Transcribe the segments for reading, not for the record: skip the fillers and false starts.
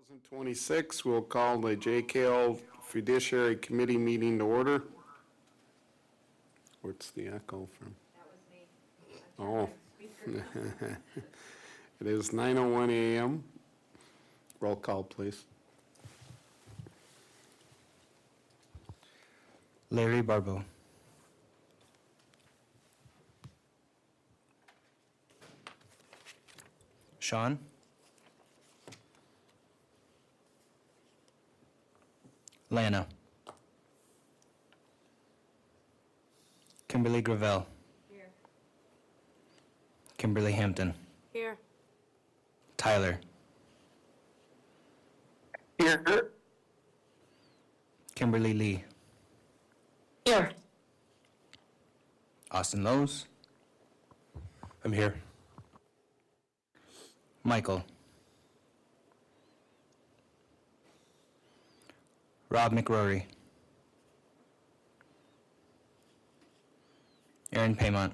2026, we'll call the JKL Fiduciary Committee meeting to order. What's the echo from? That was me. Oh. It is 9:01 a.m. Roll call, please. Larry Barbeau. Sean. Lana. Kimberly Gravel. Here. Kimberly Hampton. Here. Tyler. Here. Kimberly Lee. Here. Austin Lowe's. I'm here. Michael. Rob McRory. Aaron Paymont.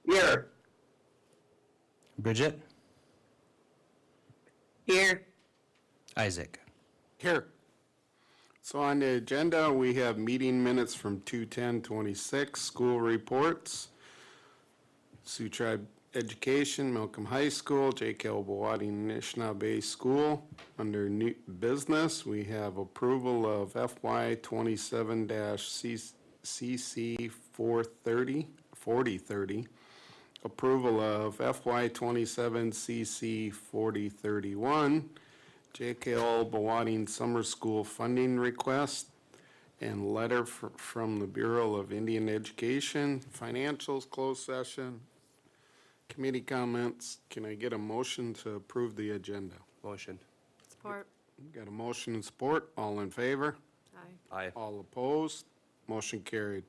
Here. Bridget. Here. Isaac. Here. So on the agenda, we have meeting minutes from 2/10/26, school reports, Sioux Tribe Education, Malcolm High School, JKL Bowatty Anishinaabe School. Under new business, we have approval of FY 27-CC 4030, approval of FY 27 CC 4031, JKL Bowatty Summer School funding request, and letter from the Bureau of Indian Education, financials, closed session, committee comments. Can I get a motion to approve the agenda? Motion. Support. Got a motion and support. All in favor? Aye. Aye. All opposed? Motion carried.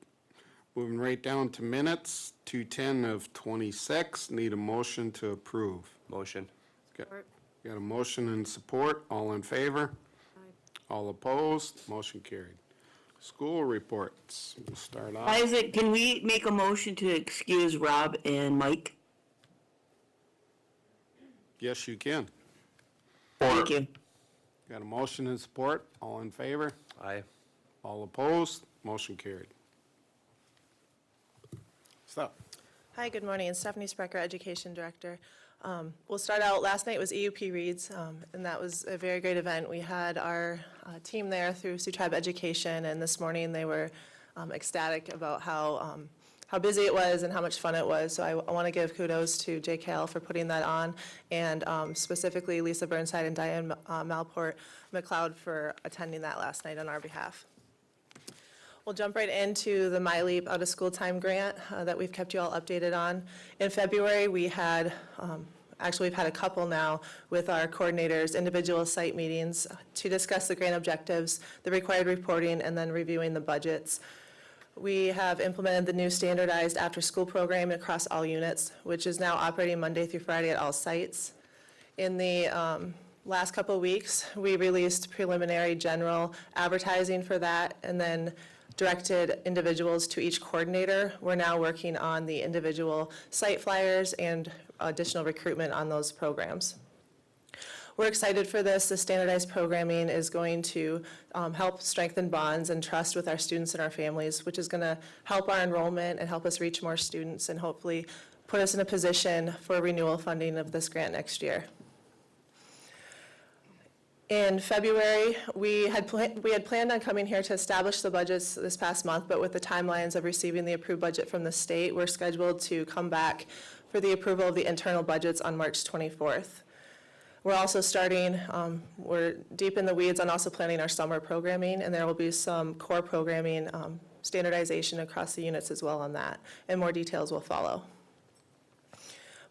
Moving right down to minutes, 2/10/26. Need a motion to approve. Motion. Support. Got a motion and support. All in favor? Aye. All opposed? Motion carried. School reports. We'll start off. Isaac, can we make a motion to excuse Rob and Mike? Yes, you can. Thank you. Got a motion and support. All in favor? Aye. All opposed? Motion carried. Stop. Hi, good morning. Stephanie Sprecher, Education Director. We'll start out, last night was EUP Reads, and that was a very great event. We had our team there through Sioux Tribe Education, and this morning they were ecstatic about how busy it was and how much fun it was. So I want to give kudos to JKL for putting that on, and specifically Lisa Burnside and Diane Malport McLeod for attending that last night on our behalf. We'll jump right into the MyLeap Out of School Time grant that we've kept you all updated on. In February, we had, actually we've had a couple now with our coordinators, individual site meetings to discuss the grant objectives, the required reporting, and then reviewing the budgets. We have implemented the new standardized after-school program across all units, which is now operating Monday through Friday at all sites. In the last couple of weeks, we released preliminary general advertising for that, and then directed individuals to each coordinator. We're now working on the individual site flyers and additional recruitment on those programs. We're excited for this. The standardized programming is going to help strengthen bonds and trust with our students and our families, which is going to help our enrollment and help us reach more students and hopefully put us in a position for renewal funding of this grant next year. In February, we had planned on coming here to establish the budgets this past month, but with the timelines of receiving the approved budget from the state, we're scheduled to come back for the approval of the internal budgets on March 24th. We're also starting, we're deep in the weeds on also planning our summer programming, and there will be some core programming standardization across the units as well on that, and more details will follow.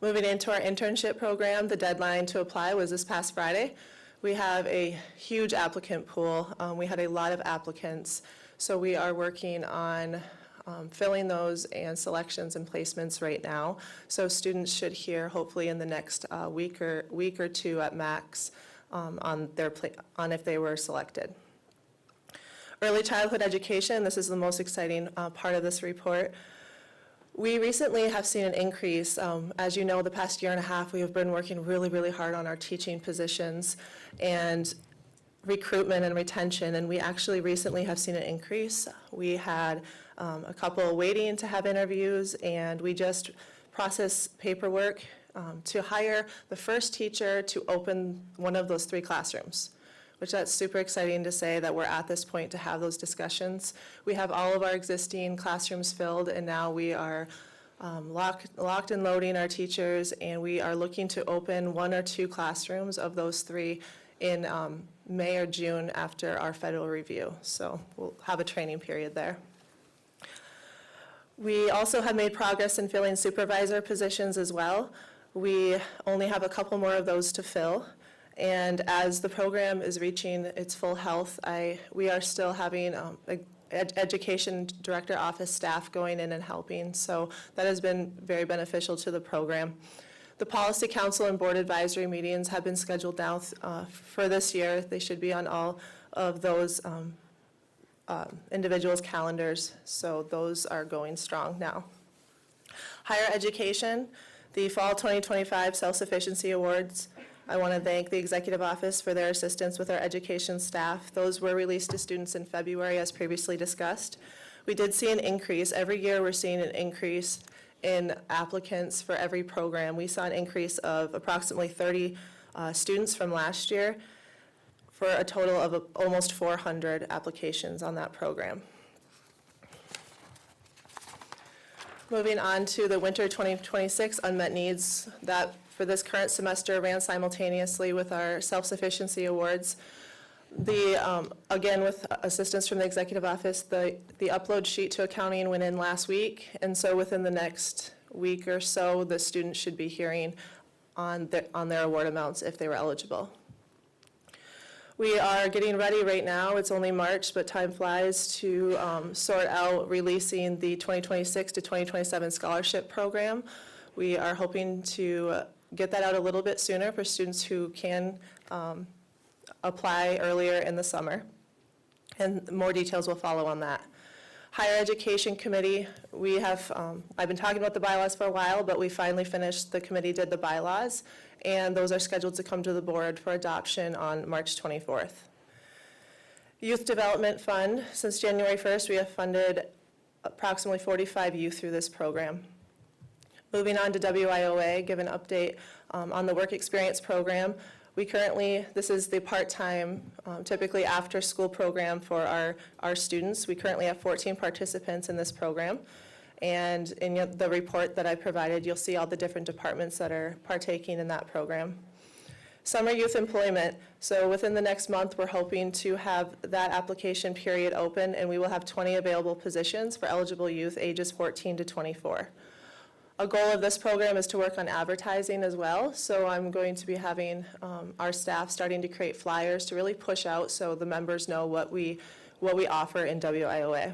Moving into our internship program, the deadline to apply was this past Friday. We have a huge applicant pool. We had a lot of applicants, so we are working on filling those and selections and placements right now. So students should hear hopefully in the next week or two at max on if they were selected. Early childhood education, this is the most exciting part of this report. We recently have seen an increase. As you know, the past year and a half, we have been working really, really hard on our teaching positions and recruitment and retention, and we actually recently have seen an increase. We had a couple waiting to have interviews, and we just processed paperwork to hire the first teacher to open one of those 3 classrooms, which that's super exciting to say that we're at this point to have those discussions. We have all of our existing classrooms filled, and now we are locked and loading our teachers, and we are looking to open 1 or 2 classrooms of those 3 in May or June after our federal review. So we'll have a training period there. We also have made progress in filling supervisor positions as well. We only have a couple more of those to fill. And as the program is reaching its full health, we are still having education director office staff going in and helping. So that has been very beneficial to the program. The Policy Council and Board Advisory meetings have been scheduled now for this year. They should be on all of those individuals' calendars, so those are going strong now. Higher education, the Fall 2025 Self-Sufficiency Awards. I want to thank the Executive Office for their assistance with our education staff. Those were released to students in February, as previously discussed. We did see an increase. Every year we're seeing an increase in applicants for every program. We saw an increase of approximately 30 students from last year for a total of almost 400 applications on that program. Moving on to the winter 2026 unmet needs, that for this current semester ran simultaneously with our self-sufficiency awards. Again, with assistance from the Executive Office, the upload sheet to accounting went in last week, and so within the next week or so, the students should be hearing on their award amounts if they were eligible. We are getting ready right now. It's only March, but time flies to sort out releasing the 2026 to 2027 scholarship program. We are hoping to get that out a little bit sooner for students who can apply earlier in the summer, and more details will follow on that. Higher Education Committee, we have, I've been talking about the bylaws for a while, but we finally finished, the committee did the bylaws, and those are scheduled to come to the board for adoption on March 24th. Youth Development Fund, since January 1st, we have funded approximately 45 youth through this program. Moving on to WIOA, give an update on the work experience program. We currently, this is the part-time, typically after-school program for our students. We currently have 14 participants in this program. And in the report that I provided, you'll see all the different departments that are partaking in that program. Summer youth employment. So within the next month, we're hoping to have that application period open, and we will have 20 available positions for eligible youth ages 14 to 24. A goal of this program is to work on advertising as well, so I'm going to be having our staff starting to create flyers to really push out so the members know what we offer in WIOA.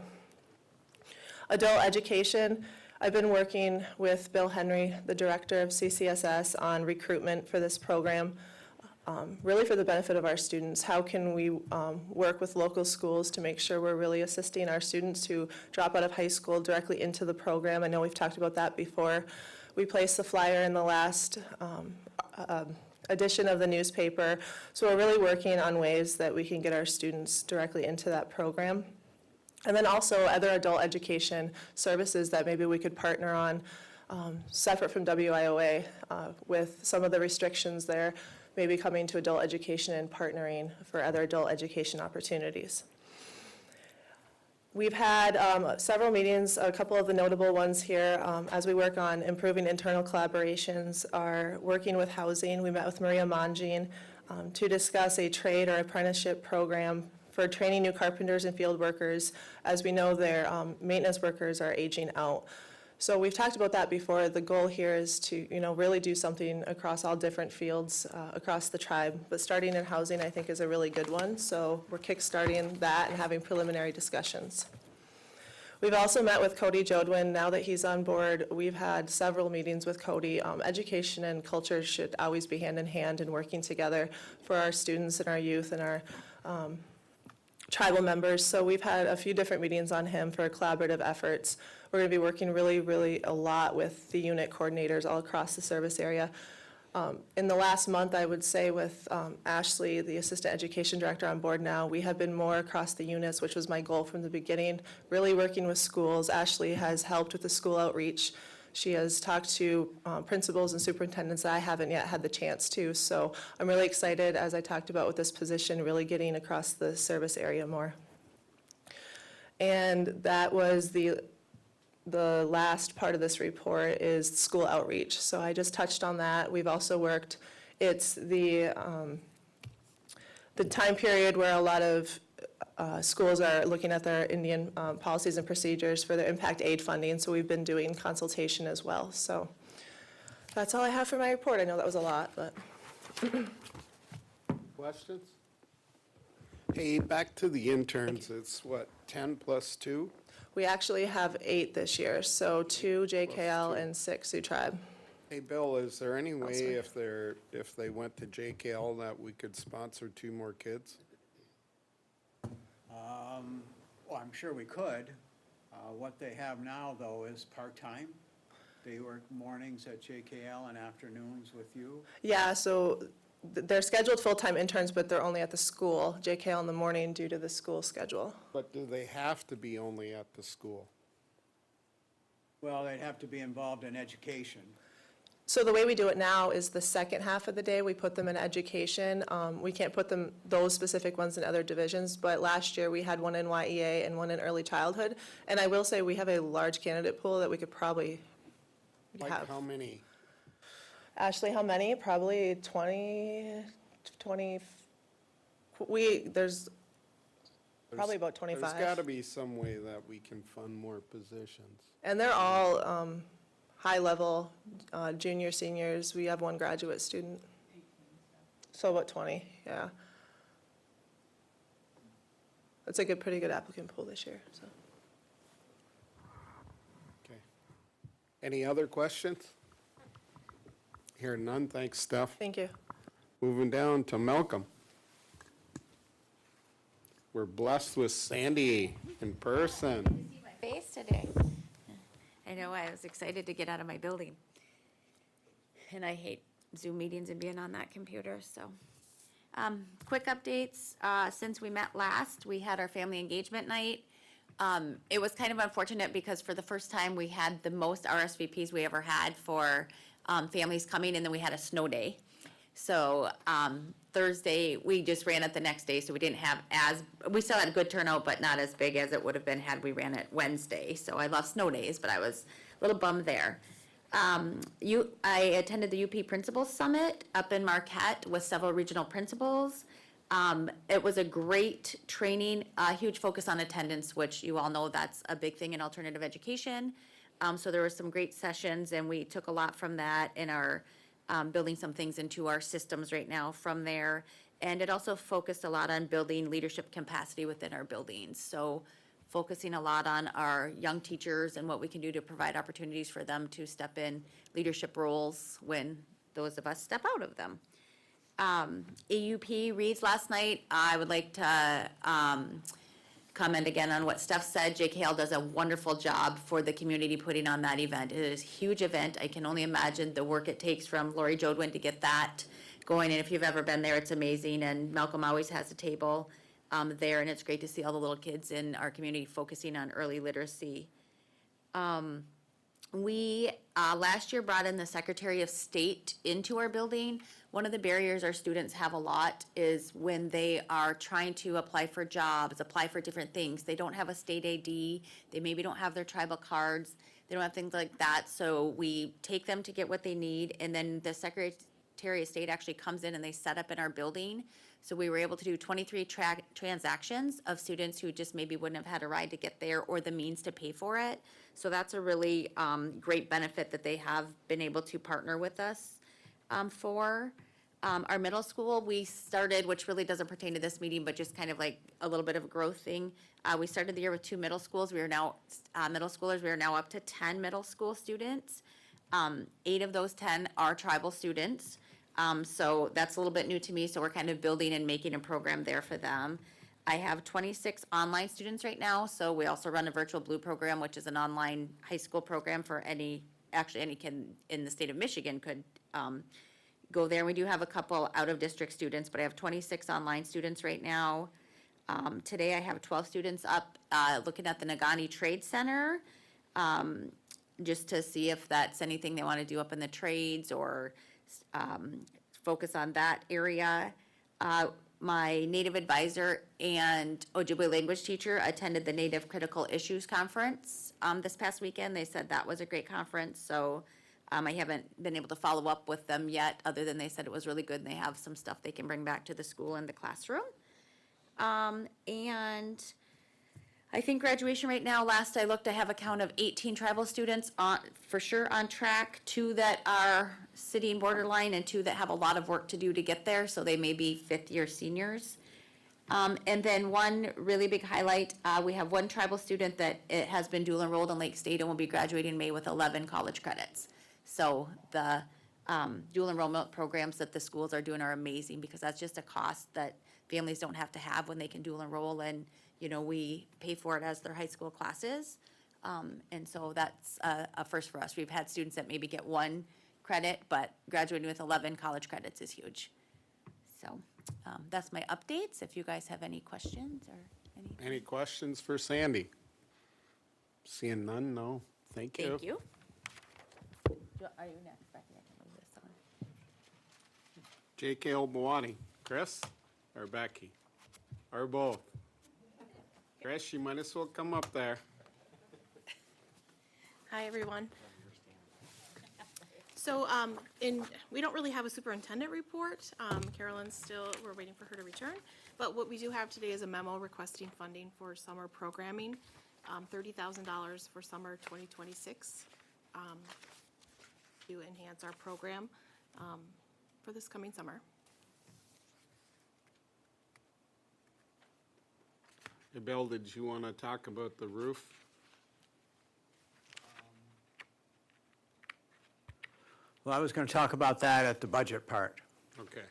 Adult education, I've been working with Bill Henry, the director of CCSS, on recruitment for this program, really for the benefit of our students. How can we work with local schools to make sure we're really assisting our students who drop out of high school directly into the program? I know we've talked about that before. We placed the flyer in the last edition of the newspaper, so we're really working on ways that we can get our students directly into that program. And then also other adult education services that maybe we could partner on separate from WIOA with some of the restrictions there, maybe coming to adult education and partnering for other adult education opportunities. We've had several meetings, a couple of the notable ones here, as we work on improving internal collaborations, are working with housing. We met with Maria Mangine to discuss a trade or apprenticeship program for training new carpenters and field workers. As we know, their maintenance workers are aging out. So we've talked about that before. The goal here is to, really do something across all different fields across the tribe. But starting in housing, I think, is a really good one. So we're kickstarting that and having preliminary discussions. We've also met with Cody Jodwin. Now that he's on board, we've had several meetings with Cody. Education and culture should always be hand in hand and working together for our students and our youth and our tribal members. So we've had a few different meetings on him for collaborative efforts. we're going to be working really a lot with the unit coordinators all across the service area. In the last month, I would say with Ashley, the Assistant Education Director on board now, we have been more across the units, which was my goal from the beginning, really working with schools. Ashley has helped with the school outreach. She has talked to principals and superintendents that I haven't yet had the chance to. So I'm really excited, as I talked about with this position, really getting across the service area more. And that was the last part of this report is school outreach. So I just touched on that. We've also worked, it's the time period where a lot of schools are looking at their Indian policies and procedures for their impact aid funding. So we've been doing consultation as well. So that's all I have for my report. I know that was a lot, but. Questions? Hey, back to the interns, it's what, 10 plus 2? We actually have 8 this year, so 2 JKL and 6 Sioux Tribe. Hey, Bill, is there any way sorry. if they went to JKL that we could sponsor 2 more kids? Well, I'm sure we could. What they have now, though, is part-time. They work mornings at JKL and afternoons with you. Yeah, so they're scheduled full-time interns, but they're only at the school, JKL in the morning due to the school schedule. But do they have to be only at the school? Well, they'd have to be involved in education. So the way we do it now is the second half of the day, we put them in education. We can't put them, those specific ones in other divisions, but last year we had one in YEA and one in early childhood. And I will say we have a large candidate pool that we could probably Like have. how many? Ashley, how many? Probably 20, there's probably about 25. There's got to be some way that we can fund more positions. And they're all high level, junior, seniors. We have one graduate student. So about 20, yeah. That's a pretty good applicant pool this year, so. Okay. Any other questions? Hearing none, thanks, Steph. Thank you. Moving down to Malcolm. We're blessed with Sandy in person. See my face today. I know, I was excited to get out of my building. And I hate Zoom meetings and being on that computer, so. Quick updates, since we met last, we had our family engagement night. It was kind of unfortunate because for the first time, we had the most RSVPs we ever had for families coming, and then we had a snow day. So Thursday, we just ran it the next day, so we didn't have we still had a good turnout, but not as big as it would have been had we ran it Wednesday. So I love snow days, but I was a little bummed there. I attended the UP Principals Summit up in Marquette with several regional principals. It was a great training, a huge focus on attendance, which you all know that's a big thing in alternative education. So there were some great sessions, and we took a lot from that and are building some things into our systems right now from there. And it also focused a lot on building leadership capacity within our buildings. So focusing a lot on our young teachers and what we can do to provide opportunities for them to step in leadership roles when those of us step out of them. AUP reads last night. I would like to comment again on what Steph said. JKL does a wonderful job for the community putting on that event. It is a huge event. I can only imagine the work it takes from Lori Jodwin to get that going. And if you've ever been there, it's amazing. And Malcolm always has a table there, and it's great to see all the little kids in our community focusing on early literacy. We last year brought in the Secretary of State into our building. One of the barriers our students have a lot is when they are trying to apply for jobs, apply for different things. They don't have a state ID, they maybe don't have their tribal cards, they don't have things like that. So we take them to get what they need, and then the Secretary of State actually comes in and they set up in our building. So we were able to do 23 transactions of students who just maybe wouldn't have had a ride to get there or the means to pay for it. So that's a really great benefit that they have been able to partner with us for. Our middle school, we started, which really doesn't pertain to this meeting, but just kind of like a little bit of a growth thing. We started the year with 2 middle schools. We are now, middle schoolers, we are now up to 10 middle school students. 8 of those 10 are tribal students. So that's a little bit new to me, so we're kind of building and making a program there for them. I have 26 online students right now, so we also run a Virtual Blue program, which is an online high school program for any kid in the state of Michigan could go there. We do have a couple out-of-district students, but I have 26 online students right now. Today I have 12 students up looking at the Nagani Trade Center, just to see if that's anything they want to do up in the trades or focus on that area. My Native advisor and Ojibwe language teacher attended the Native Critical Issues Conference this past weekend. They said that was a great conference, so I haven't been able to follow up with them yet, other than they said it was really good and they have some stuff they can bring back to the school and the classroom. And I think graduation right now, last I looked, I have a count of 18 tribal students for sure on track, 2 that are sitting borderline and 2 that have a lot of work to do to get there, so they may be fifth-year seniors. And then one really big highlight, we have one tribal student that it has been dual enrolled in Lake State and will be graduating in May with 11 college credits. So the dual enrollment programs that the schools are doing are amazing, because that's just a cost that families don't have to have when they can dual enroll, and we pay for it as their high school classes. And so that's a first for us. We've had students that maybe get 1 credit, but graduating with 11 college credits is huge. So that's my updates. If you guys have any questions or anything. Any questions for Sandy? Seeing none, no. Thank you. Thank you. Are you next, Becky? I can move this on. J.K. Olbawani. Chris or Becky? Or both? Chris, you might as well come up there. Hi, everyone. So, we don't really have a superintendent report. Carolyn's still, we're waiting for her to return. But what we do have today is a memo requesting funding for summer programming, $30,000 for summer 2026, to enhance our program, for this coming summer. Hey, Bill, did you want to talk about the roof? Well, I was going to talk about that at the budget part. Okay.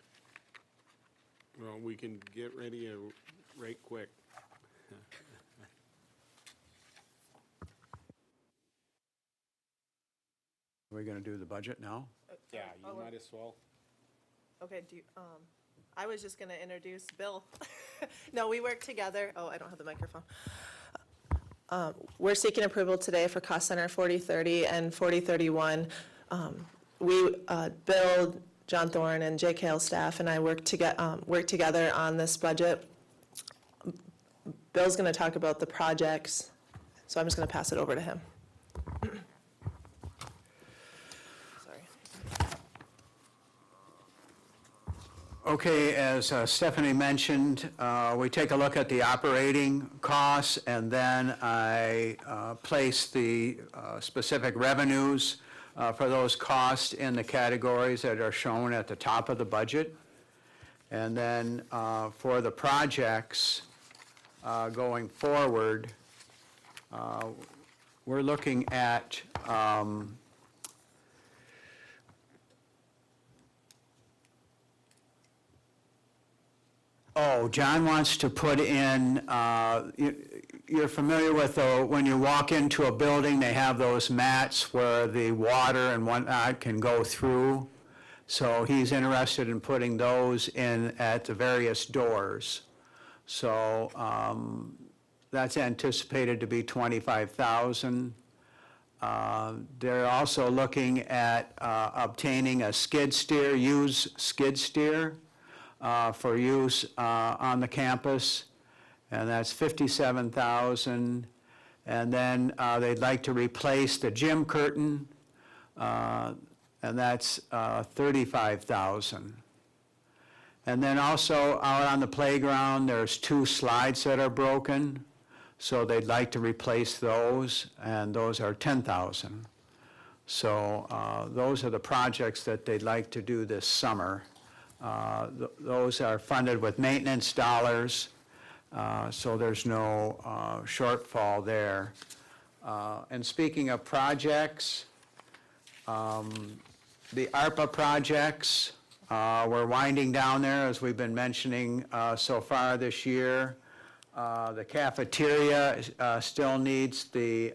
Well, we can get ready right quick. Are we going to do the budget now? Yeah, you might as well. Okay, I was just gonna introduce Bill. No, we work together. Oh, I don't have the microphone. We're seeking approval today for cost center 4030 and 4031. Bill, John Thorne, and JKL staff and I work together on this budget. Bill's gonna talk about the projects, so I'm just gonna pass it over to him. Okay, as Stephanie mentioned, we take a look at the operating costs, and then I place the specific revenues for those costs in the categories that are shown at the top of the budget. And then for the projects going forward, we're looking at John wants to put in, you're familiar with, when you walk into a building, they have those mats where the water and whatnot can go through. So he's interested in putting those in at the various doors. So that's anticipated to be $25,000. They're also looking at obtaining a skid steer, used skid steer, for use on the campus, and that's $57,000. And then they'd like to replace the gym curtain, and that's $35,000. And then also out on the playground, there's 2 slides that are broken, so they'd like to replace those, and those are $10,000. So those are the projects that they'd like to do this summer. Those are funded with maintenance dollars, so there's no shortfall there. And speaking of projects, the ARPA projects, we're winding down there, as we've been mentioning so far this year. The cafeteria still needs the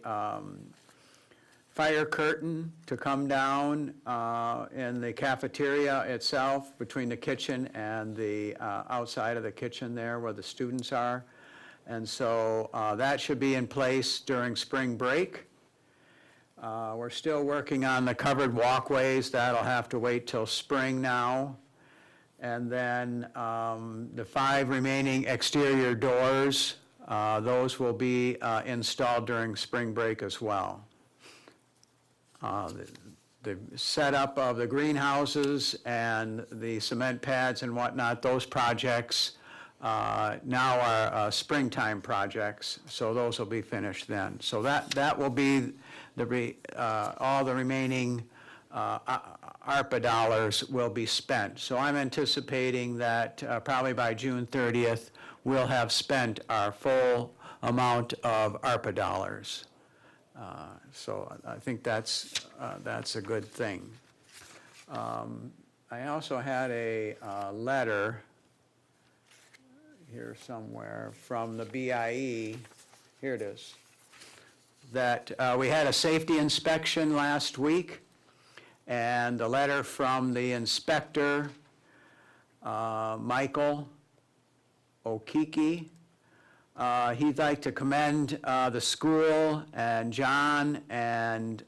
fire curtain to come down in the cafeteria itself, between the kitchen and the outside of the kitchen there where the students are. And so that should be in place during spring break. We're still working on the covered walkways. That'll have to wait till spring now. And then the 5 remaining exterior doors, those will be installed during spring break as well. The setup of the greenhouses and the cement pads and whatnot, those projects now are springtime projects, so those will be finished then. So that will be all the remaining ARPA dollars will be spent. So I'm anticipating that probably by June 30th, we'll have spent our full amount of ARPA dollars. So I think that's a good thing. I also had a letter here somewhere from the BIE, here it is, that we had a safety inspection last week, and the letter from the inspector, Michael Okiki, he'd like to commend the school and John and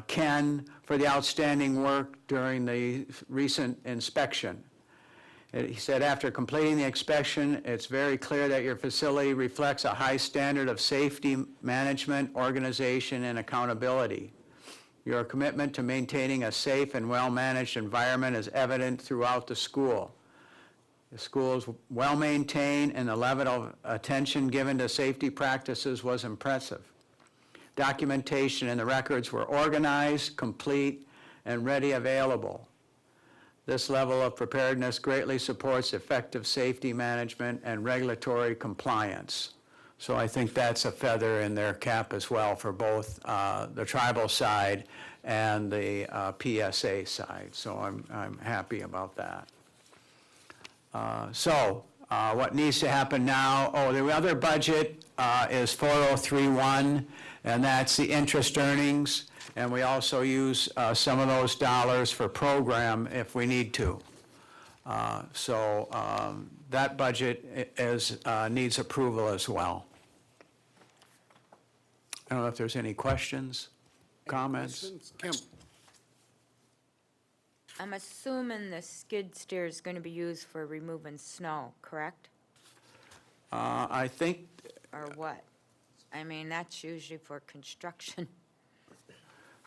Ken for the outstanding work during the recent inspection. He said, after completing the inspection, it's very clear that your facility reflects a high standard of safety management, organization, and accountability. Your commitment to maintaining a safe and well-managed environment is evident throughout the school. The school is well-maintained, and the level of attention given to safety practices was impressive. Documentation and the records were organized, complete, and ready available. This level of preparedness greatly supports effective safety management and regulatory compliance. So I think that's a feather in their cap as well for both the tribal side and the PSA side. So I'm happy about that. What needs to happen now, the other budget is 4031, and that's the interest earnings. And we also use some of those dollars for program if we need to. That budget needs approval as well. I don't know if there's any questions, comments? Kim? I'm assuming the skid steer is going to be used for removing snow, correct? I think, Or what? I mean, that's usually for construction.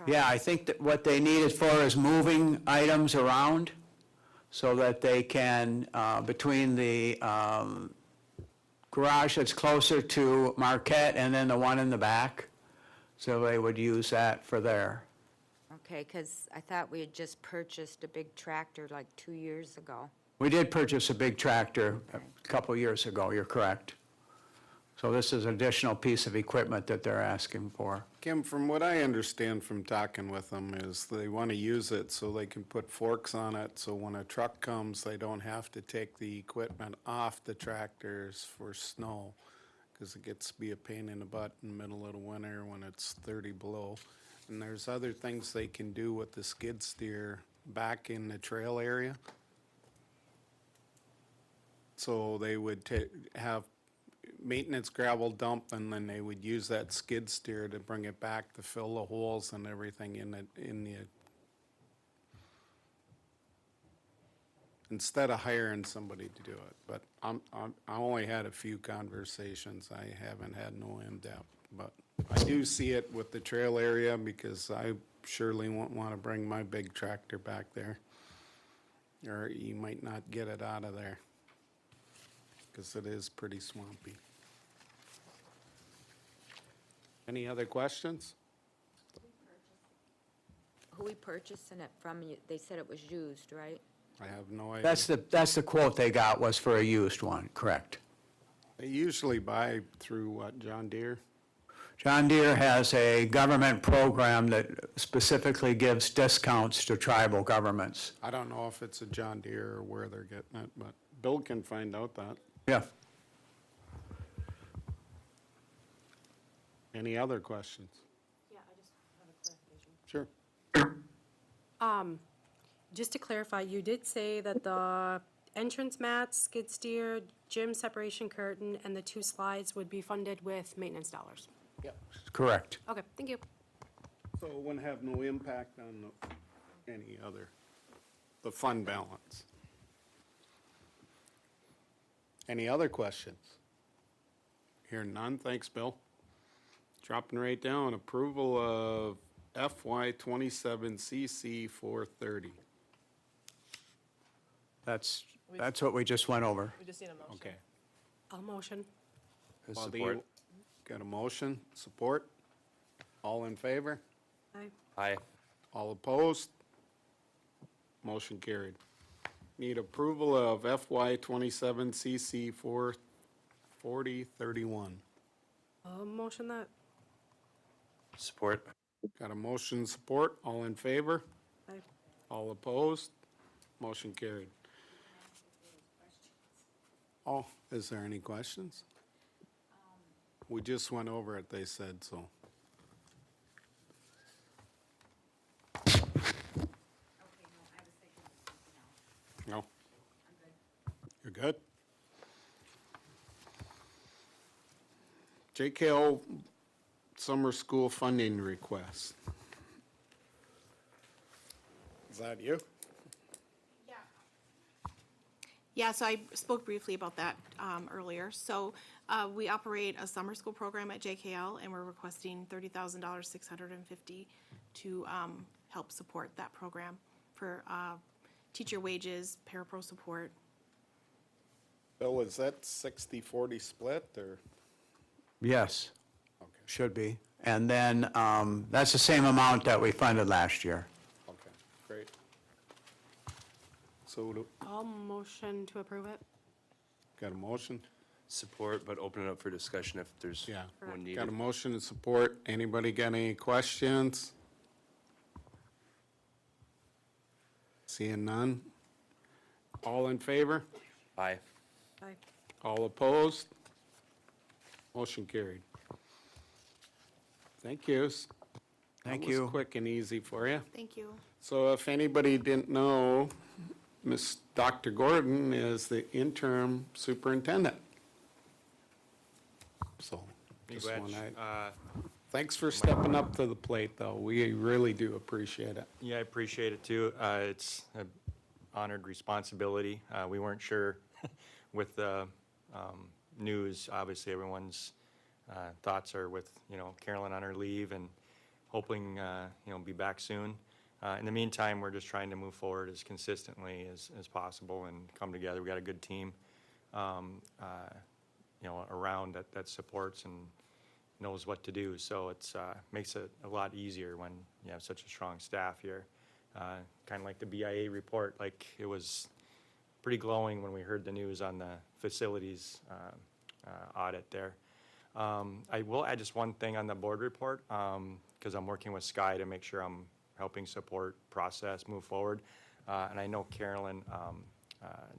yeah, I think that what they need it for is moving items around so that they can, between the garage that's closer to Marquette and then the one in the back, so they would use that for there. Okay, because I thought we had just purchased a big tractor like 2 years ago. We did purchase a big tractor a couple years ago, you're correct. So this is an additional piece of equipment that they're asking for. Kim, from what I understand from talking with them is they want to use it so they can put forks on it, so when a truck comes, they don't have to take the equipment off the tractors for snow, because it gets to be a pain in the butt in the middle of the winter when it's 30 below. And there's other things they can do with the skid steer back in the trail area. So they would have maintenance gravel dump, and then they would use that skid steer to bring it back to fill the holes and everything in the instead of hiring somebody to do it. But I only had a few conversations. I haven't had no in-depth, but I do see it with the trail area because I surely won't want to bring my big tractor back there, or you might not get it out of there because it is pretty swampy. Any other questions? Who we purchasing it from? They said it was used, right? I have no idea. That's the quote they got, was for a used one, correct? They usually buy through what, John Deere? John Deere has a government program that specifically gives discounts to tribal governments. I don't know if it's a John Deere or where they're getting it, but Bill can find out that. Yeah. Any other questions? Yeah, I just have a clarification. Sure. Just to clarify, you did say that the entrance mats, skid steer, gym separation curtain, and the 2 slides would be funded with maintenance dollars. Yep. Correct. Okay, thank you. So it wouldn't have no impact on any other, the fund balance. Any other questions? Hearing none, thanks, Bill. Dropping right down, approval of FY '27 CC 430. That's what we just went over. We just need a motion. Okay. I'll motion. Well, do you got a motion, support? All in favor? Aye. Aye. All opposed? Motion carried. Need approval of FY '27 CC 44031. I'll motion that. Support. Got a motion, support, all in favor? Aye. All opposed? Motion carried. Oh, is there any questions? We just went over it, they said, so. No? You're good? JKL summer school funding request. Is that you? Yeah, so I spoke briefly about that earlier. So we operate a summer school program at JKL, and we're requesting $30,650 to help support that program for teacher wages, parapro support. Bill, is that 60-40 split, or? Yes, Okay, should be. And then that's the same amount that we funded last year. okay, great. So, I'll motion to approve it. got a motion? Support, but open it up for discussion if there's Yeah. one Got a needed. motion and support. Anybody got any questions? Seeing none? All in favor? Aye. Aye. All opposed? Motion carried. Thank you. Thank That was you. quick and easy for you. Thank you. So if anybody didn't know, Dr. Gordon is the interim superintendent. So, just wanna, thanks for stepping up to the plate, though. We really do appreciate it. Yeah, I appreciate it too. It's an honored responsibility. We weren't sure with the news. Obviously, everyone's thoughts are with, Carolyn on her leave and hoping, be back soon. In the meantime, we're just trying to move forward as consistently as possible and come together. We got a good team, around that supports and knows what to do. So it's makes it a lot easier when you have such a strong staff here. Kind of like the BIA report, like it was pretty glowing when we heard the news on the facilities audit there. I will add just one thing on the board report, because I'm working with Sky to make sure I'm helping support process, move forward. And I know Carolyn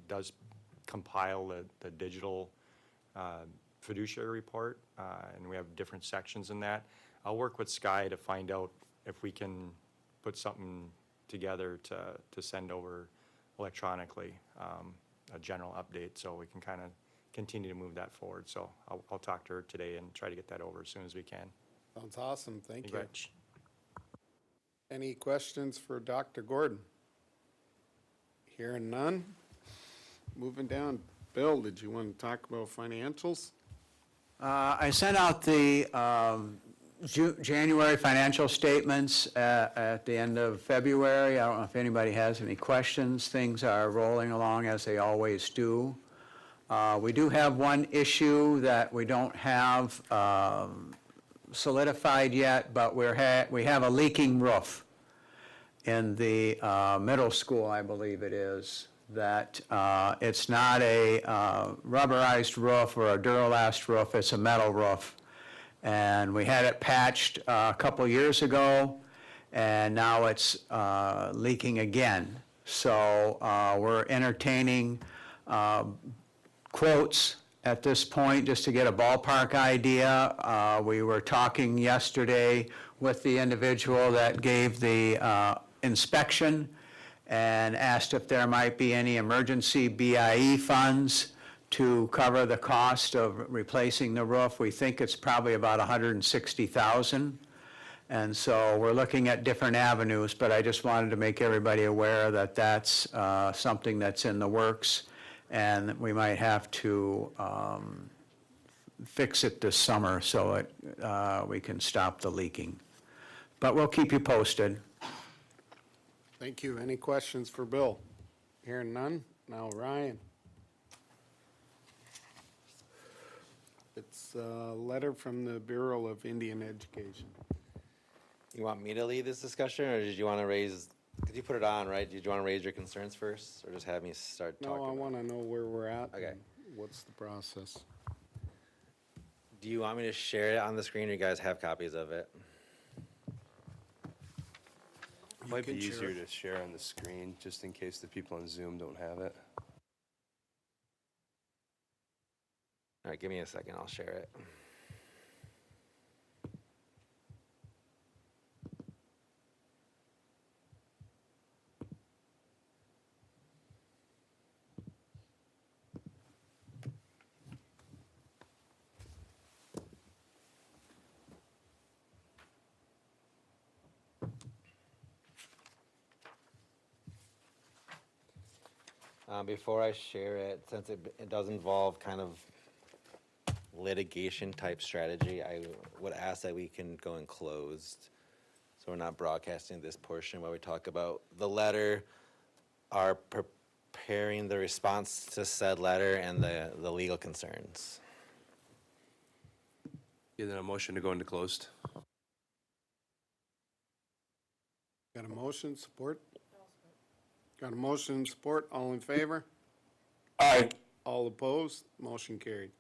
does compile the digital fiduciary report, and we have different sections in that. I'll work with Sky to find out if we can put something together to send over electronically, a general update, so we can kind of continue to move that forward. So I'll talk to her today and try to get that over as soon as we can. Sounds awesome, thank you. Congrats. Any questions for Dr. Gordon? Hearing none? Moving down. Bill, did you want to talk about financials? I sent out the January financial statements at the end of February. I don't know if anybody has any questions. Things are rolling along as they always do. We do have one issue that we don't have solidified yet, but we have a leaking roof in the middle school, I believe it is, that it's not a rubberized roof or a Duralast roof, it's a metal roof. And we had it patched a couple years ago, and now it's leaking again. So we're entertaining quotes at this point, just to get a ballpark idea, we were talking yesterday with the individual that gave the inspection and asked if there might be any emergency BIE funds to cover the cost of replacing the roof. We think it's probably about $160,000. And so we're looking at different avenues, but I just wanted to make everybody aware that that's something that's in the works, and we might have to fix it this summer so we can stop the leaking. But we'll keep you posted. Thank you. Any questions for Bill? Hearing none. Now Ryan. It's a letter from the Bureau of Indian Education. You want me to lead this discussion, or did you want to raise, because you put it on, right? Did you want to raise your concerns first, or just have me start talking? No, I want to know where we're at. Okay. and What's the process? Do you want me to share it on the screen, or you guys have copies of it? Might be can share easier it. to share on the screen, just in case the people on Zoom don't have it. All right, give me a second, I'll share it. Before I share it, since it does involve kind of litigation type strategy, I would ask that we can go in closed. So we're not broadcasting this portion where we talk about the letter, are preparing the response to said letter, and the legal concerns. Yeah, then a motion to go into closed. Got a motion, support? Got a motion, support, all in favor? Aye. All opposed? Motion carried.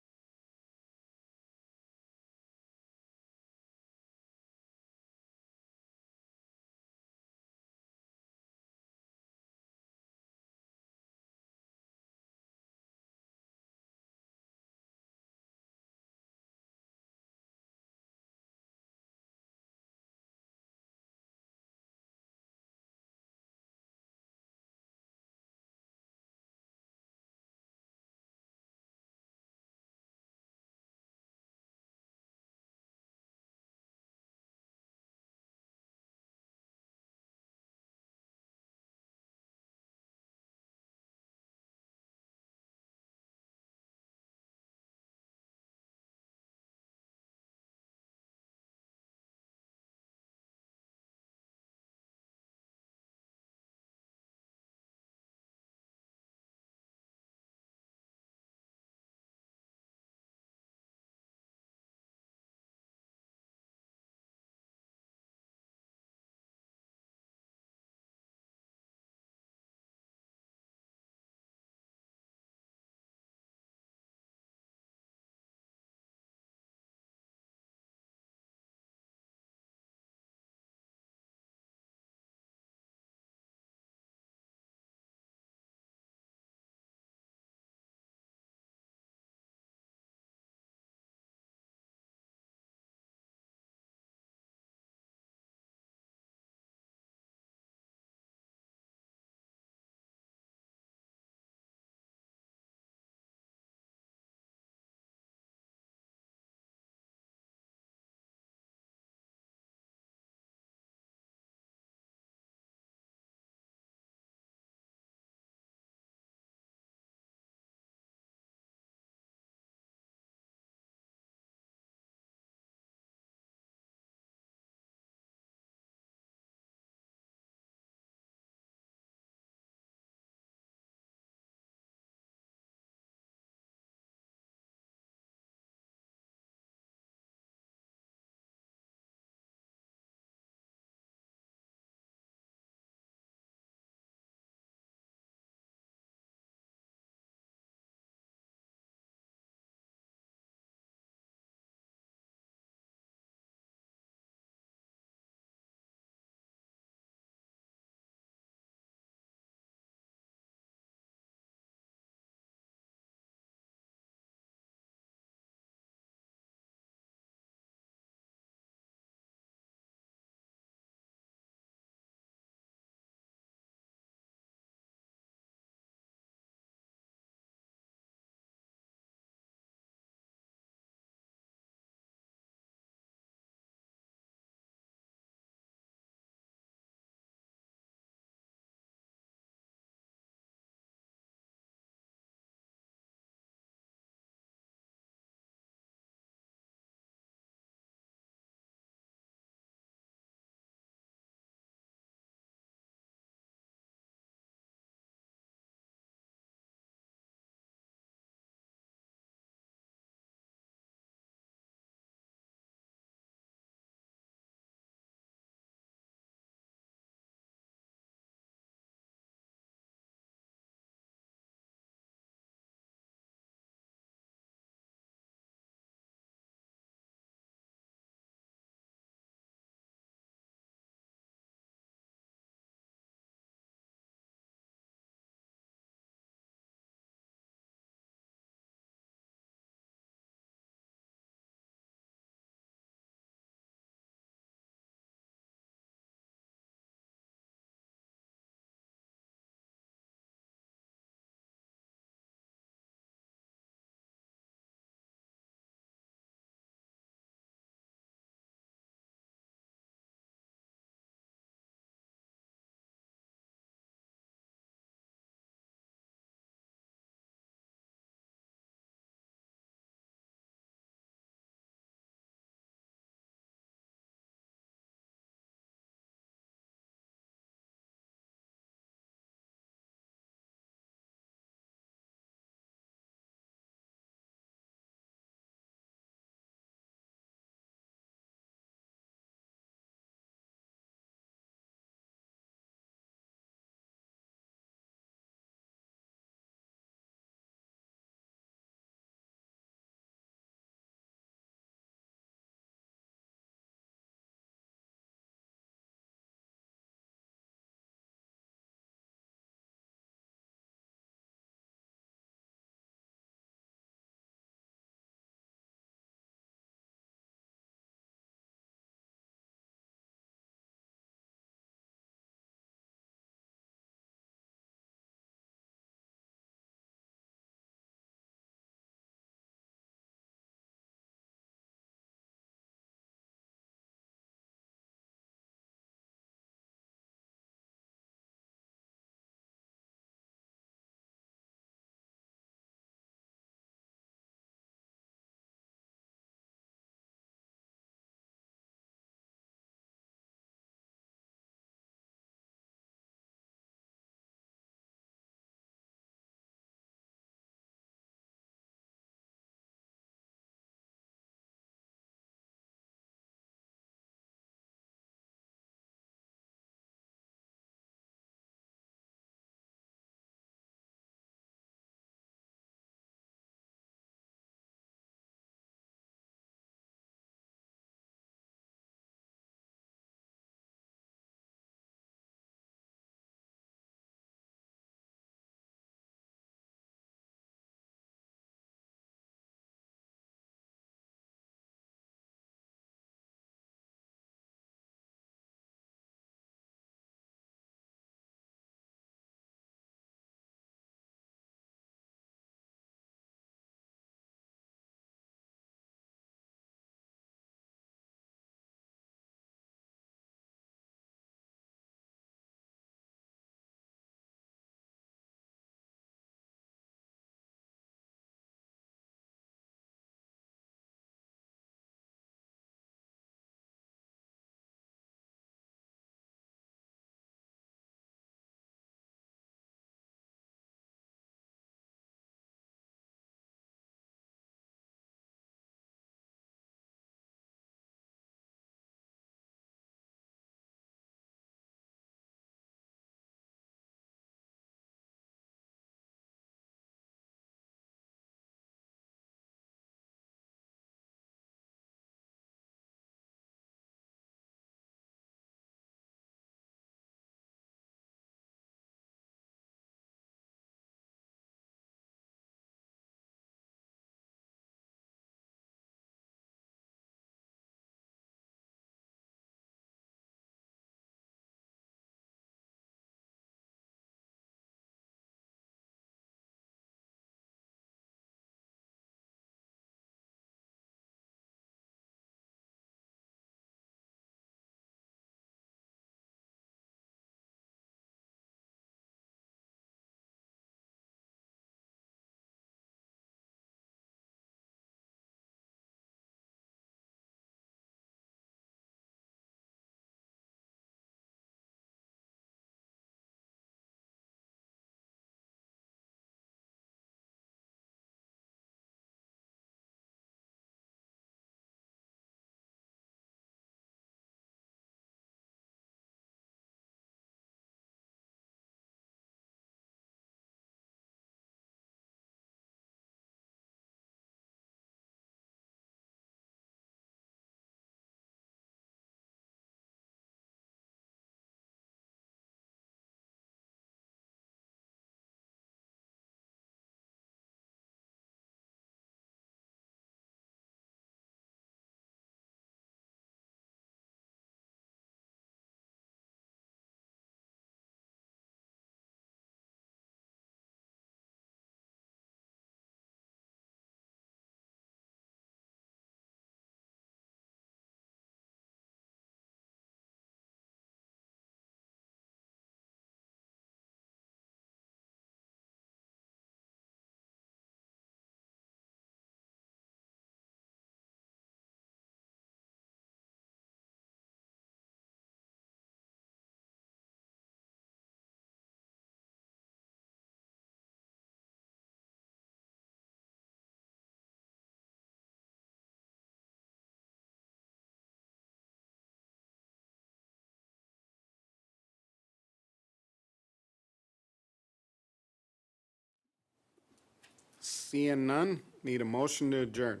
Seeing none, need a motion to adjourn.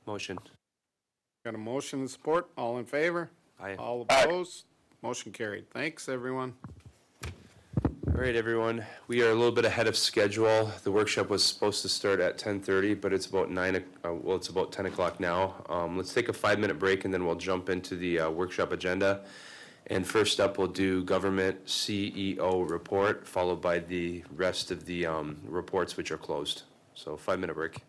Motion. Got a motion and support, all in favor? Aye. All opposed? Motion carried. Thanks, everyone. All right, everyone. We are a little bit ahead of schedule. The workshop was supposed to start at 10:30, but it's about it's about 10 o'clock now. Let's take a 5-minute break and then we'll jump into the workshop agenda. And first up, we'll do government CEO report, followed by the rest of the reports which are closed. So 5-minute break.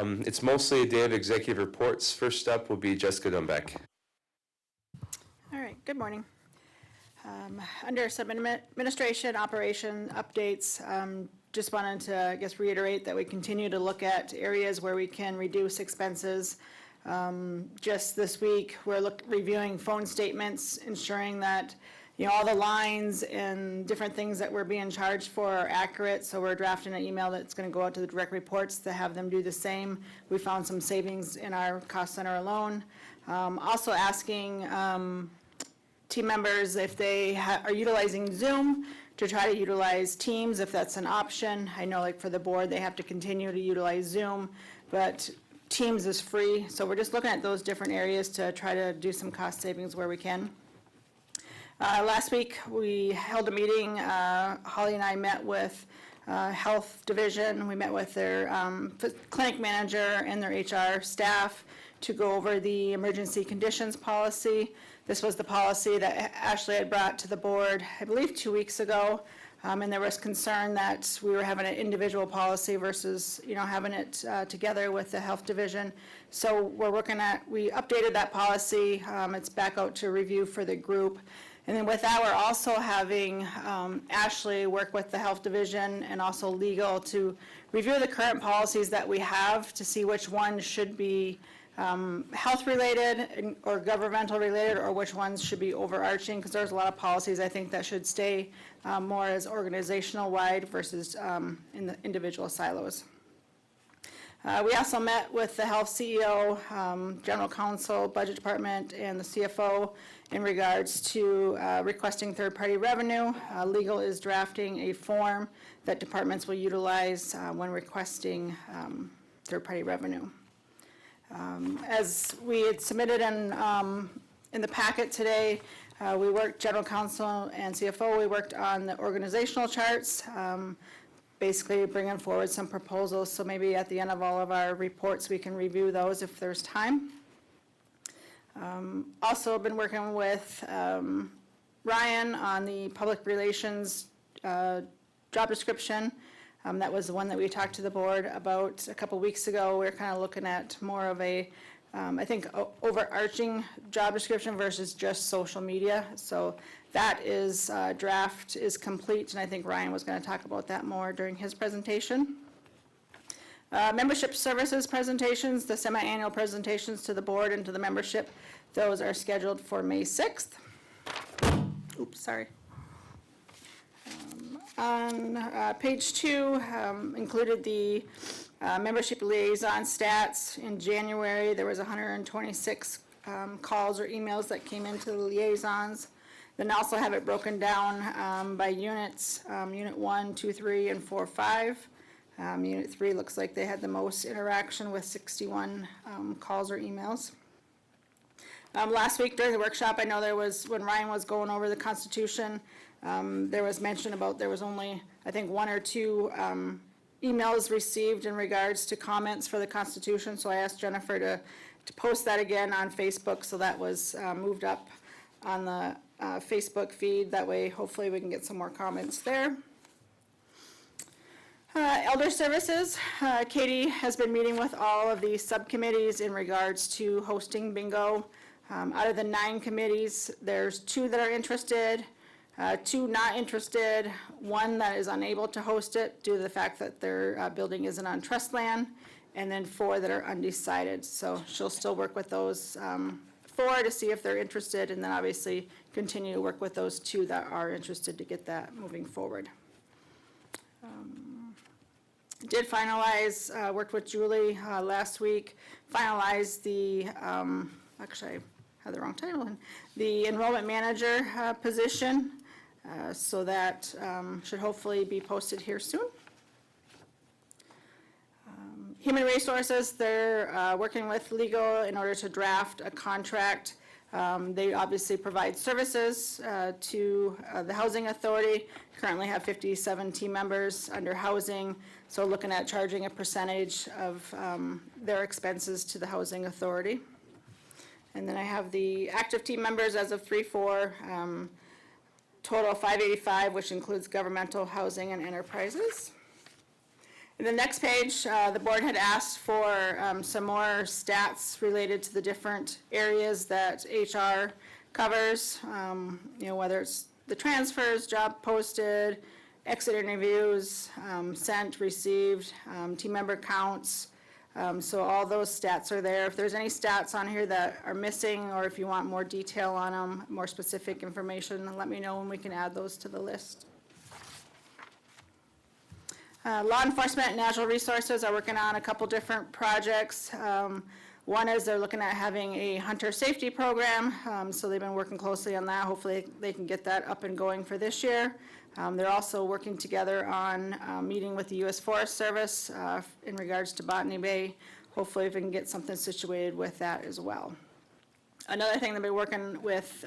It's mostly a day of executive reports. First up will be Jessica Dumbeck. All right, good morning. Under sub-administration operation updates, just wanted to, I guess, reiterate that we continue to look at areas where we can reduce expenses. Just this week, we're reviewing phone statements, ensuring that, you know, all the lines and different things that we're being charged for are accurate. So we're drafting an email that's going to go out to the direct reports to have them do the same. We found some savings in our cost center alone. Also asking team members if they are utilizing Zoom to try to utilize Teams if that's an option. I know, like, for the board, they have to continue to utilize Zoom, but Teams is free. So we're just looking at those different areas to try to do some cost savings where we can. Last week, we held a meeting. Holly and I met with Health Division. We met with their clinic manager and their HR staff to go over the emergency conditions policy. This was the policy that Ashley had brought to the board, I believe, 2 weeks ago. And there was concern that we were having an individual policy versus, you know, having it together with the Health Division. So we updated that policy. It's back out to review for the group. And then with that, we're also having Ashley work with the Health Division and also legal to review the current policies that we have to see which ones should be health-related or governmental-related, or which ones should be overarching, because there's a lot of policies, I think, that should stay more as organizational-wide versus in the individual silos. We also met with the health CEO, general counsel, budget department, and the CFO in regards to requesting third-party revenue. Legal is drafting a form that departments will utilize when requesting third-party revenue. As we had submitted in the packet today, general counsel and CFO, we worked on the organizational charts, basically bringing forward some proposals, so maybe at the end of all of our reports, we can review those if there's time. Also been working with Ryan on the public relations job description. That was the one that we talked to the board about a couple weeks ago. We're kind of looking at more of a, I think, overarching job description versus just social media. So that is, draft is complete, and I think Ryan was going to talk about that more during his presentation. Membership services presentations, the semi-annual presentations to the board and to the membership, those are scheduled for May 6th. Oops, sorry. On page 2, included the membership liaison stats. In January, there was 126 calls or emails that came into the liaisons. Then also have it broken down by units, Unit 1, 2, 3, and 4, 5. Unit 3 looks like they had the most interaction with 61 calls or emails. Last week during the workshop, I know there was, when Ryan was going over the Constitution, there was mention about there was only, I think, 1 or 2 emails received in regards to comments for the Constitution. So I asked Jennifer to post that again on Facebook, so that was moved up on the Facebook feed. That way, hopefully, we can get some more comments there. Elder Services, Katie has been meeting with all of the subcommittees in regards to hosting bingo. Out of the 9 committees, there's 2 that are interested, 2 not interested, 1 that is unable to host it due to the fact that their building isn't on trust land, and then 4 that are undecided. So she'll still work with those 4 to see if they're interested, and then obviously continue to work with those 2 that are interested to get that moving forward. Did finalize, worked with Julie last week, finalized the, actually I had the wrong title in, the enrollment manager position, so that should hopefully be posted here soon. Human Resources, they're working with legal in order to draft a contract. They obviously provide services to the Housing Authority. Currently have 57 team members under housing, so looking at charging a percentage of their expenses to the Housing Authority. And then I have the active team members as of 3/4, total 585, which includes governmental, housing, and enterprises. In the next page, the board had asked for some more stats related to the different areas that HR covers, whether it's the transfers, job posted, exit interviews, sent, received, team member counts. So all those stats are there. If there's any stats on here that are missing, or if you want more detail on them, more specific information, let me know and we can add those to the list. Law enforcement and natural resources are working on a couple different projects. One is they're looking at having a hunter safety program, so they've been working closely on that. Hopefully they can get that up and going for this year. They're also working together on meeting with the U.S. Forest Service in regards to Botany Bay. Hopefully we can get something situated with that as well. Another thing that we're working with,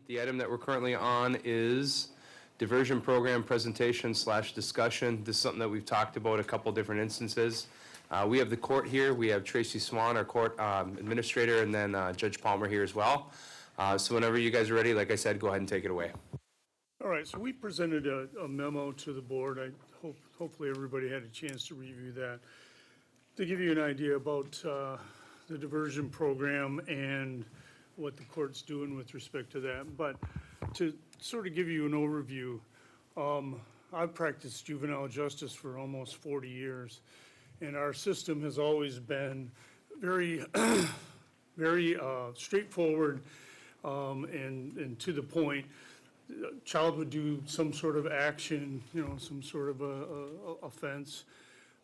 The item that we're currently on is diversion program presentation / discussion. This is something that we've talked about a couple different instances. We have the court here. We have Tracy Swan, our court administrator, and then Judge Palmer here as well. So whenever you guys are ready, like I said, go ahead and take it away. All right, so we presented a memo to the board. Hopefully everybody had a chance to review that. To give you an idea about the diversion program and what the court's doing with respect to that. But to sort of give you an overview, I've practiced juvenile justice for almost 40 years. And our system has always been very, very straightforward and to the point. A child would do some sort of action, some sort of offense.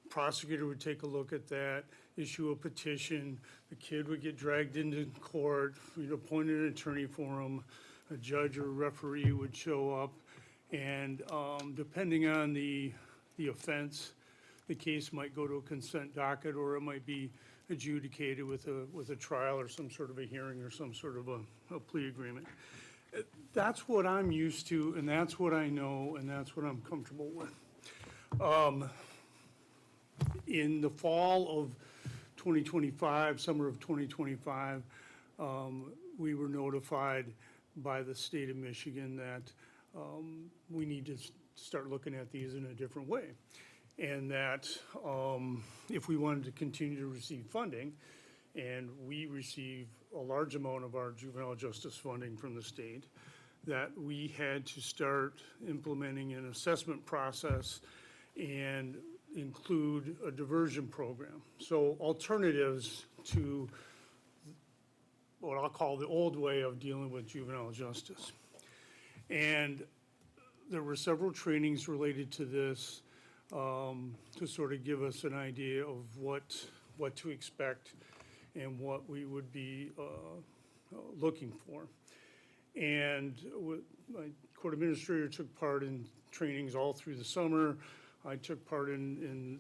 Prosecutor would take a look at that, issue a petition. The kid would get dragged into court. We'd appoint an attorney for him. A judge or referee would show up. And depending on the offense, the case might go to a consent docket, or it might be adjudicated with a trial or some sort of a hearing or some sort of a plea agreement. That's what I'm used to, and that's what I know, and that's what I'm comfortable with. In the fall of 2025, summer of 2025, we were notified by the state of Michigan that we need to start looking at these in a different way. And that if we wanted to continue to receive funding, and we receive a large amount of our juvenile justice funding from the state, that we had to start implementing an assessment process and include a diversion program. So alternatives to what I'll call the old way of dealing with juvenile justice. And there were several trainings related to this to sort of give us an idea of what to expect and what we would be looking for. And my court administrator took part in trainings all through the summer. I took part in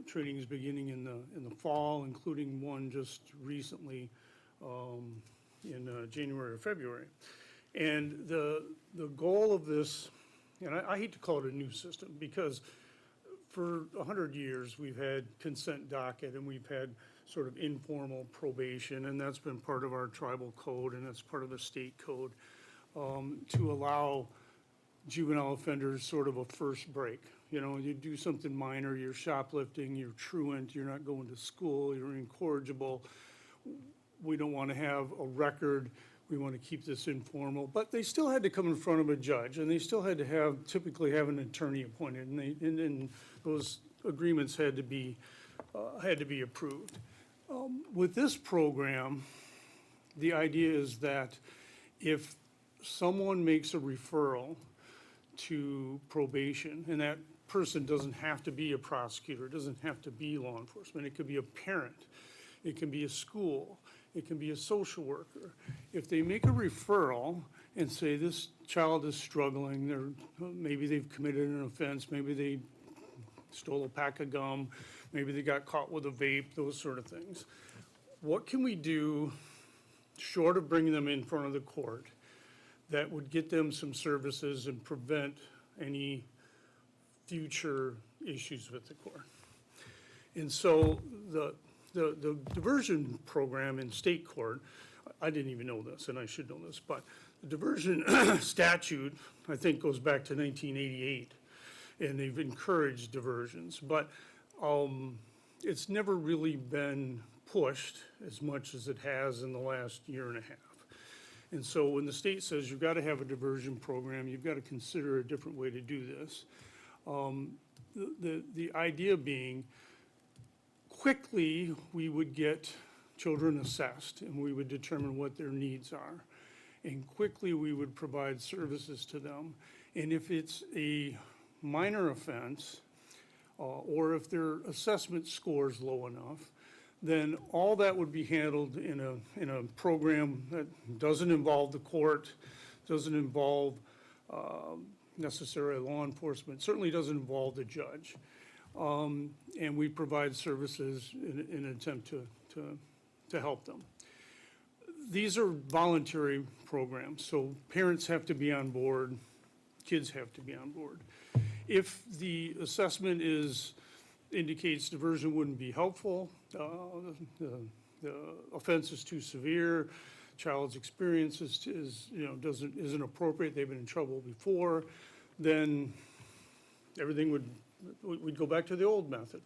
trainings beginning in the fall, including one just recently in January or February. And the goal of this, and I hate to call it a new system, because for 100 years we've had consent docket and we've had sort of informal probation, and that's been part of our tribal code and that's part of the state code to allow juvenile offenders sort of a first break. You do something minor, you're shoplifting, you're truant, you're not going to school, you're incorrigible. We don't want to have a record. We want to keep this informal. But they still had to come in front of a judge, and they still had to typically have an attorney appointed, and those agreements had to be approved. With this program, the idea is that if someone makes a referral to probation, and that person doesn't have to be a prosecutor, it doesn't have to be law enforcement, it could be a parent, it can be a school, it can be a social worker. If they make a referral and say this child is struggling, maybe they've committed an offense, maybe they stole a pack of gum, maybe they got caught with a vape, those sort of things. What can we do, short of bringing them in front of the court, that would get them some services and prevent any future issues with the court? And so the diversion program in state court, I didn't even know this, and I should know this, but the diversion statute, I think, goes back to 1988, and they've encouraged diversions, but it's never really been pushed as much as it has in the last year and a half. And so when the state says you've got to have a diversion program, you've got to consider a different way to do this. The idea being, quickly we would get children assessed and we would determine what their needs are. And quickly we would provide services to them. And if it's a minor offense, or if their assessment score is low enough, then all that would be handled in a program that doesn't involve the court, doesn't involve necessarily law enforcement, certainly doesn't involve the judge. And we provide services in an attempt to help them. these are voluntary programs, so parents have to be on board, kids have to be on board. If the assessment indicates diversion wouldn't be helpful, the offense is too severe, child's experience isn't appropriate, they've been in trouble before, then everything we'd go back to the old method.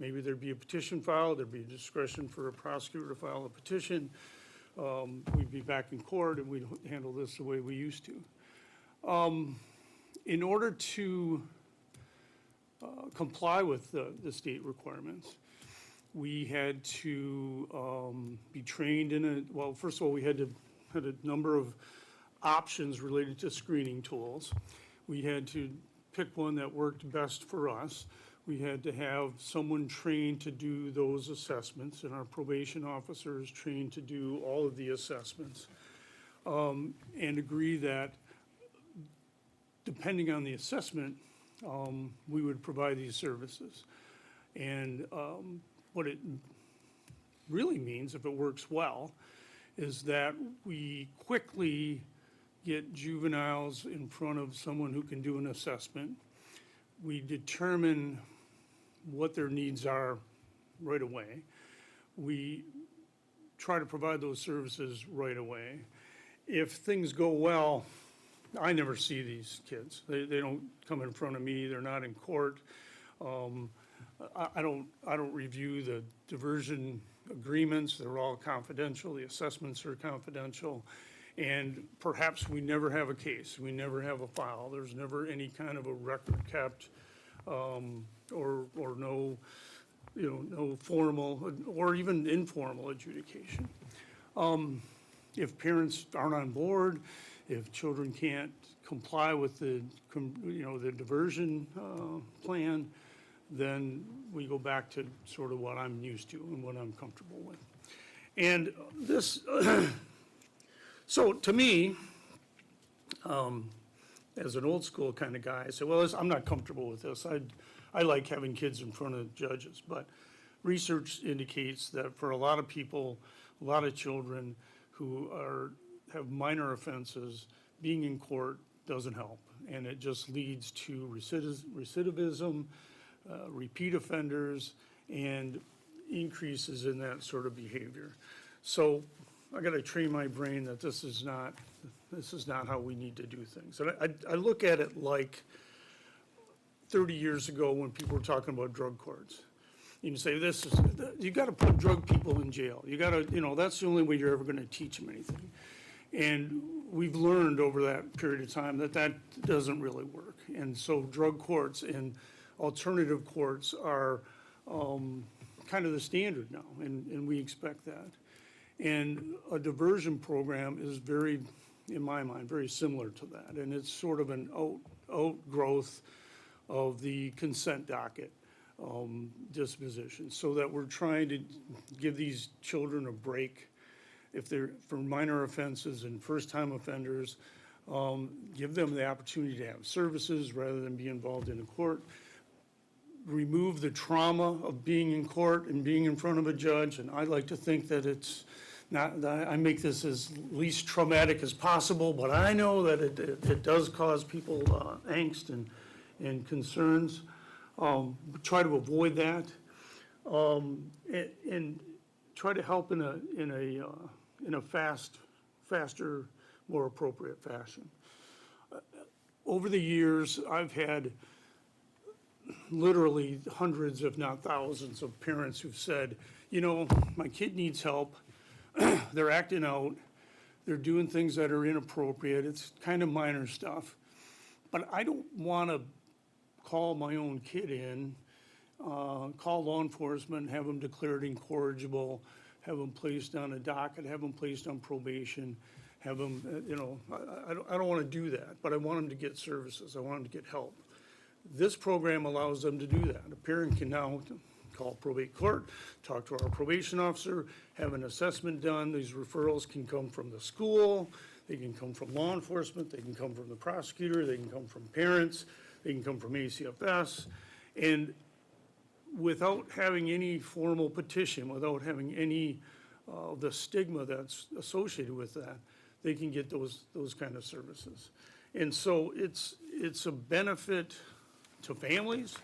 Maybe there'd be a petition filed, there'd be discretion for a prosecutor to file a petition. We'd be back in court and we'd handle this the way we used to. In order to comply with the state requirements, we had to be trained well, first of all, we had a number of options related to screening tools. We had to pick one that worked best for us. We had to have someone trained to do those assessments, and our probation officers trained to do all of the assessments, and agree that depending on the assessment, we would provide these services. And what it really means, if it works well, is that we quickly get juveniles in front of someone who can do an assessment. We determine what their needs are right away. We try to provide those services right away. If things go well, I never see these kids. They don't come in front of me, they're not in court. I don't review the diversion agreements, they're all confidential, the assessments are confidential. And perhaps we never have a case, we never have a file, there's never any kind of a record kept, or no, no formal or even informal adjudication. If parents aren't on board, if children can't comply with the diversion plan, then we go back to sort of what I'm used to and what I'm comfortable with. And this, so to me, as an old school kind of guy, I say, well, I'm not comfortable with this. I like having kids in front of judges, but research indicates that for a lot of people, a lot of children who have minor offenses, being in court doesn't help. And it just leads to recidivism, repeat offenders, and increases in that sort of behavior. So I gotta train my brain that this is not how we need to do things. And I look at it like 30 years ago when people were talking about drug courts. You say, you gotta put drug people in jail. You gotta, that's the only way you're ever gonna teach them anything. And we've learned over that period of time that doesn't really work. And so drug courts and alternative courts are kind of the standard now, and we expect that. And a diversion program is very, in my mind, very similar to that. And it's sort of an outgrowth of the consent docket disposition, so that we're trying to give these children a break. If they're for minor offenses and first-time offenders, give them the opportunity to have services rather than be involved in a court. Remove the trauma of being in court and being in front of a judge, and I like to think that it's not, I make this as least traumatic as possible, but I know that it does cause people angst and concerns. Try to avoid that, and try to help in a faster, more appropriate fashion. Over the years, I've had literally hundreds, if not thousands, of parents who've said, my kid needs help. They're acting out. They're doing things that are inappropriate. It's kind of minor stuff. But I don't want to call my own kid in, call law enforcement, have them declared incorrigible, have them placed on a docket, have them placed on probation, have them, I don't want to do that, but I want them to get services. I want them to get help. This program allows them to do that. A parent can now call probate court, talk to our probation officer, have an assessment done. These referrals can come from the school, they can come from law enforcement, they can come from the prosecutor, they can come from parents, they can come from ACFS. And without having any formal petition, without having any the stigma that's associated with that, they can get those kind of services. And so it's a benefit to families,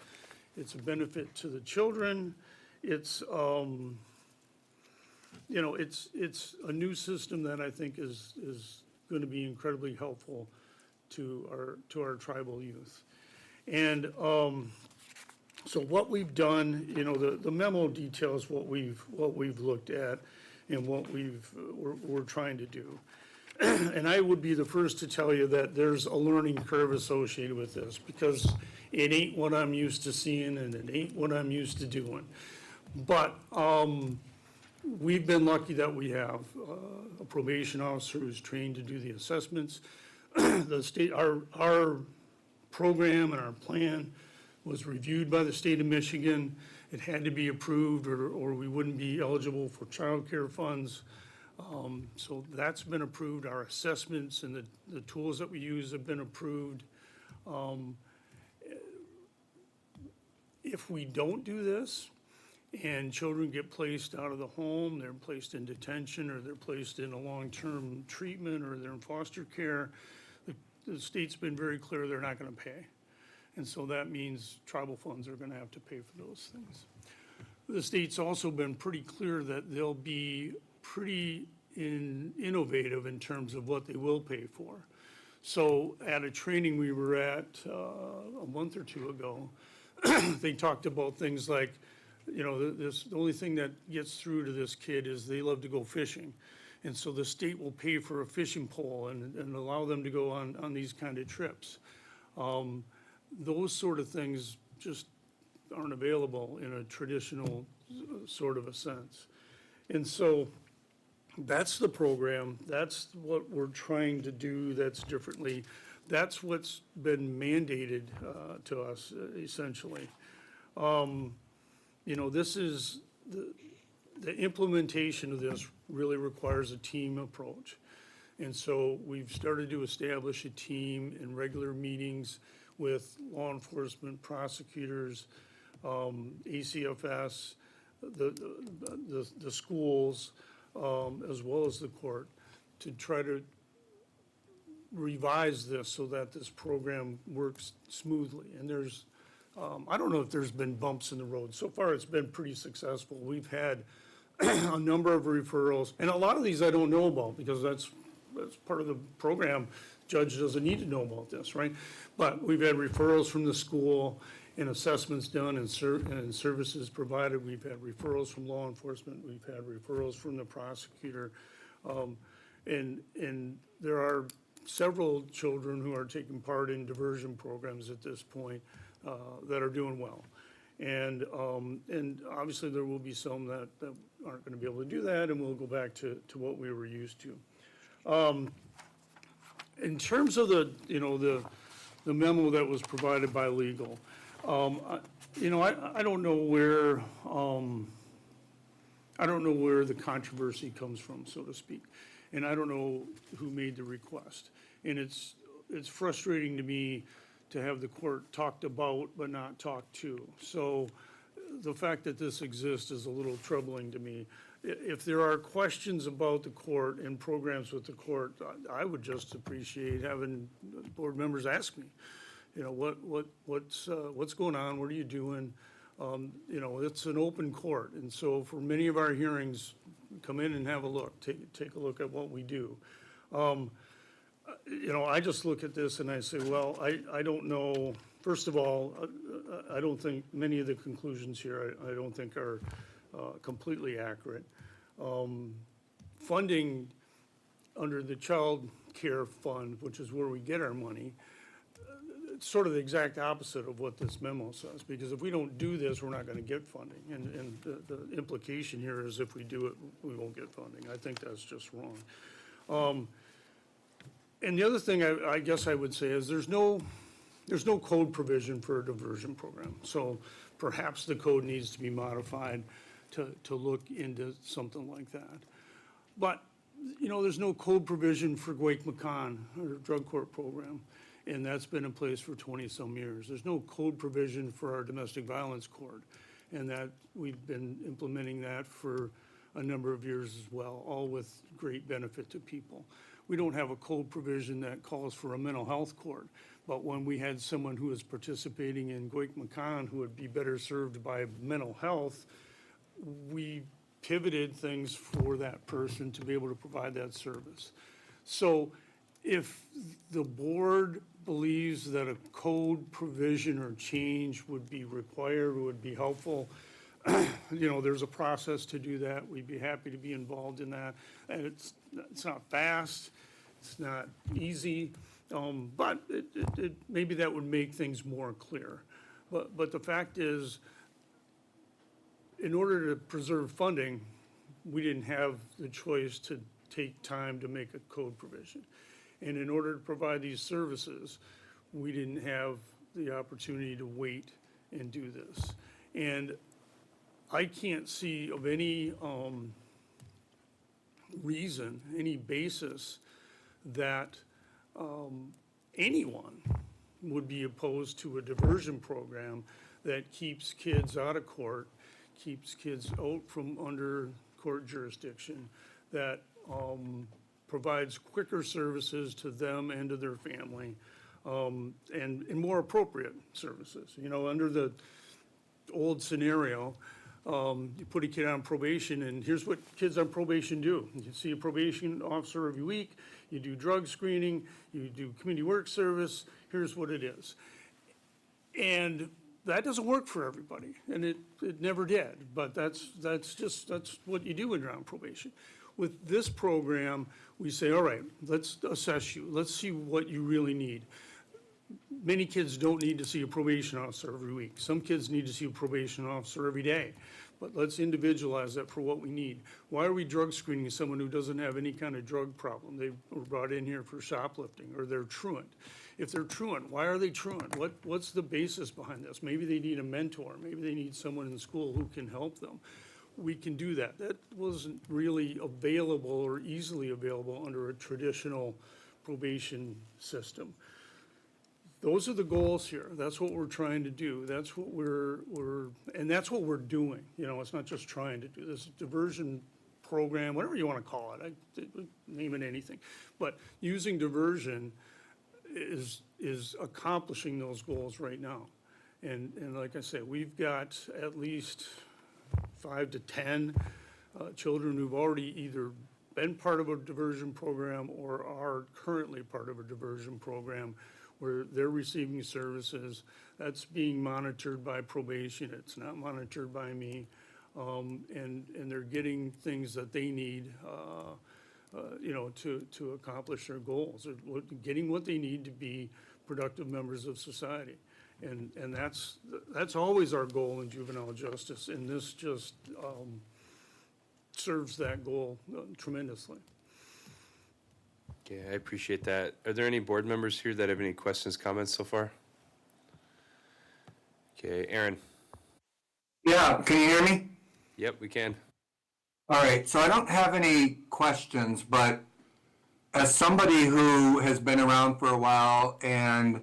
it's a benefit to the children, it's, you know, it's a new system that I think is going to be incredibly helpful to our tribal youth. And so what we've done, you know, the memo details what we've looked at and what we're trying to do. And I would be the first to tell you that there's a learning curve associated with this, because it ain't what I'm used to seeing and it ain't what I'm used to doing. But we've been lucky that we have a probation officer who's trained to do the assessments. The state, our program and our plan was reviewed by the state of Michigan. It had to be approved or we wouldn't be eligible for child care funds. So that's been approved. Our assessments and the tools that we use have been approved. If we don't do this and children get placed out of the home, they're placed in detention or they're placed in a long-term treatment or they're in foster care, the state's been very clear they're not going to pay. And so that means tribal funds are going to have to pay for those things. The state's also been pretty clear that they'll be pretty innovative in terms of what they will pay for. So at a training we were at a month or two ago, they talked about things like, you know, the only thing that gets through to this kid is they love to go fishing. And so the state will pay for a fishing pole and allow them to go on these kind of trips. Those sort of things just aren't available in a traditional sort of a sense. And so that's the program, that's what we're trying to do that's differently. That's what's been mandated to us, essentially. You know, this is, the implementation of this really requires a team approach. And so we've started to establish a team in regular meetings with law enforcement, prosecutors, ACFS, the schools, as well as the court, to try to revise this so that this program works smoothly. And there's, I don't know if there's been bumps in the road. So far, it's been pretty successful. We've had a number of referrals, and a lot of these I don't know about because that's part of the program. Judge doesn't need to know about this, right? But we've had referrals from the school and assessments done and services provided. We've had referrals from law enforcement. We've had referrals from the prosecutor. And there are several children who are taking part in diversion programs at this point that are doing well. And obviously there will be some that aren't going to be able to do that, and we'll go back to what we were used to. In terms of the memo that was provided by legal, I don't know where the controversy comes from, so to speak, and I don't know who made the request. And it's frustrating to me to have the court talked about but not talked to. So the fact that this exists is a little troubling to me. If there are questions about the court and programs with the court, I would just appreciate having board members ask me, what's going on? What are you doing? It's an open court. And so for many of our hearings, come in and have a look, take a look at what we do. I just look at this and I say, well, I don't know. First of all, I don't think many of the conclusions here, I don't think are completely accurate. Funding under the Child Care Fund, which is where we get our money, it's sort of the exact opposite of what this memo says, because if we don't do this, we're not going to get funding. And the implication here is if we do it, we won't get funding. I think that's just wrong. And the other thing I guess I would say is there's no code provision for a diversion program. So perhaps the code needs to be modified to look into something like that. But, there's no code provision for Guaymacan or drug court program, and that's been in place for 20-some years. There's no code provision for our domestic violence court, and that we've been implementing that for a number of years as well, all with great benefit to people. We don't have a code provision that calls for a mental health court, but when we had someone who was participating in Goik-Macon who would be better served by mental health, we pivoted things for that person to be able to provide that service. So if the board believes that a code provision or change would be required, would be helpful, you know, there's a process to do that. We'd be happy to be involved in that. And it's not fast, it's not easy, but maybe that would make things more clear. But the fact is, in order to preserve funding, we didn't have the choice to take time to make a code provision. And in order to provide these services, we didn't have the opportunity to wait and do this. And I can't see of any reason, any basis that anyone would be opposed to a diversion program that keeps kids out of court, keeps kids out from under court jurisdiction, that provides quicker services to them and to their family, and more appropriate services. You know, under the old scenario, you put a kid on probation, and here's what kids on probation do. You see a probation officer every week, you do drug screening, you do community work service, here's what it is. And that doesn't work for everybody, and it never did, but that's what you do when you're on probation. With this program, we say, all right, let's assess you, let's see what you really need. Many kids don't need to see a probation officer every week. Some kids need to see a probation officer every day. But let's individualize that for what we need. Why are we drug screening someone who doesn't have any kind of drug problem? They were brought in here for shoplifting, or they're truant. If they're truant, why are they truant? What's the basis behind this? Maybe they need a mentor. Maybe they need someone in school who can help them. We can do that. That wasn't really available or easily available under a traditional probation system. Those are the goals here. That's what we're trying to do. That's what and that's what we're doing. You know, it's not just trying to do this diversion program, whatever you want to call it. Name it anything. But using diversion is accomplishing those goals right now. And like I said, we've got at least 5 to 10 children who've already either been part of a diversion program or are currently part of a diversion program where they're receiving services. That's being monitored by probation. It's not monitored by me. And they're getting things that they need, you know, to accomplish their goals. They're getting what they need to be productive members of society. And that's always our goal in juvenile justice, and this just serves that goal tremendously. Okay, I appreciate that. Are there any board members here that have any questions, comments so far? Okay, Aaron. Yeah, can you hear me? Yep, we can. All right, so I don't have any questions, but as somebody who has been around for a while and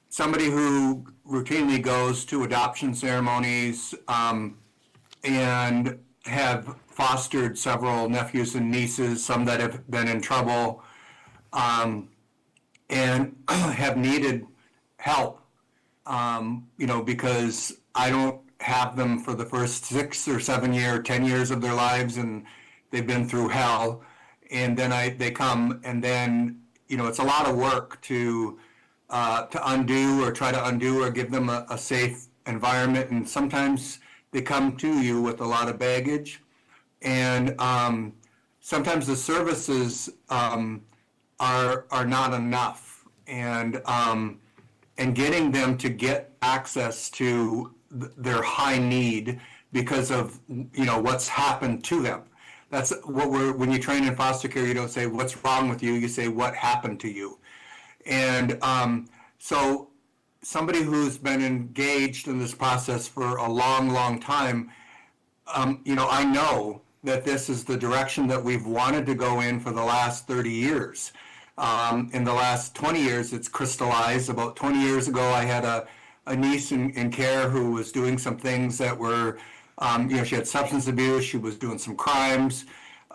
somebody who routinely goes to adoption ceremonies and have fostered several nephews and nieces, some that have been in trouble, and have needed help, you know, because I don't have them for the first 6 or 7 years, 10 years of their lives, and they've been through hell. And then they come, and then, you know, it's a lot of work to undo or try to undo or give them a safe environment. And sometimes they come to you with a lot of baggage. And sometimes the services are not enough. And getting them to get access to their high need because of, you know, what's happened to them. That's what when you train in foster care, you don't say, what's wrong with you? You say, what happened to you? And so somebody who's been engaged in this process for a long, long time, you know, I know that this is the direction that we've wanted to go in for the last 30 years. In the last 20 years, it's crystallized. About 20 years ago, I had a niece in care who was doing some things that were She had substance abuse, she was doing some crimes.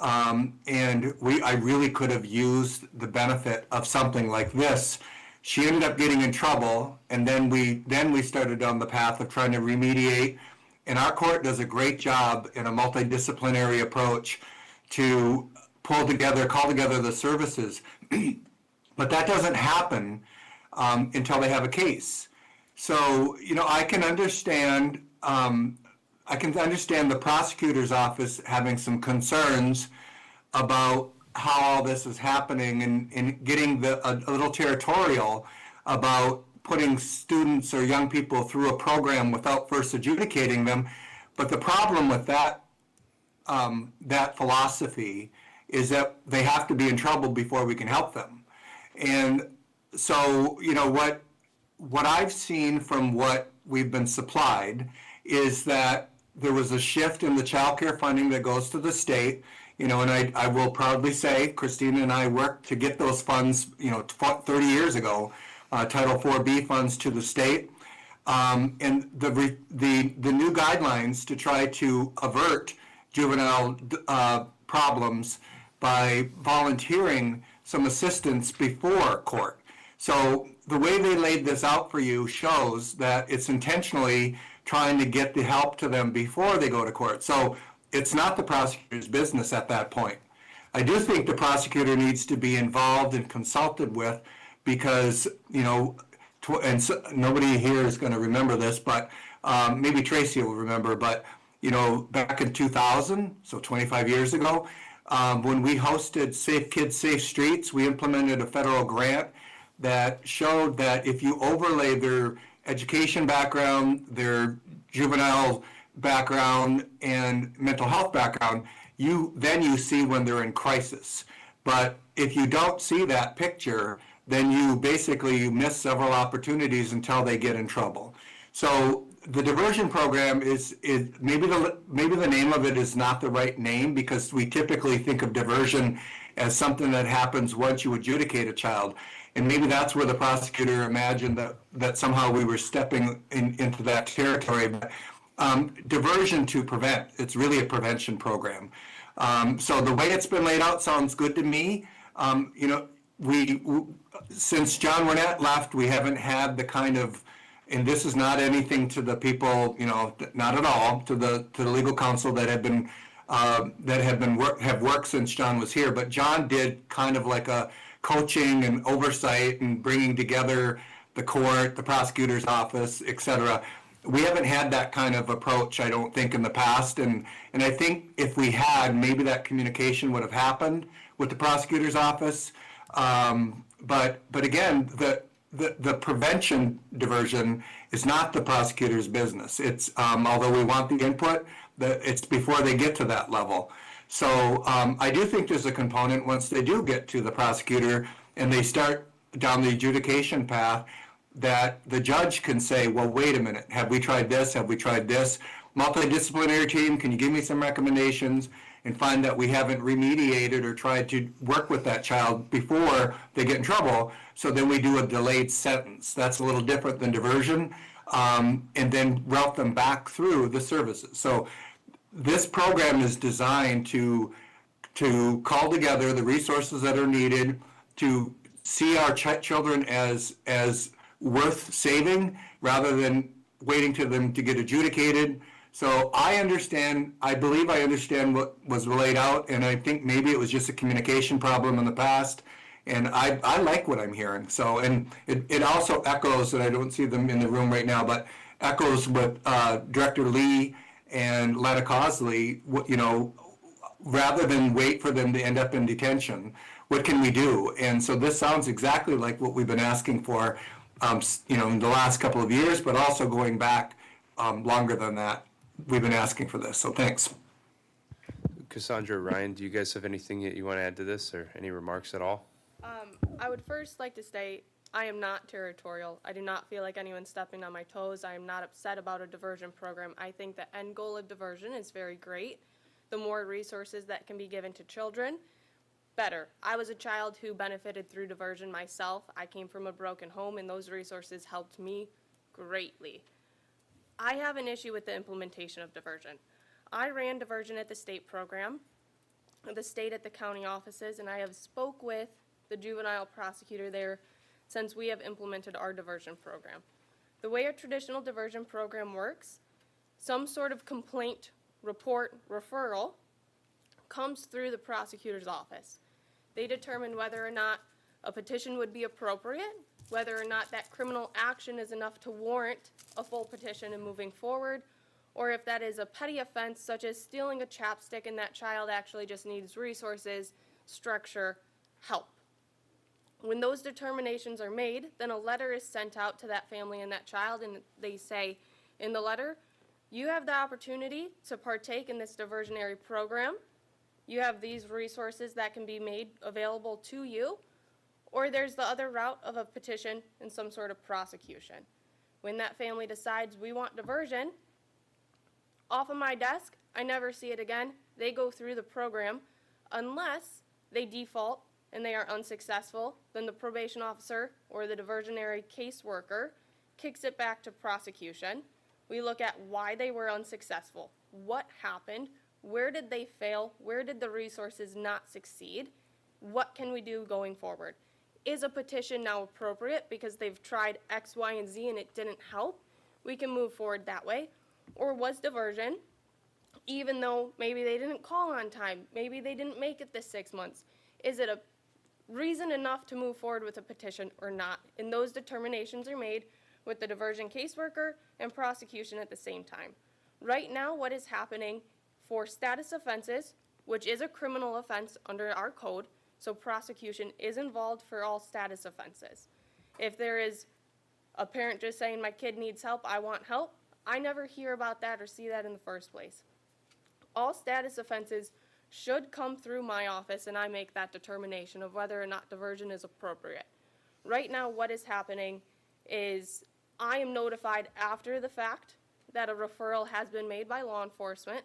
And I really could have used the benefit of something like this. She ended up getting in trouble, and then we started down the path of trying to remediate. And our court does a great job in a multidisciplinary approach to call together the services. But that doesn't happen until they have a case. So, I can understand the prosecutor's office having some concerns about how all this is happening and getting a little territorial about putting students or young people through a program without first adjudicating them. But the problem with that philosophy is that they have to be in trouble before we can help them. And so, what I've seen from what we've been supplied is that there was a shift in the child care funding that goes to the state, and I will proudly say, Christina and I worked to get those funds, 30 years ago, Title IV-B funds to the state. And the new guidelines to try to avert juvenile problems by volunteering some assistance before court. So the way they laid this out for you shows that it's intentionally trying to get the help to them before they go to court. So it's not the prosecutor's business at that point. I do think the prosecutor needs to be involved and consulted with because, nobody here is going to remember this, but maybe Tracy will remember, but, back in 2000, so 25 years ago, when we hosted Safe Kids, Safe Streets, we implemented a federal grant that showed that if you overlay their education background, their juvenile background, and mental health background, you see when they're in crisis. But if you don't see that picture, then you miss several opportunities until they get in trouble. So the diversion program is maybe the name of it is not the right name because we typically think of diversion as something that happens once you adjudicate a child. And maybe that's where the prosecutor imagined that somehow we were stepping into that territory. But diversion to prevent, it's really a prevention program. So the way it's been laid out sounds good to me. Since John Winnett left, we haven't had the kind of, and this is not anything to the people, not at all, to the legal counsel that have worked since John was here. But John did kind of like a coaching and oversight and bringing together the court, the prosecutor's office, et cetera. We haven't had that kind of approach, I don't think, in the past. And I think if we had, maybe that communication would have happened with the prosecutor's office. But again, the prevention diversion is not the prosecutor's business. It's, although we want the input, it's before they get to that level. So I do think there's a component once they do get to the prosecutor and they start down the adjudication path that the judge can say, well, wait a minute, have we tried this? Have we tried this? Multidisciplinary team, can you give me some recommendations? And find that we haven't remediated or tried to work with that child before they get in trouble. So then we do a delayed sentence. That's a little different than diversion. And then route them back through the services. So this program is designed to call together the resources that are needed to see our children as worth saving rather than waiting to them to get adjudicated. So I believe I understand what was laid out, and I think maybe it was just a communication problem in the past. And I like what I'm hearing. So, and it also echoes, and I don't see them in the room right now, but echoes with Director Lee and Lana Cosley, rather than wait for them to end up in detention, what can we do? And so this sounds exactly like what we've been asking for, in the last couple of years, but also going back longer than that. We've been asking for this, so thanks. Cassandra, Ryan, do you guys have anything that you want to add to this or any remarks at all? I would first like to state I am not territorial. I do not feel like anyone's stepping on my toes. I am not upset about a diversion program. I think the end goal of diversion is very great. The more resources that can be given to children, better. I was a child who benefited through diversion myself. I came from a broken home, and those resources helped me greatly. I have an issue with the implementation of diversion. I ran diversion at the state program, the state at the county offices, and I have spoke with the juvenile prosecutor there since we have implemented our diversion program. The way a traditional diversion program works, some sort of complaint, report, referral comes through the prosecutor's office. They determine whether or not a petition would be appropriate, whether or not that criminal action is enough to warrant a full petition and moving forward, or if that is a petty offense such as stealing a chapstick and that child actually just needs resources, structure, help. When those determinations are made, then a letter is sent out to that family and that child, and they say in the letter, you have the opportunity to partake in this diversionary program. You have these resources that can be made available to you, or there's the other route of a petition and some sort of prosecution. When that family decides we want diversion, off of my desk, I never see it again. They go through the program unless they default and they are unsuccessful, then the probation officer or the diversionary caseworker kicks it back to prosecution. We look at why they were unsuccessful, what happened, where did they fail, where did the resources not succeed, what can we do going forward? Is a petition now appropriate because they've tried X, Y, and Z and it didn't help? We can move forward that way. Or was diversion, even though maybe they didn't call on time, maybe they didn't make it this 6 months, is it a reason enough to move forward with a petition or not? And those determinations are made with the diversion caseworker and prosecution at the same time. Right now, what is happening for status offenses, which is a criminal offense under our code, so prosecution is involved for all status offenses. If there is a parent just saying, my kid needs help, I want help, I never hear about that or see that in the first place. All status offenses should come through my office and I make that determination of whether or not diversion is appropriate. Right now, what is happening is I am notified after the fact that a referral has been made by law enforcement.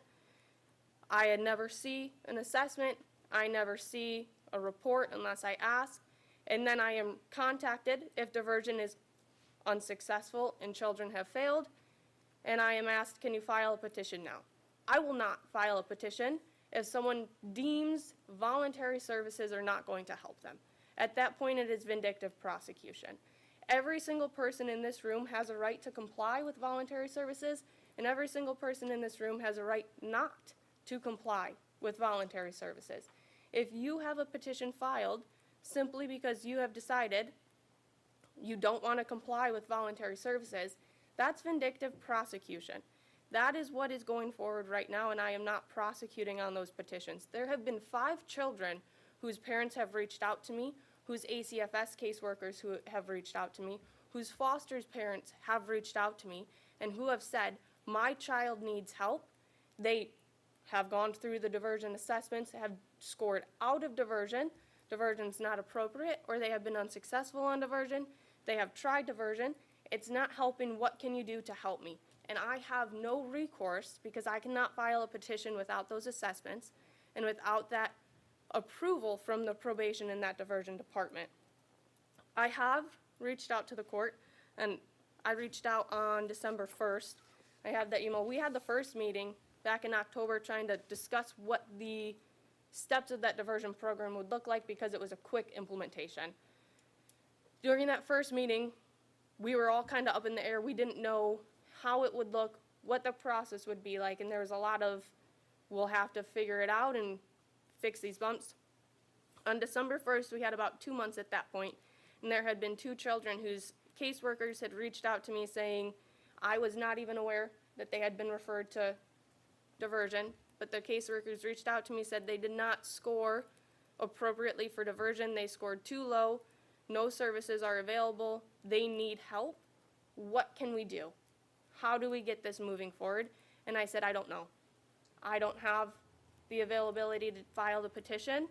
I never see an assessment. I never see a report unless I ask. And then I am contacted if diversion is unsuccessful and children have failed. And I am asked, can you file a petition now? I will not file a petition if someone deems voluntary services are not going to help them. At that point, it is vindictive prosecution. Every single person in this room has a right to comply with voluntary services, and every single person in this room has a right not to comply with voluntary services. If you have a petition filed simply because you have decided you don't want to comply with voluntary services, that's vindictive prosecution. That is what is going forward right now, and I am not prosecuting on those petitions. There have been 5 children whose parents have reached out to me, whose ACFS caseworkers who have reached out to me, whose foster's parents have reached out to me, and who have said, my child needs help. They have gone through the diversion assessments, have scored out of diversion, diversion's not appropriate, or they have been unsuccessful on diversion, they have tried diversion, it's not helping, what can you do to help me? And I have no recourse because I cannot file a petition without those assessments and without that approval from the probation and that diversion department. I have reached out to the court, and I reached out on December 1st. I have that email. We had the first meeting back in October trying to discuss what the steps of that diversion program would look like because it was a quick implementation. During that first meeting, we were all kind of up in the air. We didn't know how it would look, what the process would be like, and there was a lot of, we'll have to figure it out and fix these bumps. On December 1st, we had about 2 months at that point, and there had been 2 children whose caseworkers had reached out to me saying, I was not even aware that they had been referred to diversion, but the caseworkers reached out to me, said they did not score appropriately for diversion. They scored too low. No services are available. They need help. What can we do? How do we get this moving forward? And I said, I don't know. I don't have the availability to file the petition.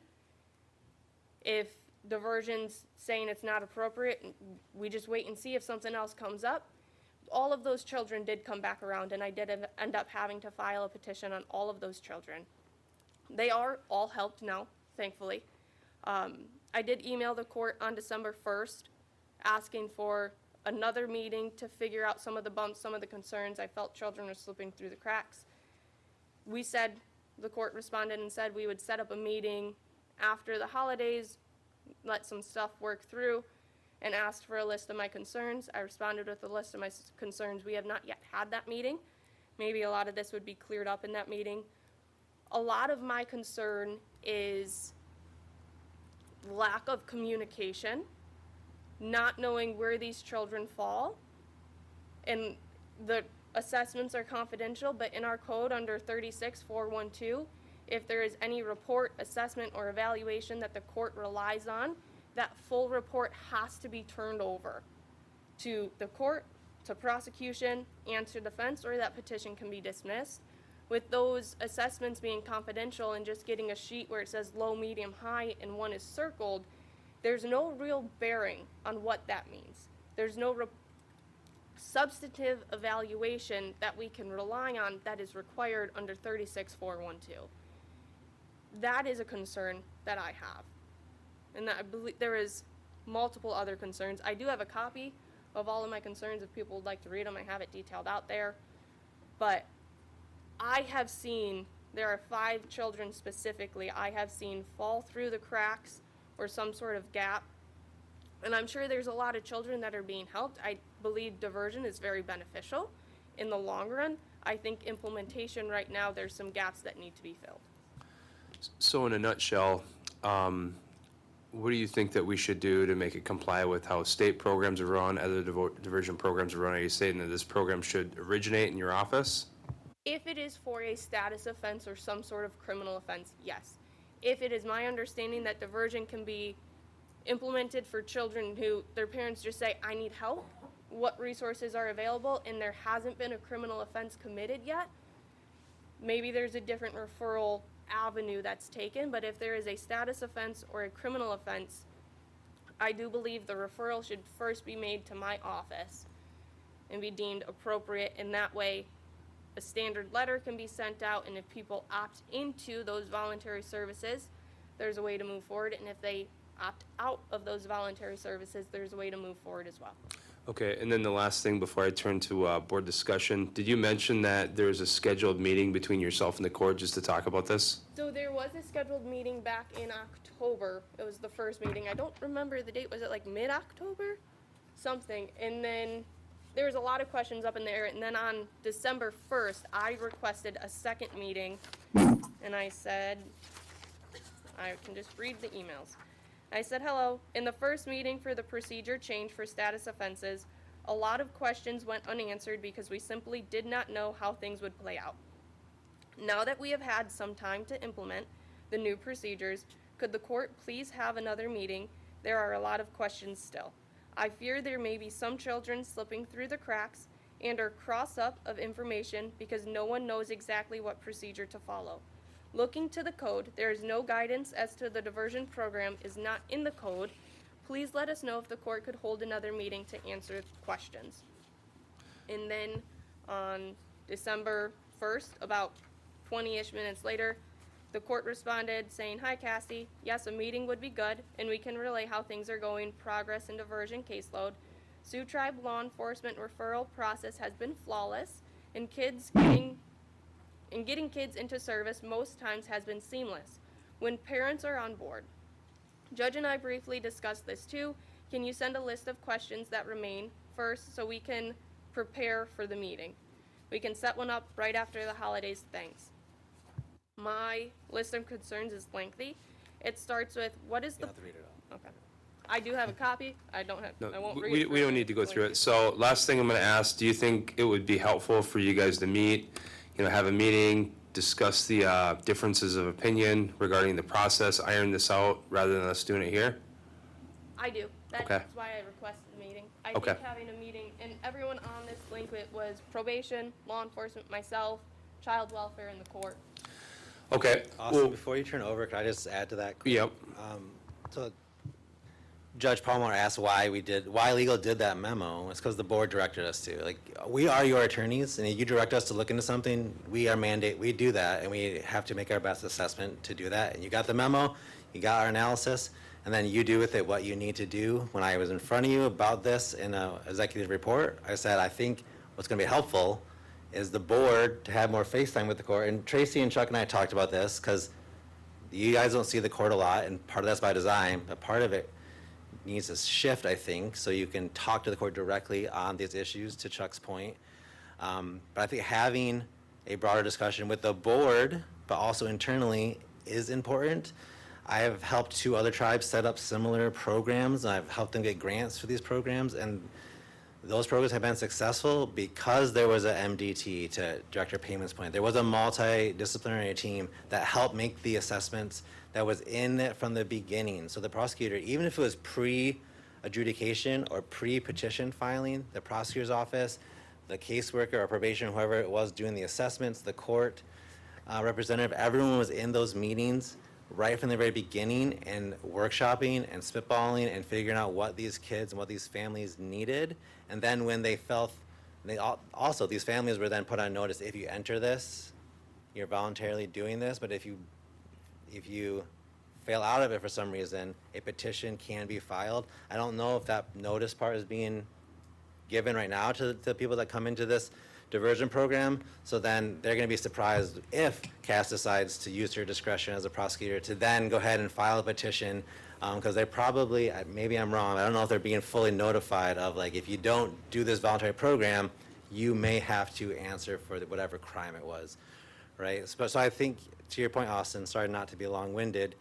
If diversion's saying it's not appropriate, we just wait and see if something else comes up. All of those children did come back around, and I did end up having to file a petition on all of those children. They are all helped now, thankfully. I did email the court on December 1st asking for another meeting to figure out some of the bumps, some of the concerns. I felt children were slipping through the cracks. we said, the court responded and said we would set up a meeting after the holidays, let some stuff work through, and asked for a list of my concerns. I responded with a list of my concerns. We have not yet had that meeting. Maybe a lot of this would be cleared up in that meeting. A lot of my concern is lack of communication, not knowing where these children fall, and the assessments are confidential, but in our code under 36412, if there is any report, assessment, or evaluation that the court relies on, that full report has to be turned over to the court, to prosecution, and to defense, or that petition can be dismissed. With those assessments being confidential and just getting a sheet where it says low, medium, high, and one is circled, there's no real bearing on what that means. There's no substantive evaluation that we can rely on that is required under 36412. That is a concern that I have. And that I believe there is multiple other concerns. I do have a copy of all of my concerns. If people would like to read them, I have it detailed out there. But I have seen, there are 5 children specifically, I have seen fall through the cracks or some sort of gap. And I'm sure there's a lot of children that are being helped. I believe diversion is very beneficial in the long run. I think implementation right now, there's some gaps that need to be filled. So in a nutshell, what do you think that we should do to make it comply with how state programs are run, other diversion programs are run? Are you saying that this program should originate in your office? If it is for a status offense or some sort of criminal offense, yes. If it is my understanding that diversion can be implemented for children who their parents just say, I need help, what resources are available, and there hasn't been a criminal offense committed yet, maybe there's a different referral avenue that's taken. But if there is a status offense or a criminal offense, I do believe the referral should first be made to my office and be deemed appropriate. In that way, a standard letter can be sent out, and if people opt into those voluntary services, there's a way to move forward. And if they opt out of those voluntary services, there's a way to move forward as well. Okay, and then the last thing before I turn to board discussion, did you mention that there's a scheduled meeting between yourself and the court just to talk about this? So there was a scheduled meeting back in October. It was the first meeting. I don't remember the date. Was it like mid-October? Something. And then there was a lot of questions up in the air. And then on December 1st, I requested a second meeting. And I said, I can just read the emails. I said, hello. In the first meeting for the procedure change for status offenses, a lot of questions went unanswered because we simply did not know how things would play out. Now that we have had some time to implement the new procedures, could the court please have another meeting? There are a lot of questions still. I fear there may be some children slipping through the cracks and are cross-up of information because no one knows exactly what procedure to follow. Looking to the code, there is no guidance as to the diversion program is not in the code. Please let us know if the court could hold another meeting to answer questions. And then on December 1st, about 20-ish minutes later, the court responded saying, hi Cassie, yes, a meeting would be good and we can relay how things are going, progress and diversion caseload. Sioux Tribe law enforcement referral process has been flawless and getting kids into service most times has been seamless when parents are on board. Judge and I briefly discussed this too. Can you send a list of questions that remain first so we can prepare for the meeting? We can set one up right after the holidays, thanks. My list of concerns is lengthy. It starts with what is the... You don't have to read it all. Okay. I do have a copy. I don't have, No, I won't read it. we don't need to go through it. So last thing I'm going to ask, do you think it would be helpful for you guys to meet, have a meeting, discuss the differences of opinion regarding the process, iron this out, rather than us doing it here? I do. Okay. That's why I requested a meeting. I Okay. think having a meeting, and everyone on this link it was probation, law enforcement, myself, child welfare, and the court. Okay. Also, well, before you turn over, could I just add to that? quick? Yep. So Judge Palmer asked why legal did that memo. It's because the board directed us to. Like, we are your attorneys, and if you direct us to look into something, we do that, and we have to make our best assessment to do that. And you got the memo, you got our analysis, and then you do with it what you need to do. When I was in front of you about this in an executive report, I said, I think what's going to be helpful is the board to have more face time with the court. And Tracy and Chuck and I talked about this because you guys don't see the court a lot, and part of that's by design, but part of it needs to shift, I think, so you can talk to the court directly on these issues, to Chuck's point. But I think having a broader discussion with the board, but also internally, is important. I have helped 2 other tribes set up similar programs. I've helped them get grants for these programs, and those programs have been successful because there was a MDT, to Director Payman's point. There was a multidisciplinary team that helped make the assessments, that was in it from the beginning. So the prosecutor, even if it was pre-adjudication or pre-petition filing, the prosecutor's office, the caseworker or probation, whoever it was doing the assessments, the court representative, everyone was in those meetings right from the very beginning and workshopping and spitballing and figuring out what these kids and what these families needed. And then when they felt, also these families were then put on notice, if you enter this, you're voluntarily doing this, but if you fail out of it for some reason, a petition can be filed. I don't know if that notice part is being given right now to the people that come into this diversion program. So then they're going to be surprised if Cass decides to use her discretion as a prosecutor to then go ahead and file a petition, because they probably, maybe I'm wrong, I don't know if they're being fully notified of, like, if you don't do this voluntary program, you may have to answer for whatever crime it was, right? So I think, to your point, Austin, sorry not to be long-winded,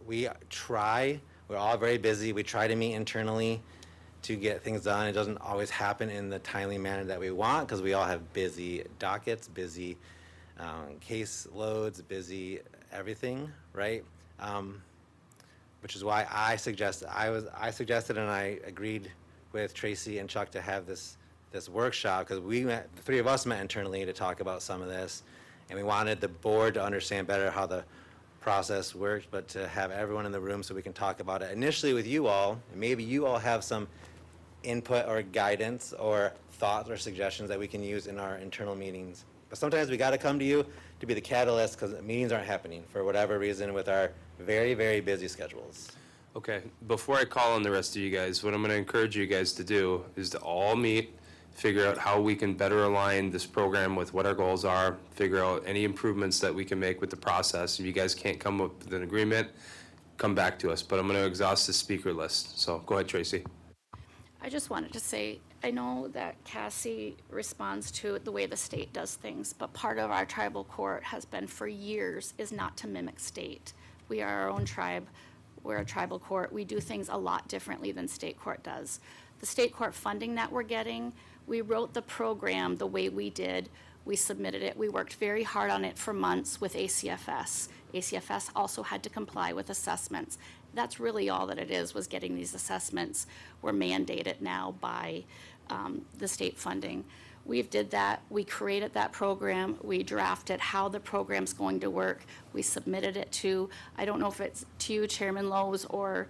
we're all very busy, we try to meet internally to get things done. It doesn't always happen in the timely manner that we want, because we all have busy dockets, busy case loads, busy everything, right? Which is why I suggested and I agreed with Tracy and Chuck to have this workshop, because the 3 of us met internally to talk about some of this, and we wanted the board to understand better how the process works, but to have everyone in the room so we can talk about it initially with you all, and maybe you all have some input or guidance or thoughts or suggestions that we can use in our internal meetings. But sometimes we got to come to you to be the catalyst, because meetings aren't happening for whatever reason with our very, very busy schedules. Okay, before I call on the rest of you guys, what I'm going to encourage you guys to do is to all meet, figure out how we can better align this program with what our goals are, figure out any improvements that we can make with the process. If you guys can't come up with an agreement, come back to us. But I'm going to exhaust the speaker list. So go ahead, Tracy. I just wanted to say, I know that Cassie responds to the way the state does things, but part of our tribal court has been for years is not to mimic state. We are our own tribe. We're a tribal court. We do things a lot differently than state court does. The state court funding that we're getting, we wrote the program the way we did. We submitted it. We worked very hard on it for months with ACFS. ACFS also had to comply with assessments. That's really all that it is, was getting these assessments. We're mandated now by the state funding. We did that. We created that program. We drafted how the program's going to work. We submitted it to, I don't know if it's to you, Chairman Lowe's, or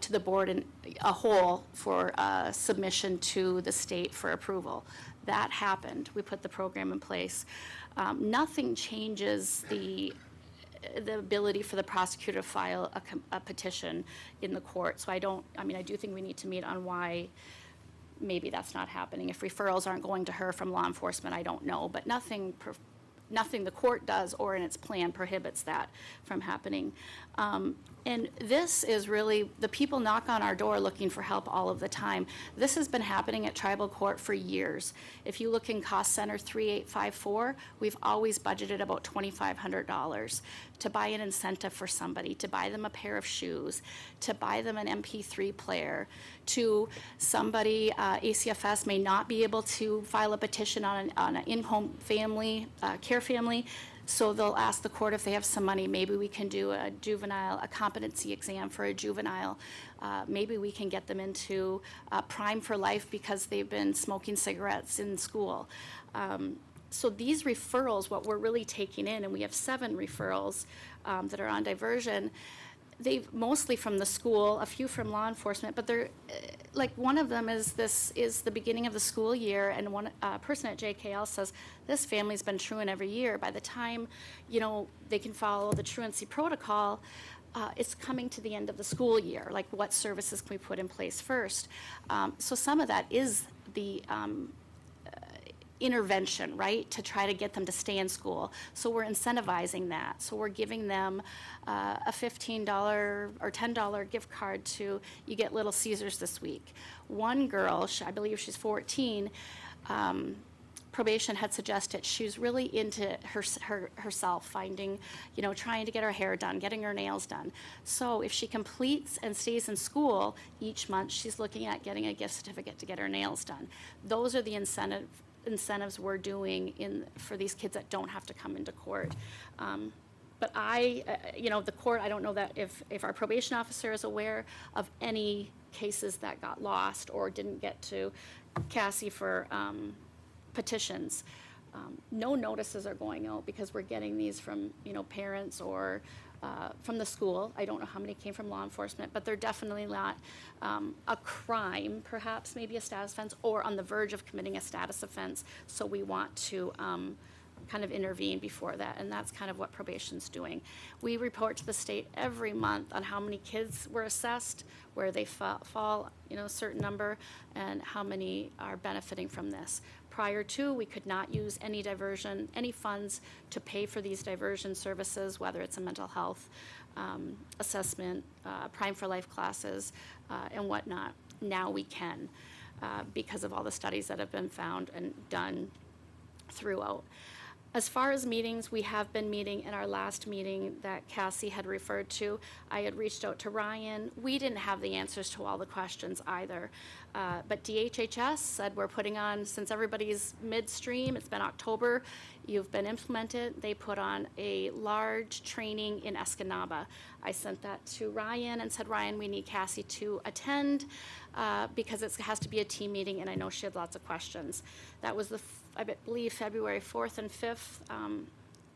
to the board in a whole for submission to the state for approval. That happened. We put the program in place. Nothing changes the ability for the prosecutor to file a petition in the court. So I do think we need to meet on why maybe that's not happening. If referrals aren't going to her from law enforcement, I don't know. But nothing the court does or in its plan prohibits that from happening. And this is really, the people knock on our door looking for help all of the time. This has been happening at tribal court for years. If you look in cost center 3854, we've always budgeted about $2,500 to buy an incentive for somebody, to buy them a pair of shoes, to buy them an MP3 player, to somebody, ACFS may not be able to file a petition on an in-home family, care family, so they'll ask the court if they have some money. Maybe we can do a competency exam for a juvenile. Maybe we can get them into Prime for Life because they've been smoking cigarettes in school. So these referrals, what we're really taking in, and we have 7 referrals that are on diversion, they've mostly from the school, a few from law enforcement, but they're, like one of them is the beginning of the school year, and one person at JKL says, this family's been truant every year. By the time, they can follow the truancy protocol, it's coming to the end of the school year. Like, what services can we put in place first? So some of that is intervention, right, to try to get them to stay in school. So we're incentivizing that. So we're giving them a $15 or $10 gift card to, you get Little Caesars this week. One girl, I believe she's 14, probation had suggested she was really into herself, finding, trying to get her hair done, getting her nails done. So if she completes and stays in school each month, she's looking at getting a gift certificate to get her nails done. Those are the incentives we're doing for these kids that don't have to come into court. But the court, I don't know that if our probation officer is aware of any cases that got lost or didn't get to Cassie for petitions. No notices are going out because we're getting these from, parents or from the school. I don't know how many came from law enforcement, but they're definitely not a crime, perhaps maybe a status offense, or on the verge of committing a status offense. So we want to kind of intervene before that, and that's kind of what probation's doing. We report to the state every month on how many kids were assessed, where they fall, a certain number, and how many are benefiting from this. Prior to, we could not use any diversion, any funds to pay for these diversion services, whether it's a mental health assessment, Prime for Life classes, and whatnot. Now we can, because of all the studies that have been found and done throughout. As far as meetings, we have been meeting. In our last meeting that Cassie had referred to, I had reached out to Ryan. We didn't have the answers to all the questions either. But DHHS said we're putting on, since everybody's midstream, it's been October, you've been implemented, they put on a large training in Escanaba. I sent that to Ryan and said, Ryan, we need Cassie to attend because it has to be a team meeting, and I know she had lots of questions. That was I believe February 4th and 5th,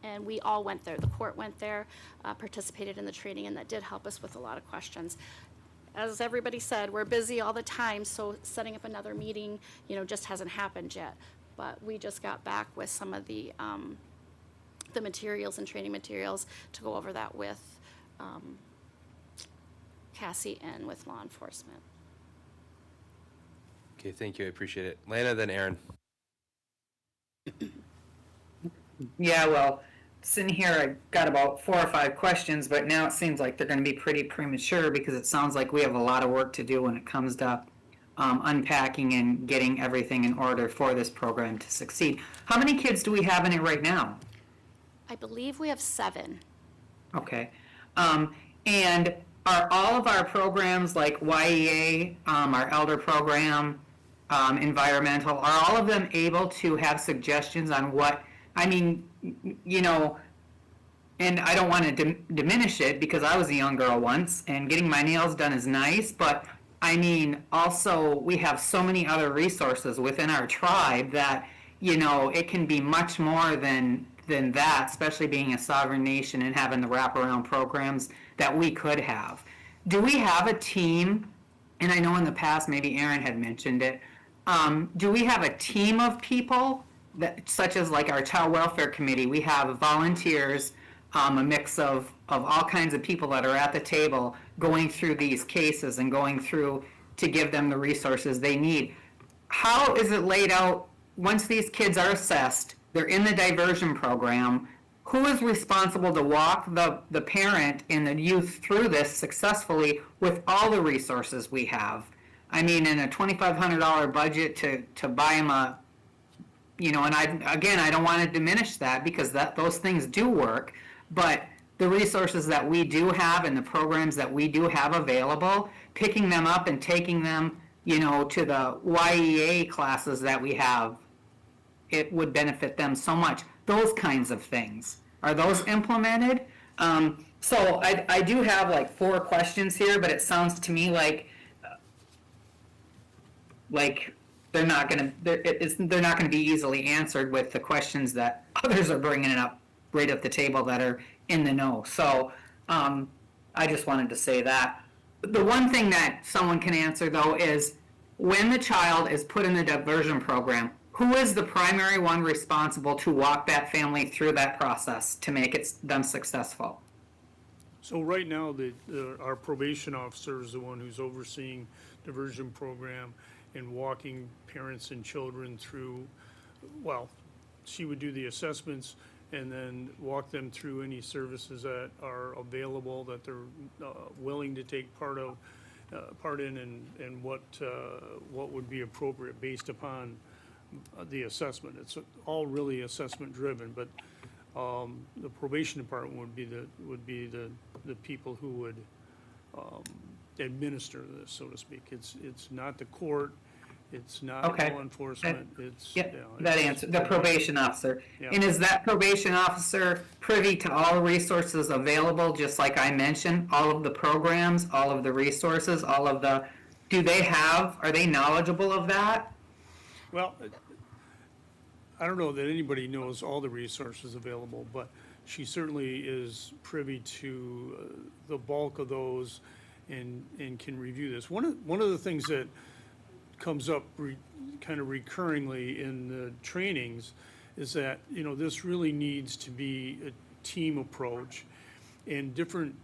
and we all went there. The court went there, participated in the training, and that did help us with a lot of questions. As everybody said, we're busy all the time, so setting up another meeting, just hasn't happened yet. But we just got back with some of the materials and training materials to go over that with Cassie and with law enforcement. Okay, thank you, I appreciate it. Lana, then Aaron. Yeah, well, sitting here, I got about 4 or 5 questions, but now it seems like they're going to be pretty premature because it sounds like we have a lot of work to do when it comes to unpacking and getting everything in order for this program to succeed. How many kids do we have in it right now? I believe we have 7. Okay. And are all of our programs like YEA, our elder program, environmental, are all of them able to have suggestions on what, and I don't want to diminish it because I was a young girl once and getting my nails done is nice, but also we have so many other resources within our tribe that, it can be much more than that, especially being a sovereign nation and having the wraparound programs that we could have. Do we have a team? And I know in the past, maybe Aaron had mentioned it. Do we have a team of people that, such as like our Child Welfare Committee? We have volunteers, a mix of all kinds of people that are at the table going through these cases and going through to give them the resources they need. How is it laid out once these kids are assessed, they're in the diversion program? Who is responsible to walk the parent and the youth through this successfully with all the resources we have? In a $2,500 budget to buy them a, and I don't want to diminish that because those things do work, but the resources that we do have and the programs that we do have available, picking them up and taking them, to the YEA classes that we have, it would benefit them so much. Those kinds of things. Are those implemented? So I do have like 4 questions here, but it sounds to me like they're not going to be easily answered with the questions that others are bringing up right at the table that are in the know. So I just wanted to say that. The one thing that someone can answer though is when the child is put in the diversion program, who is the primary one responsible to walk that family through that process to make them successful? So right now, our probation officer is the one who's overseeing diversion program and walking parents and children through well, she would do the assessments and then walk them through any services that are available, that they're willing to take part in, and what would be appropriate based upon the assessment. It's all really assessment driven, but the probation department would be the people who would administer this, so to speak. It's not the court, it's not Okay. law enforcement, it's. Yep, you know, that it's- answer, the probation officer. Yeah. And is that probation officer privy to all resources available, just like I mentioned, all of the programs, all of the resources, are they knowledgeable of that? Well, I don't know that anybody knows all the resources available, but she certainly is privy to the bulk of those and can review this. One of the things that comes up kind of recurringly in the trainings is that, you know, this really needs to be a team approach, and different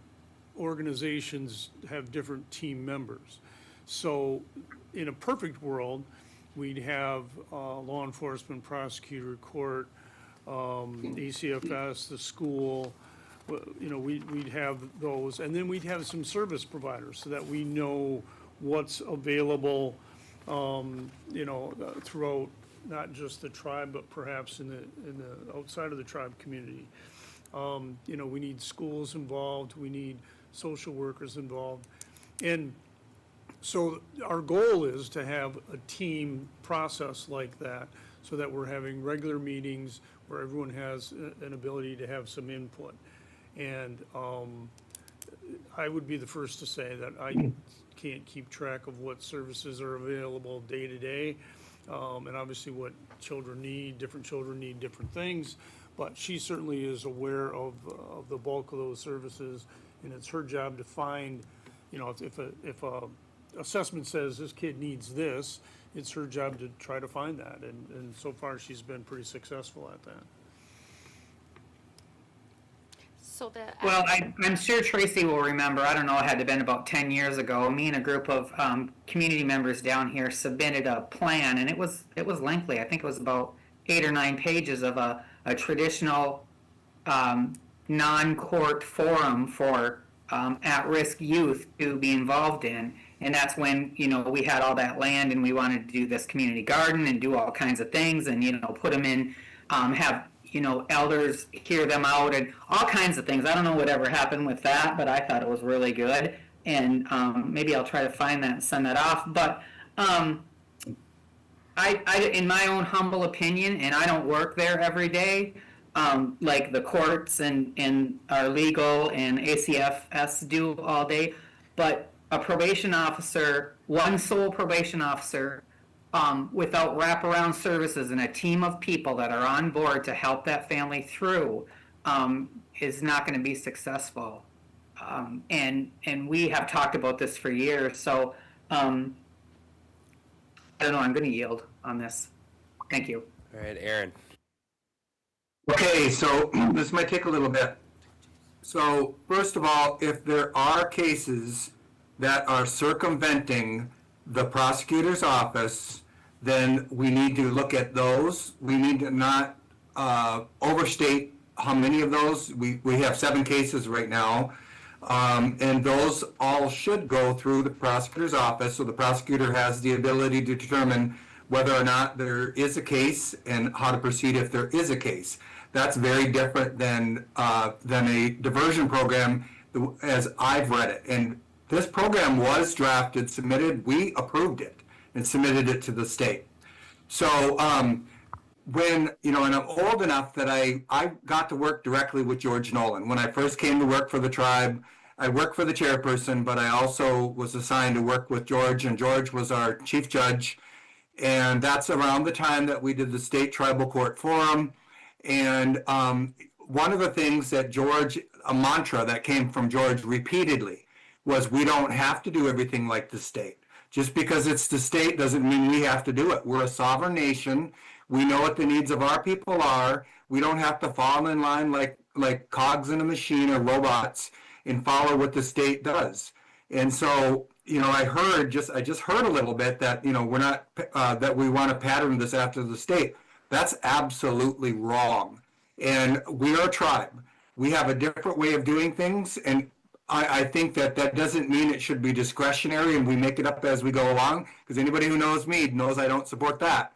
organizations have different team members. So in a perfect world, we'd have law enforcement, prosecutor, court, ACFS, the school, you know, we'd have those, and then we'd have some service providers so that we know what's available, you know, throughout not just the tribe, but perhaps in the outside of the tribe community. You know, we need schools involved, we need social workers involved. And so our goal is to have a team process like that, so that we're having regular meetings where everyone has an ability to have some input. And I would be the first to say that I can't keep track of what services are available day to day. And obviously what children need, different things. But she certainly is aware of the bulk of those services, and it's her job to find, you know, if a assessment says this kid needs this, it's her job to try to find that, and so far she's been pretty successful at that. So the. Well, I'm sure Tracy will remember, I don't know, it had to have been about 10 years ago, me and a group of community members down here submitted a plan, and it was lengthy. I think it was about 8 or 9 pages of a traditional non-court forum for at-risk youth to be involved in. And that's when, you know, we had all that land and we wanted to do this community garden and do all kinds of things and, you know, put them in, have, you know, elders hear them out and all kinds of things. I don't know whatever happened with that, but I thought it was really good. And maybe I'll try to find that and send that off. But I, in my own humble opinion, and I don't work there every day, like the courts and our legal and ACFS do all day, but a probation officer, one sole probation officer, without wraparound services and a team of people that are on board to help that family through, is not going to be successful. And we have talked about this for years, so I don't know, I'm going to yield on this. Thank you. All right, Aaron. Okay, so this might take a little bit. So first of all, if there are cases that are circumventing the prosecutor's office, then we need to look at those. We need to not overstate how many of those. We have 7 cases right now, and those all should go through the prosecutor's office, so the prosecutor has the ability to determine whether or not there is a case and how to proceed if there is a case. That's very different than a diversion program as I've read it. And this program was drafted, submitted, we approved it and submitted it to the state. So when, you know, and I'm old enough that I got to work directly with George Nolan. When I first came to work for the tribe, I worked for the chairperson, but I also was assigned to work with George, and George was our chief judge. And that's around the time that we did the state tribal court forum. And one of the things that George, a mantra that came from George repeatedly, was we don't have to do everything like the state. Just because it's the state doesn't mean we have to do it. We're a sovereign nation. We know what the needs of our people are. We don't have to fall in line like cogs in a machine or robots and follow what the state does. And so, you know, I just heard a little bit that, you know, we're not, that we want to pattern this after the state. That's absolutely wrong. And we are a tribe. We have a different way of doing things, and I think that that doesn't mean it should be discretionary and we make it up as we go along, because anybody who knows me knows I don't support that.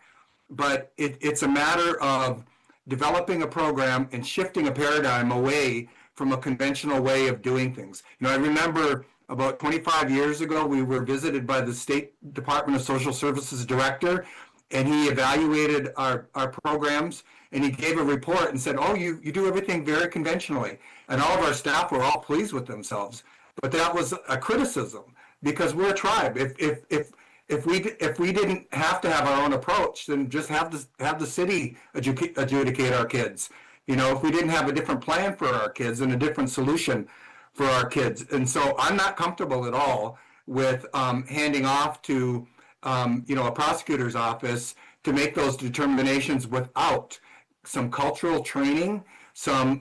But it's a matter of developing a program and shifting a paradigm away from a conventional way of doing things. You know, I remember about 25 years ago, we were visited by the State Department of Social Services director, and he evaluated our programs, and he gave a report and said, oh, you do everything very conventionally. And all of our staff were all pleased with themselves. But that was a criticism, because we're a tribe. If we didn't have to have our own approach, then just have the city adjudicate our kids. You know, if we didn't have a different plan for our kids and a different solution for our kids. And so I'm not comfortable at all with handing off to a prosecutor's office to make those determinations without some cultural training, some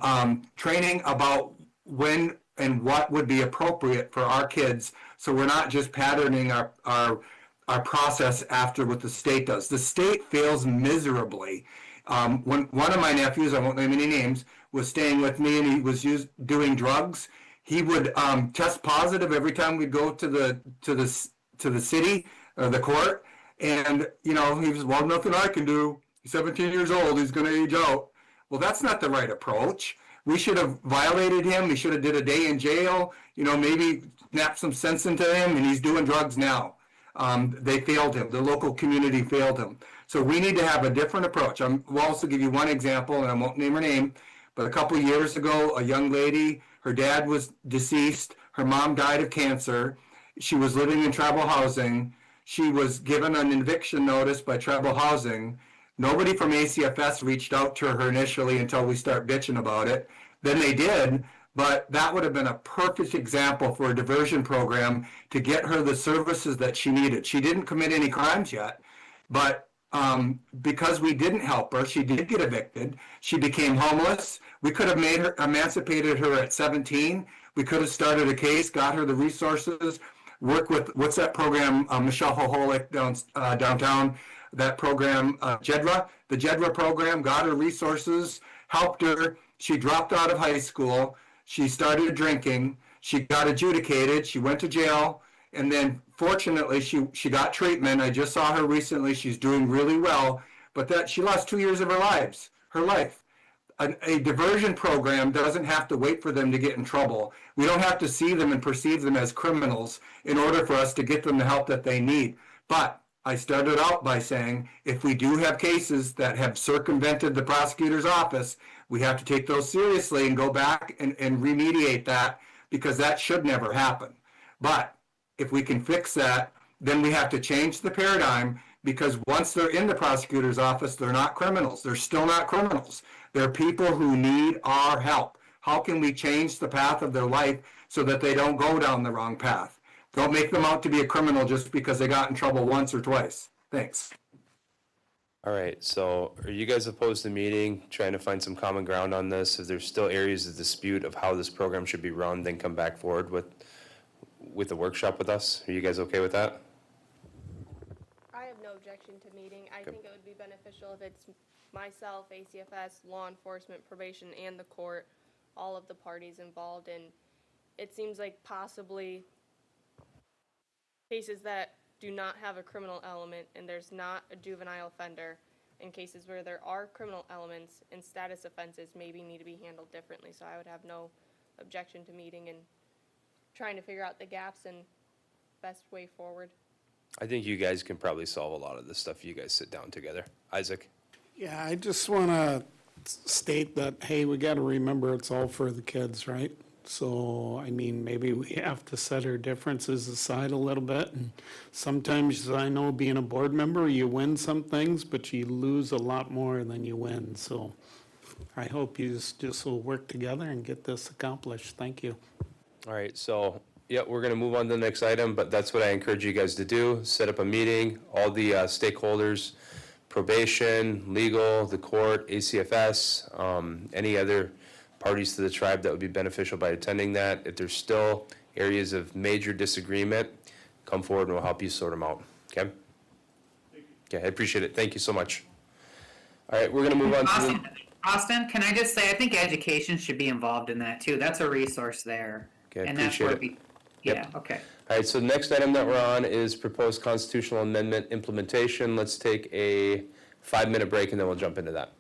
training about when and what would be appropriate for our kids, so we're not just patterning our process after what the state does. The state fails miserably. When one of my nephews, I won't name any names, was staying with me and he was doing drugs, he would test positive every time we'd go to the city or the court, and he was, well, nothing I can do. He's 17 years old. He's going to age out. Well, that's not the right approach. We should have violated him. We should have did a day in jail. Maybe snapped some sense into him, and he's doing drugs now. They failed him. The local community failed him. So we need to have a different approach. We'll also give you one example, and I won't name her name, but a couple of years ago, a young lady, her dad was deceased. Her mom died of cancer. She was living in tribal housing. She was given an eviction notice by tribal housing. Nobody from ACFS reached out to her initially until we start bitching about it. Then they did, but that would have been a perfect example for a diversion program to get her the services that she needed. She didn't commit any crimes yet, but because we didn't help her, she did get evicted. She became homeless. We could have emancipated her at 17. We could have started a case, got her the resources, work with, what's that program, Michelle Hoholick downtown, that program, JEDRA. The JEDRA program got her resources, helped her. She dropped out of high school. She started drinking. She got adjudicated. She went to jail. And then fortunately, she got treatment. I just saw her recently. She's doing really well. But she lost 2 years of her life. A diversion program doesn't have to wait for them to get in trouble. We don't have to see them and perceive them as criminals in order for us to get them the help that they need. But I started out by saying, if we do have cases that have circumvented the prosecutor's office, we have to take those seriously and go back and remediate that, because that should never happen. But if we can fix that, then we have to change the paradigm, because once they're in the prosecutor's office, they're not criminals. They're still not criminals. They're people who need our help. How can we change the path of their life so that they don't go down the wrong path? Don't make them out to be a criminal just because they got in trouble once or twice. Thanks. All right, so are you guys opposed to meeting, trying to find some common ground on this? If there's still areas of dispute of how this program should be run, then come back forward with a workshop with us? Are you guys okay with that? I have no objection to meeting. I think it would be beneficial if it's myself, ACFS, law enforcement, probation, and the court, all of the parties involved. And it seems like possibly cases that do not have a criminal element and there's not a juvenile offender, in cases where there are criminal elements and status offenses maybe need to be handled differently. So I would have no objection to meeting and trying to figure out the gaps and best way forward. I think you guys can probably solve a lot of this stuff if you guys sit down together. Isaac? Yeah, I just want to state that, hey, we got to remember it's all for the kids, right? So, I mean, maybe we have to set our differences aside a little bit. And sometimes, I know, being a board member, you win some things, but you lose a lot more than you win. So I hope you just will work together and get this accomplished. Thank you. All right, so, yeah, we're going to move on to the next item, but that's what I encourage you guys to do. Set up a meeting, all the stakeholders, probation, legal, the court, ACFS, any other parties to the tribe that would be beneficial by attending that. If there's still areas of major disagreement, come forward and we'll help you sort them out, okay? Okay, I appreciate it. Thank you so much. All right, we're gonna move on to Austin, Austin, can I just say, I think education should be involved in that too. That's a resource there. Okay, And that's appreciate where it. we, Yep. yeah, okay. All right, so the next item that we're on is proposed constitutional amendment implementation. Let's take a 5-minute break and then we'll jump into that.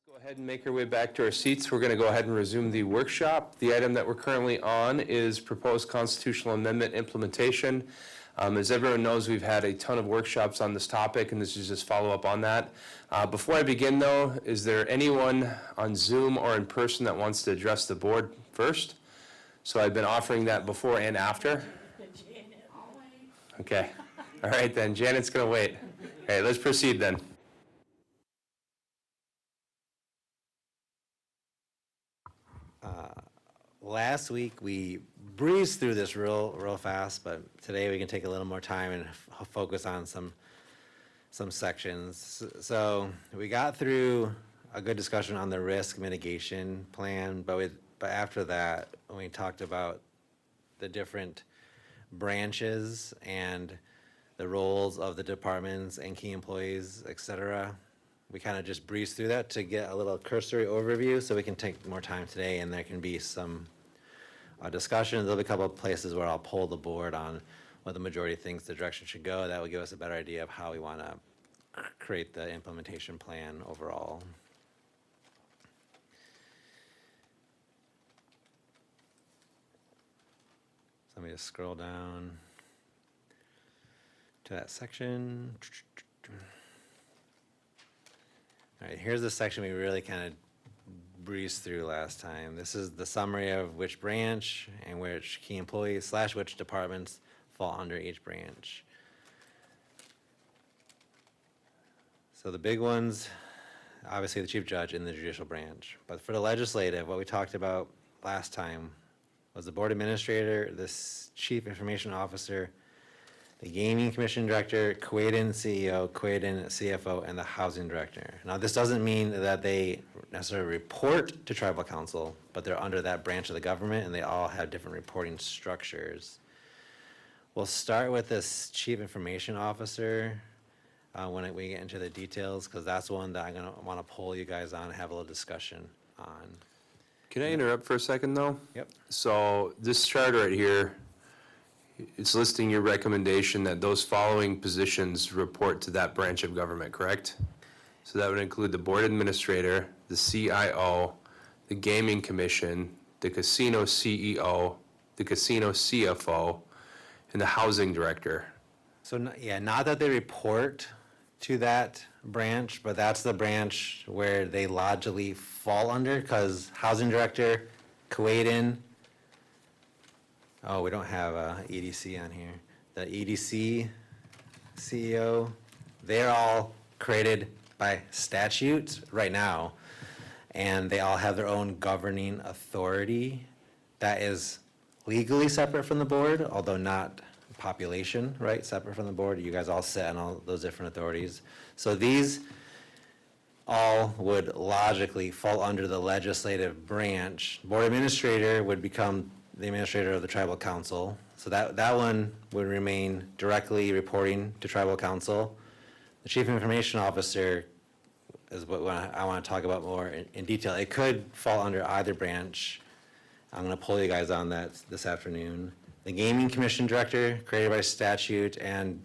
Go ahead and make our way back to our seats. We're going to go ahead and resume the workshop. The item that we're currently on is proposed constitutional amendment implementation. As everyone knows, we've had a ton of workshops on this topic, and this is just follow-up on that. Before I begin, though, is there anyone on Zoom or in person that wants to address the board first? So I've been offering that before and after. Okay. All right, then. Janet's going to wait. All right, let's proceed then. Last week, we breezed through this real fast, but today we can take a little more time and focus on some sections. So we got through a good discussion on the risk mitigation plan, but after that, when we talked about the different branches and the roles of the departments and key employees, et cetera, we kind of just breezed through that to get a little cursory overview, so we can take more time today, and there can be some discussion. There'll be a couple of places where I'll poll the board on what the majority thinks the direction should go. That will give us a better idea of how we want to create the implementation plan overall. So let me just scroll down to that section. All right, here's the section we really kind of breezed through last time. This is the summary of which branch and which key employees / which departments fall under each branch. So the big ones, obviously the chief judge and the judicial branch. But for the legislative, what we talked about last time was the board administrator, the chief information officer, the gaming commission director, Quaden CEO, Quaden CFO, and the housing director. Now, this doesn't mean that they necessarily report to tribal council, but they're under that branch of the government, and they all have different reporting structures. We'll start with this chief information officer when we get into the details, because that's one that I'm going to want to poll you guys on and have a little discussion on. Can I interrupt for a second, though? Yep. So this chart right here, it's listing your recommendation that those following positions report to that branch of government, correct? So that would include the board administrator, the CIO, the gaming commission, the casino CEO, the casino CFO, and the housing director. So, yeah, not that they report to that branch, but that's the branch where they logically fall under, because housing director, Quaden, oh, we don't have EDC on here. The EDC CEO, they're all created by statute right now, and they all have their own governing authority that is legally separate from the board, although not population, right, separate from the board. You guys all sit on all those different authorities. So these all would logically fall under the legislative branch. Board administrator would become the administrator of the tribal council. So that one would remain directly reporting to tribal council. The chief information officer is what I want to talk about more in detail. It could fall under either branch. I'm going to poll you guys on that this afternoon. The gaming commission director, created by statute and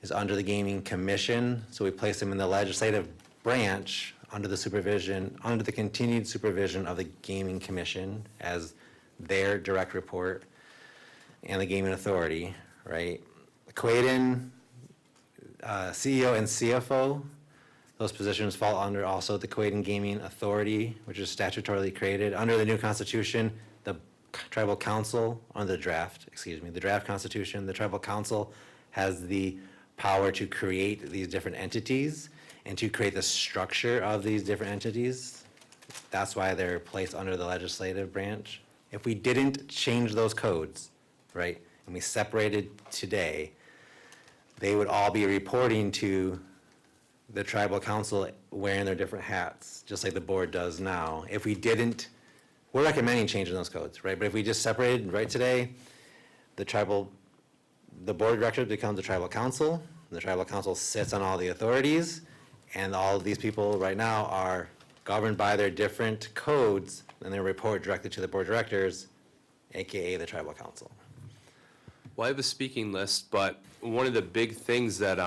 is under the gaming commission. So we place him in the legislative branch under the continued supervision of the gaming commission as their direct report, and the gaming authority, right? Quaden, CEO and CFO, those positions fall under also the Quaden Gaming Authority, which is statutorily created. Under the new constitution, the tribal council, the draft constitution, the tribal council has the power to create these different entities and to create the structure of these different entities. That's why they're placed under the legislative branch. If we didn't change those codes, right, and we separated today, they would all be reporting to the tribal council wearing their different hats, just like the board does now. If we didn't, we're recommending changing those codes, right? But if we just separated right today, the board of directors becomes the tribal council. The tribal council sits on all the authorities, and all of these people right now are governed by their different codes, and they report directly to the board of directors, AKA the tribal council. Well, I have a speaking list, but one of the big things that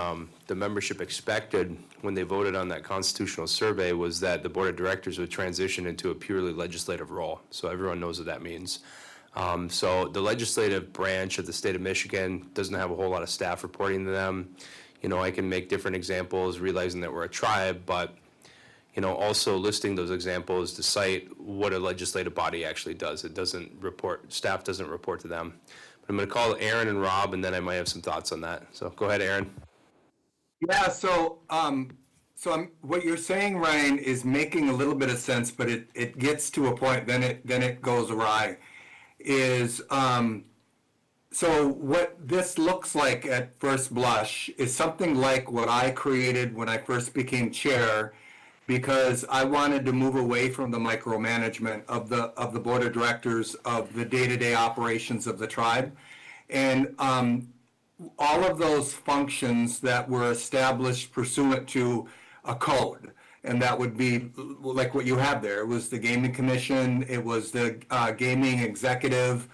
the membership expected when they voted on that constitutional survey was that the board of directors would transition into a purely legislative role. So everyone knows what that means. So the legislative branch of the state of Michigan doesn't have a whole lot of staff reporting to them. You know, I can make different examples, realizing that we're a tribe, but you know, also listing those examples to cite what a legislative body actually does. It doesn't report, staff doesn't report to them. But I'm going to call Aaron and Rob, and then I might have some thoughts on that. So go ahead, Aaron. Yeah, so what you're saying, Ryan, is making a little bit of sense, but it gets to a point, then it goes awry. So what this looks like at first blush is something like what I created when I first became chair, because I wanted to move away from the micromanagement of the board of directors of the day-to-day operations of the tribe. And all of those functions that were established pursuant to a code, and that would be like what you have there. It was the gaming commission, it was the gaming executive.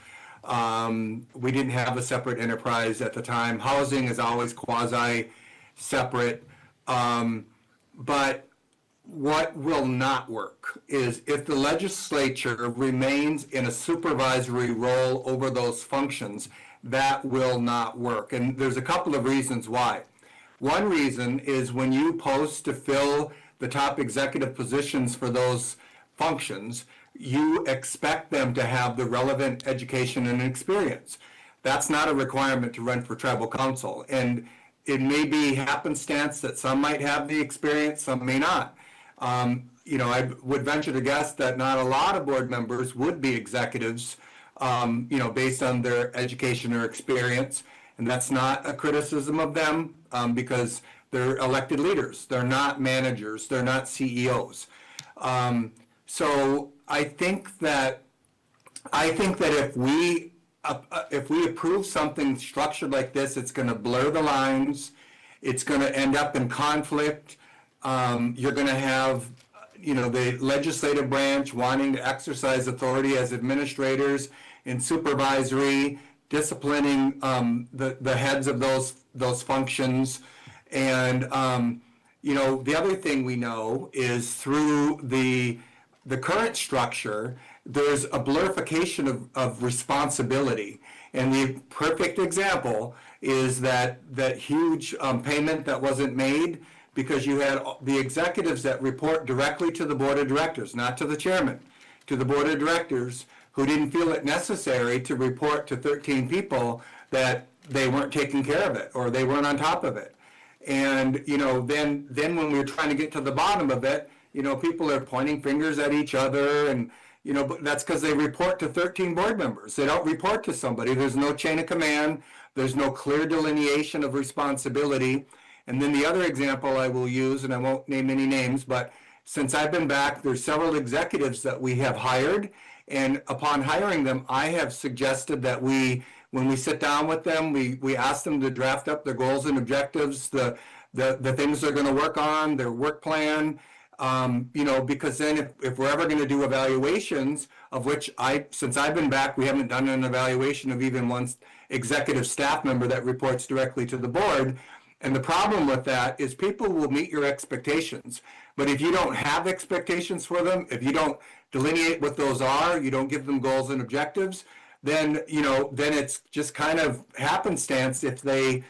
We didn't have a separate enterprise at the time. Housing is always quasi-separate. But what will not work is if the legislature remains in a supervisory role over those functions, that will not work. And there's a couple of reasons why. One reason is when you post to fill the top executive positions for those functions, you expect them to have the relevant education and experience. That's not a requirement to run for tribal council. And it may be happenstance that some might have the experience, some may not. You know, I would venture to guess that not a lot of board members would be executives, you know, based on their education or experience. And that's not a criticism of them because they're elected leaders. They're not managers. They're not CEOs. So I think that if we approve something structured like this, it's going to blur the lines. It's going to end up in conflict. You're going to have, you know, the legislative branch wanting to exercise authority as administrators and supervisory, disciplining the heads of those functions. And, you know, the other thing we know is through the current structure, there's a blurification of responsibility. And the perfect example is that huge payment that wasn't made because you had the executives that report directly to the board of directors, not to the chairman, to the board of directors, who didn't feel it necessary to report to 13 people that they weren't taking care of it or they weren't on top of it. And, you know, then when we were trying to get to the bottom of it, you know, people are pointing fingers at each other and, you know, but that's because they report to 13 board members. They don't report to somebody. There's no chain of command. There's no clear delineation of responsibility. And then the other example I will use, and I won't name any names, but since I've been back, there's several executives that we have hired. And upon hiring them, I have suggested that when we sit down with them, we ask them to draft up their goals and objectives, the things they're going to work on, their work plan, you know, because then if we're ever going to do evaluations, of which since I've been back, we haven't done an evaluation of even one executive staff member that reports directly to the board. And the problem with that is people will meet your expectations. But if you don't have expectations for them, if you don't delineate what those are, you don't give them goals and objectives, then, you know, then it's just kind of happenstance if they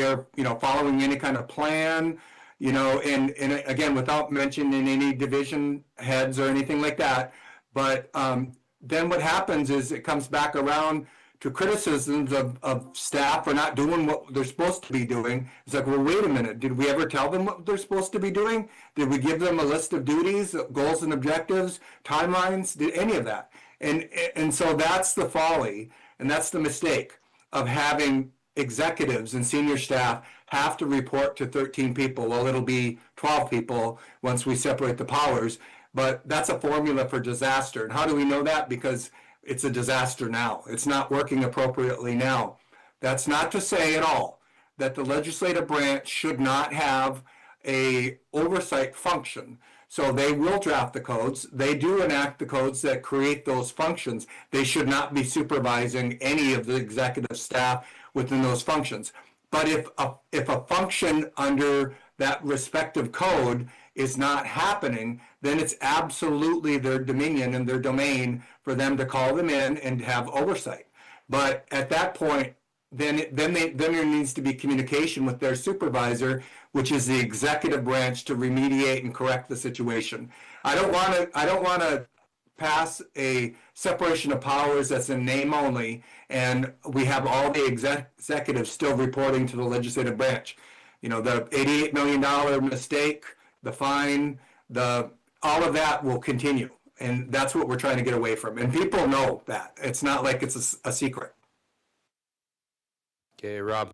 are, you know, following any kind of plan, you know, and again, without mentioning any division heads or anything like that. But then what happens is it comes back around to criticisms of staff for not doing what they're supposed to be doing. It's like, well, wait a minute, did we ever tell them what they're supposed to be doing? Did we give them a list of duties, goals and objectives, timelines, did any of that? And so that's the folly, and that's the mistake of having executives and senior staff have to report to 13 people. Well, it'll be 12 people once we separate the powers, but that's a formula for disaster. And how do we know that? Because it's a disaster now. It's not working appropriately now. That's not to say at all that the legislative branch should not have a oversight function. So they will draft the codes. They do enact the codes that create those functions. They should not be supervising any of the executive staff within those functions. But if a function under that respective code is not happening, then it's absolutely their dominion and their domain for them to call them in and have oversight. But at that point, then there needs to be communication with their supervisor, which is the executive branch, to remediate and correct the situation. I don't want to pass a separation of powers that's in name only, and we have all the executives still reporting to the legislative branch. You know, the $88 million mistake, the fine, all of that will continue. And that's what we're trying to get away from. And people know that. It's not like it's a secret. Okay, Rob.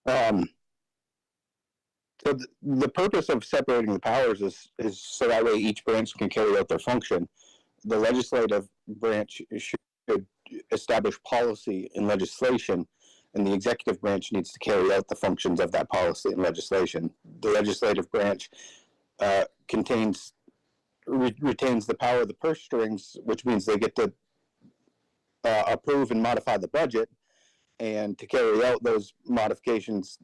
So the purpose of separating the powers is so that way each branch can carry out their function. The legislative branch should establish policy and legislation, and the executive branch needs to carry out the functions of that policy and legislation. The legislative branch retains the power of the purse strings, which means they get to approve and modify the budget, and to carry out those modifications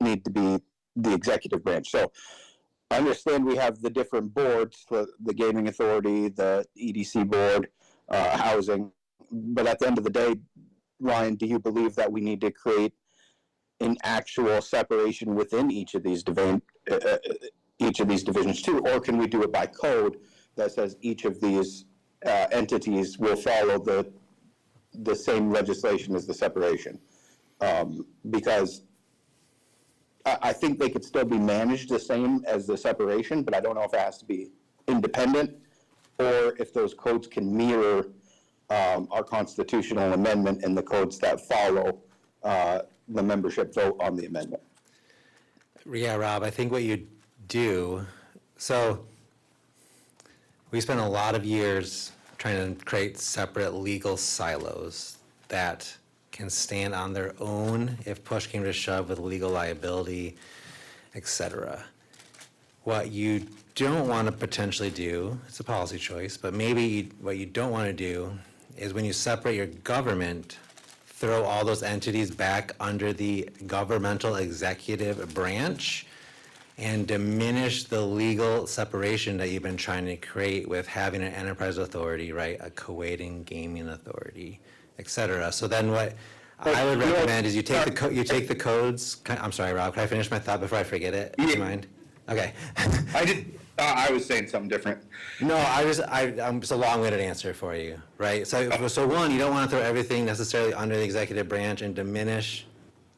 need to be the executive branch. So I understand we have the different boards, the gaming authority, the EDC board, housing, but at the end of the day, Ryan, do you believe that we need to create an actual separation within each of these divisions too, or can we do it by code that says each of these entities will follow the same legislation as the separation? Because I think they could still be managed the same as the separation, but I don't know if it has to be independent or if those codes can mirror our constitutional amendment and the codes that follow the membership vote on the amendment. Yeah, Rob, I think what you do, so we spent a lot of years trying to create separate legal silos that can stand on their own if push came to shove with legal liability, etc. What you don't want to potentially do, it's a policy choice, but maybe what you don't want to do is when you separate your government, throw all those entities back under the governmental executive branch and diminish the legal separation that you've been trying to create with having an enterprise authority, right, a co-aiding gaming authority, et cetera. So then what I would recommend is you take the codes. I'm sorry, Rob, can I finish my thought before I forget it? Do you mind? Okay. I was saying something different. No, I'm just a long-winded answer for you, right? So one, you don't want to throw everything necessarily under the executive branch and diminish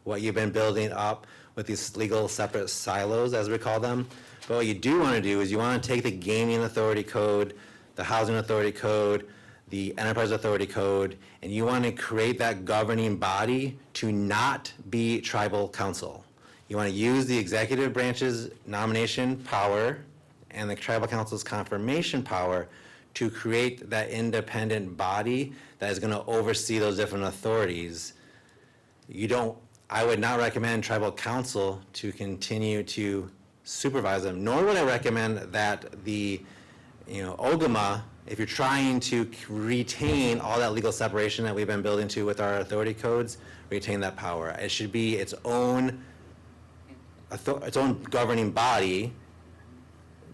what you've been building up with these legal separate silos, as we call them. But what you do want to do is you want to take the gaming authority code, the housing authority code, the enterprise authority code, and you want to create that governing body to not be tribal council. You want to use the executive branch's nomination power and the tribal council's confirmation power to create that independent body that is going to oversee those different authorities. I would not recommend tribal council to continue to supervise them, nor would I recommend that the, OGMA, if you're trying to retain all that legal separation that we've been building to with our authority codes, retain that power. It should be its own governing body,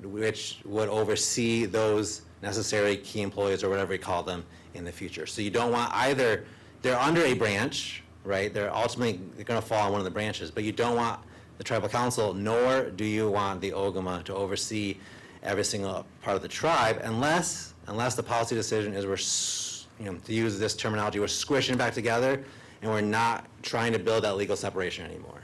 which would oversee those necessary key employees or whatever you call them in the future. So you don't want either, they're under a branch, right? They're ultimately going to fall on one of the branches, but you don't want the tribal council, nor do you want the OGMA to oversee every single part of the tribe, unless the policy decision is to use this terminology, we're squishing back together and we're not trying to build that legal separation anymore.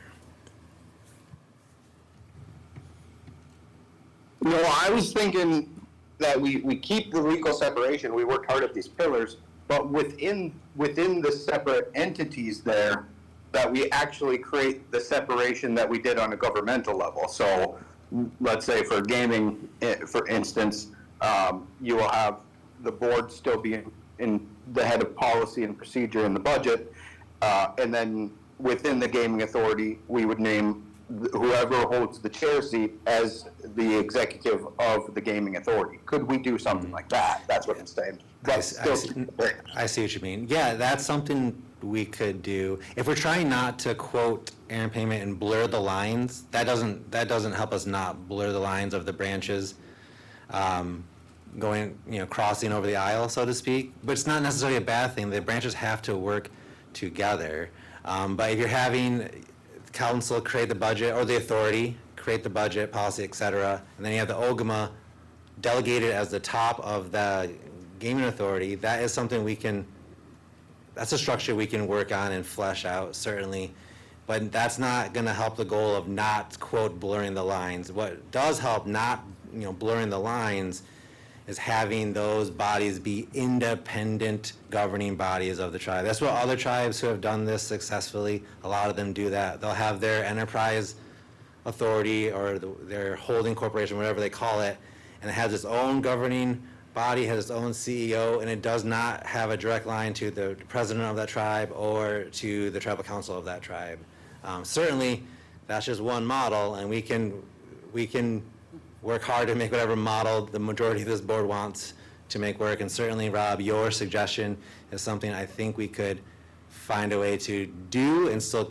No, I was thinking that we keep the legal separation, we worked hard at these pillars, but within the separate entities there, that we actually create the separation that we did on a governmental level. So let's say for gaming, for instance, you will have the board still be in the head of policy and procedure in the budget, and then within the gaming authority, we would name whoever holds the chair seat as the executive of the gaming authority. Could we do something like that? That's what I'm saying. But still, I see what you mean. Yeah, that's something we could do. If we're trying not to quote errant payment and blur the lines, that doesn't help us not blur the lines of the branches going, crossing over the aisle, so to speak. But it's not necessarily a bad thing. The branches have to work together. But if you're having council create the budget, or the authority create the budget, policy, et cetera, and then you have the OGMA delegated as the top of the gaming authority, that is something that's a structure we can work on and flesh out, certainly. But that's not gonna help the goal of not, quote, blurring the lines. What does help not, blurring the lines is having those bodies be independent governing bodies of the tribe. That's what other tribes who have done this successfully, a lot of them do that. They'll have their enterprise authority or their holding corporation, whatever they call it, and it has its own governing body, has its own CEO, and it does not have a direct line to the president of that tribe or to the tribal council of that tribe. Certainly, that's just one model, and we can work hard to make whatever model the majority of this board wants to make work. And certainly, Rob, your suggestion is something I think we could find a way to do and still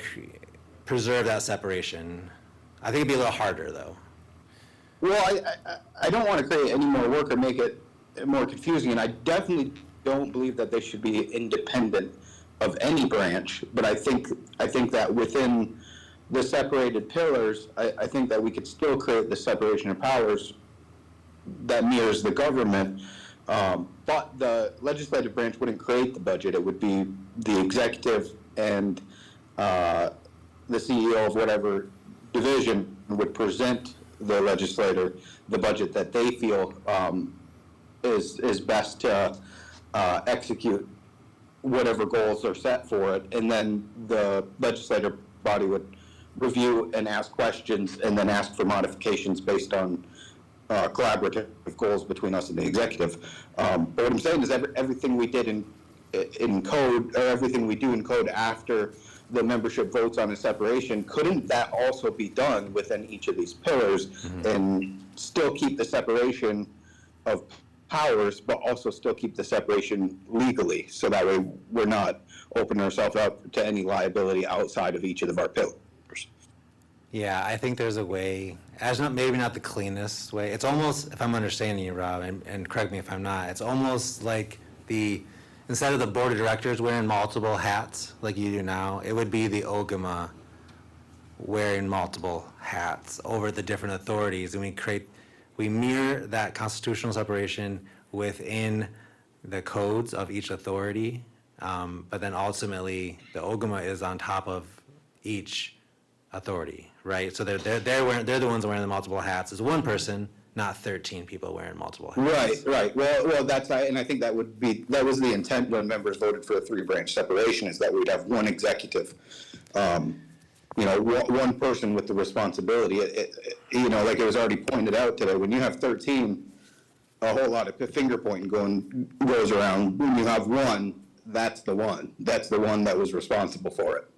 preserve that separation. I think it'd be a little harder, though. well, I don't want to create any more work or make it more confusing, and I definitely don't believe that they should be independent of any branch, but I think that within the separated pillars, I think that we could still create the separation of powers that mirrors the government, but the legislative branch wouldn't create the budget. It would be the executive and the CEO of whatever division would present the legislator the budget that they feel is best to execute whatever goals are set for it, and then the legislative body would review and ask questions and then ask for modifications based on collaborative goals between us and the executive. But what I'm saying is everything we did in code, or everything we do in code after the membership votes on a separation, couldn't that also be done within each of these pillars and still keep the separation of powers, but also still keep the separation legally, so that way we're not opening ourselves up to any liability outside of each of our pillars? Yeah, I think there's a way, maybe not the cleanest way. It's almost, if I'm understanding you, Rob, and correct me if I'm not, it's almost like instead of the board of directors wearing multiple hats like you do now, it would be the OGMA wearing multiple hats over the different authorities, and we mirror that constitutional separation within the codes of each authority, but then ultimately the OGMA is on top of each authority, right? So they're the ones wearing the multiple hats. It's one person, not 13 people wearing multiple hats. Right. Well, that's right, and I think that was the intent when members voted for a three-branch separation, is that we'd have one executive, one person with the responsibility. Like it was already pointed out today, when you have 13, a whole lot of finger pointing goes around. When you have one, that's the one that was responsible for it,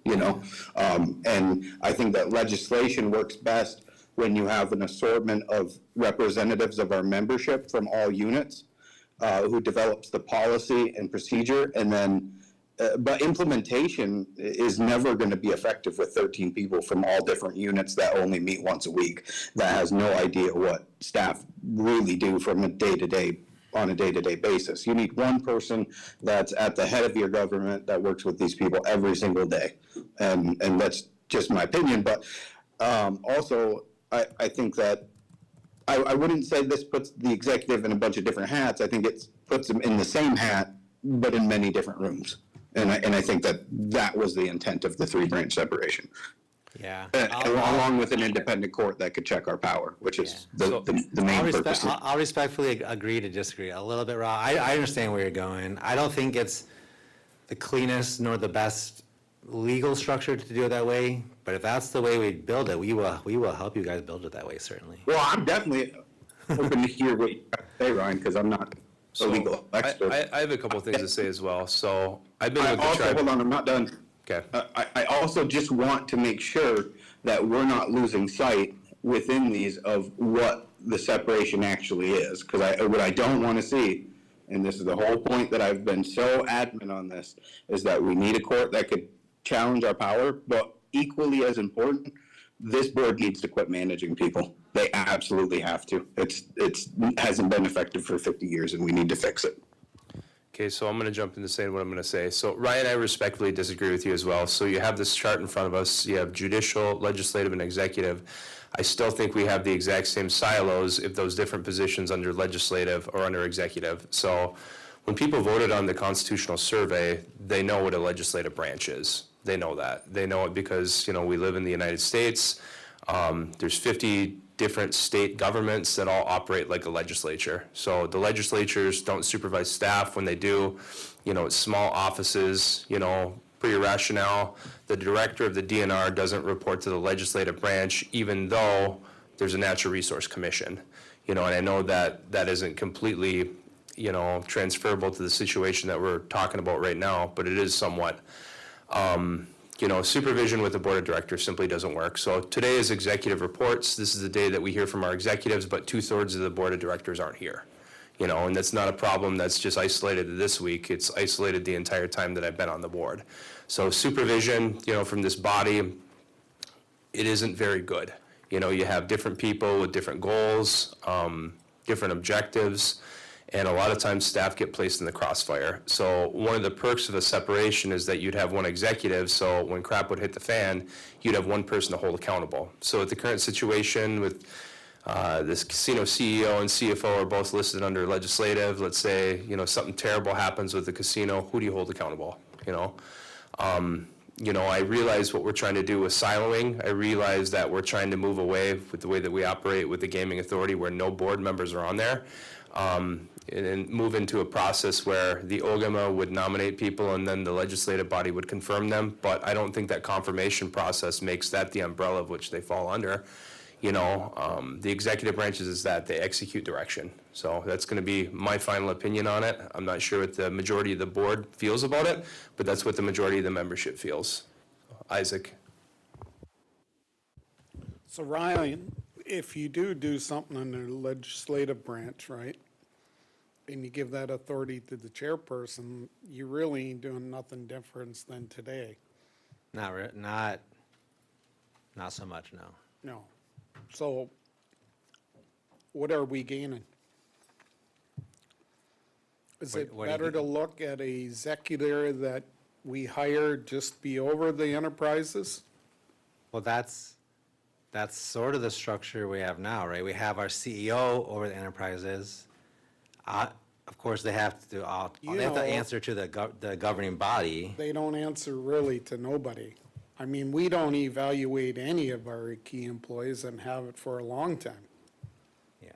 and I think that legislation works best when you have an assortment of representatives of our membership from all units who develops the policy and procedure, and then but implementation is never going to be effective with 13 people from all different units that only meet once a week, that has no idea what staff really do on a day-to-day basis. You need one person that's at the head of your government that works with these people every single day. And that's just my opinion, but also I think that I wouldn't say this puts the executive in a bunch of different hats. I think it puts them in the same hat, but in many different rooms. And I think that was the intent of the three-branch separation. Yeah. Along with an independent court that could check our power, which is the main purpose. I'll respectfully agree to disagree a little bit, Rob. I understand where you're going. I don't think it's the cleanest nor the best legal structure to do it that way, but if that's the way we build it, we will help you guys build it that way, certainly. Well, I'm definitely hoping to hear what you have to say, Ryan, because I'm not a legal expert. I have a couple of things to say as well. So I've been with the Also, tribe. hold on, I'm not done. Okay. I also just want to make sure that we're not losing sight within these of what the separation actually is. Because what I don't want to see, and this is the whole point that I've been so adamant on this, is that we need a court that could challenge our power, but equally as important, this board needs to quit managing people. They absolutely have to. It's hasn't been effective for 50 years, and we need to fix it. Okay, so I'm going to jump into saying what I'm going to say. So Ryan, I respectfully disagree with you as well. So you have this chart in front of us. You have judicial, legislative, and executive. I still think we have the exact same silos if those different positions under legislative or under executive. So when people voted on the constitutional survey, they know what a legislative branch is. They know that. They know it because, you know, we live in the United States. There's 50 different state governments that all operate like a legislature. So the legislatures don't supervise staff. When they do, you know, it's small offices, you know, pretty rationale. The director of the DNR doesn't report to the legislative branch, even though there's a natural resource commission. You know, and I know that that isn't completely, you know, transferable to the situation that we're talking about right now, but it is somewhat. You know, supervision with the board of directors simply doesn't work. So today is executive reports. This is the day that we hear from our executives, but 2/3 of the board of directors aren't here. You know, and that's not a problem that's just isolated to this week. It's isolated the entire time that I've been on the board. So supervision, you know, from this body, it isn't very good. You know, you have different people with different goals, different objectives, and a lot of times staff get placed in the crossfire. So one of the perks of a separation is that you'd have one executive, so when crap would hit the fan, you'd have one person to hold accountable. So at the current situation with this casino CEO and CFO are both listed under legislative, let's say, you know, something terrible happens with the casino, who do you hold accountable, you know? You know, I realize what we're trying to do with siloing. I realize that we're trying to move away with the way that we operate with the gaming authority where no board members are on there. And move into a process where the OGMA would nominate people and then the legislative body would confirm them. But I don't think that confirmation process makes that the umbrella of which they fall under. You know, the executive branches is that they execute direction. So that's going to be my final opinion on it. I'm not sure what the majority of the board feels about it, but that's what the majority of the membership feels. Isaac. So Ryan, if you do something in the legislative branch, right, and you give that authority to the chairperson, you really ain't doing nothing different than today. Not so much, no. No. So what are we gaining? Is it What do you better to look at a executive that we hire just be over the enterprises? Well, that's sort of the structure we have now, right? We have our CEO over the enterprises. Of course, they have to they have to answer to the governing body. They don't answer really to nobody. I mean, we don't evaluate any of our key employees and have it for a long time. Yeah.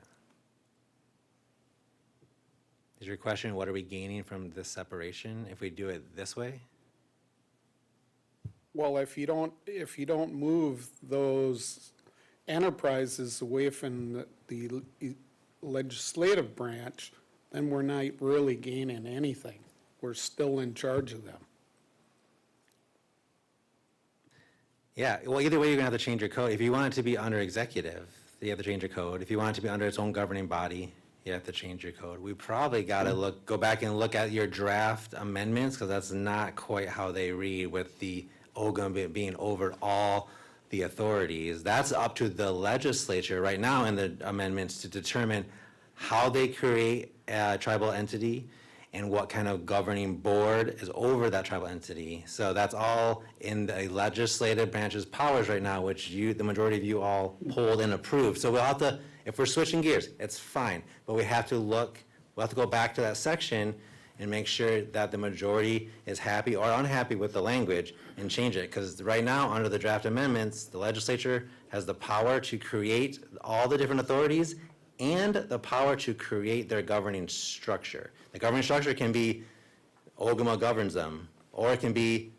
Is your question, what are we gaining from this separation if we do it this way? Well, if you don't move those enterprises away from the legislative branch, then we're not really gaining anything. We're still in charge of them. Yeah, well, either way, you're gonna have to change your code. If you want it to be under executive, you have to change your code. If you want it to be under its own governing body, you have to change your code. We probably gotta go back and look at your draft amendments, because that's not quite how they read with the OGM being over all the authorities. That's up to the legislature right now in the amendments to determine how they create a tribal entity and what kind of governing board is over that tribal entity. So that's all in the legislative branch's powers right now, which the majority of you all pulled and approved. So we'll have to, if we're switching gears, it's fine, but we'll have to go back to that section and make sure that the majority is happy or unhappy with the language and change it. Because right now, under the draft amendments, the legislature has the power to create all the different authorities and the power to create their governing structure. The governing structure can be OGMA governs them, or it can be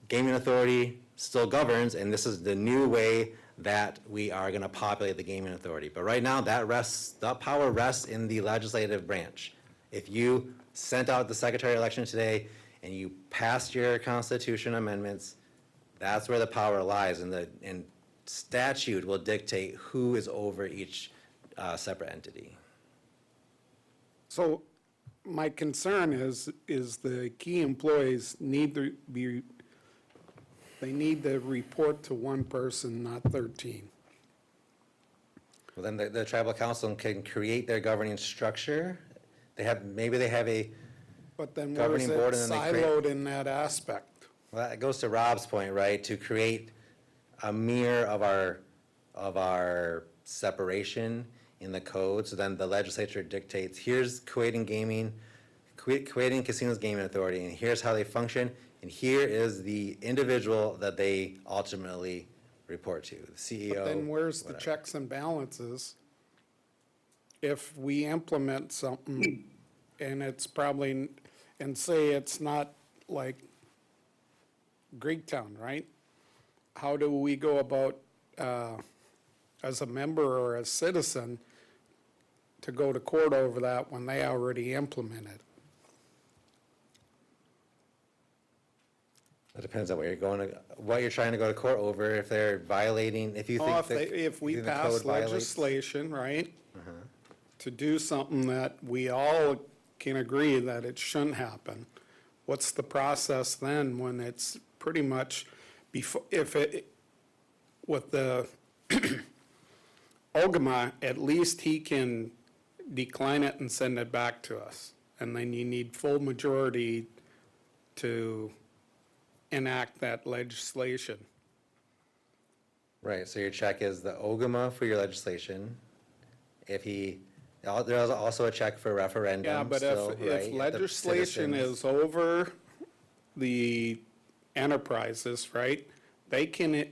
gaming authority still governs, and this is the new way that we are gonna populate the gaming authority. But right now, that power rests in the legislative branch. If you sent out the secretary election today and you passed your constitution amendments, that's where the power lies, and statute will dictate who is over each separate entity. So my concern is the key employees need to be, they need to report to one person, not 13. Well, then the tribal council can create their governing structure. Maybe they have a But then where is governing it board, and then they create. siloed in that aspect? Well, that goes to Rob's point, right? To create a mirror of our separation in the code. So then the legislature dictates, here's Kuwait and Gaming, Kuwait and Casinos Gaming Authority, and here's how they function, and here is the individual that they ultimately report to, the CEO. But then where's the whatever. checks and balances? If we implement something and it's probably, and say it's not like Greektown, right? How do we go about, as a member or a citizen, to go to court over that when they already implemented? It depends on what you're trying to go to court over, if they're violating, if you think If we the pass code violates. legislation, right, to do something that we all can agree that it shouldn't happen, what's the process then when it's pretty much before, if it, with the OGMA, at least he can decline it and send it back to us. And then you need full majority to enact that legislation. Right, so your check is the OGMA for your legislation. There's also a check for referendum Yeah, but still, right? if The legislation citizens. is over the enterprises, right, they can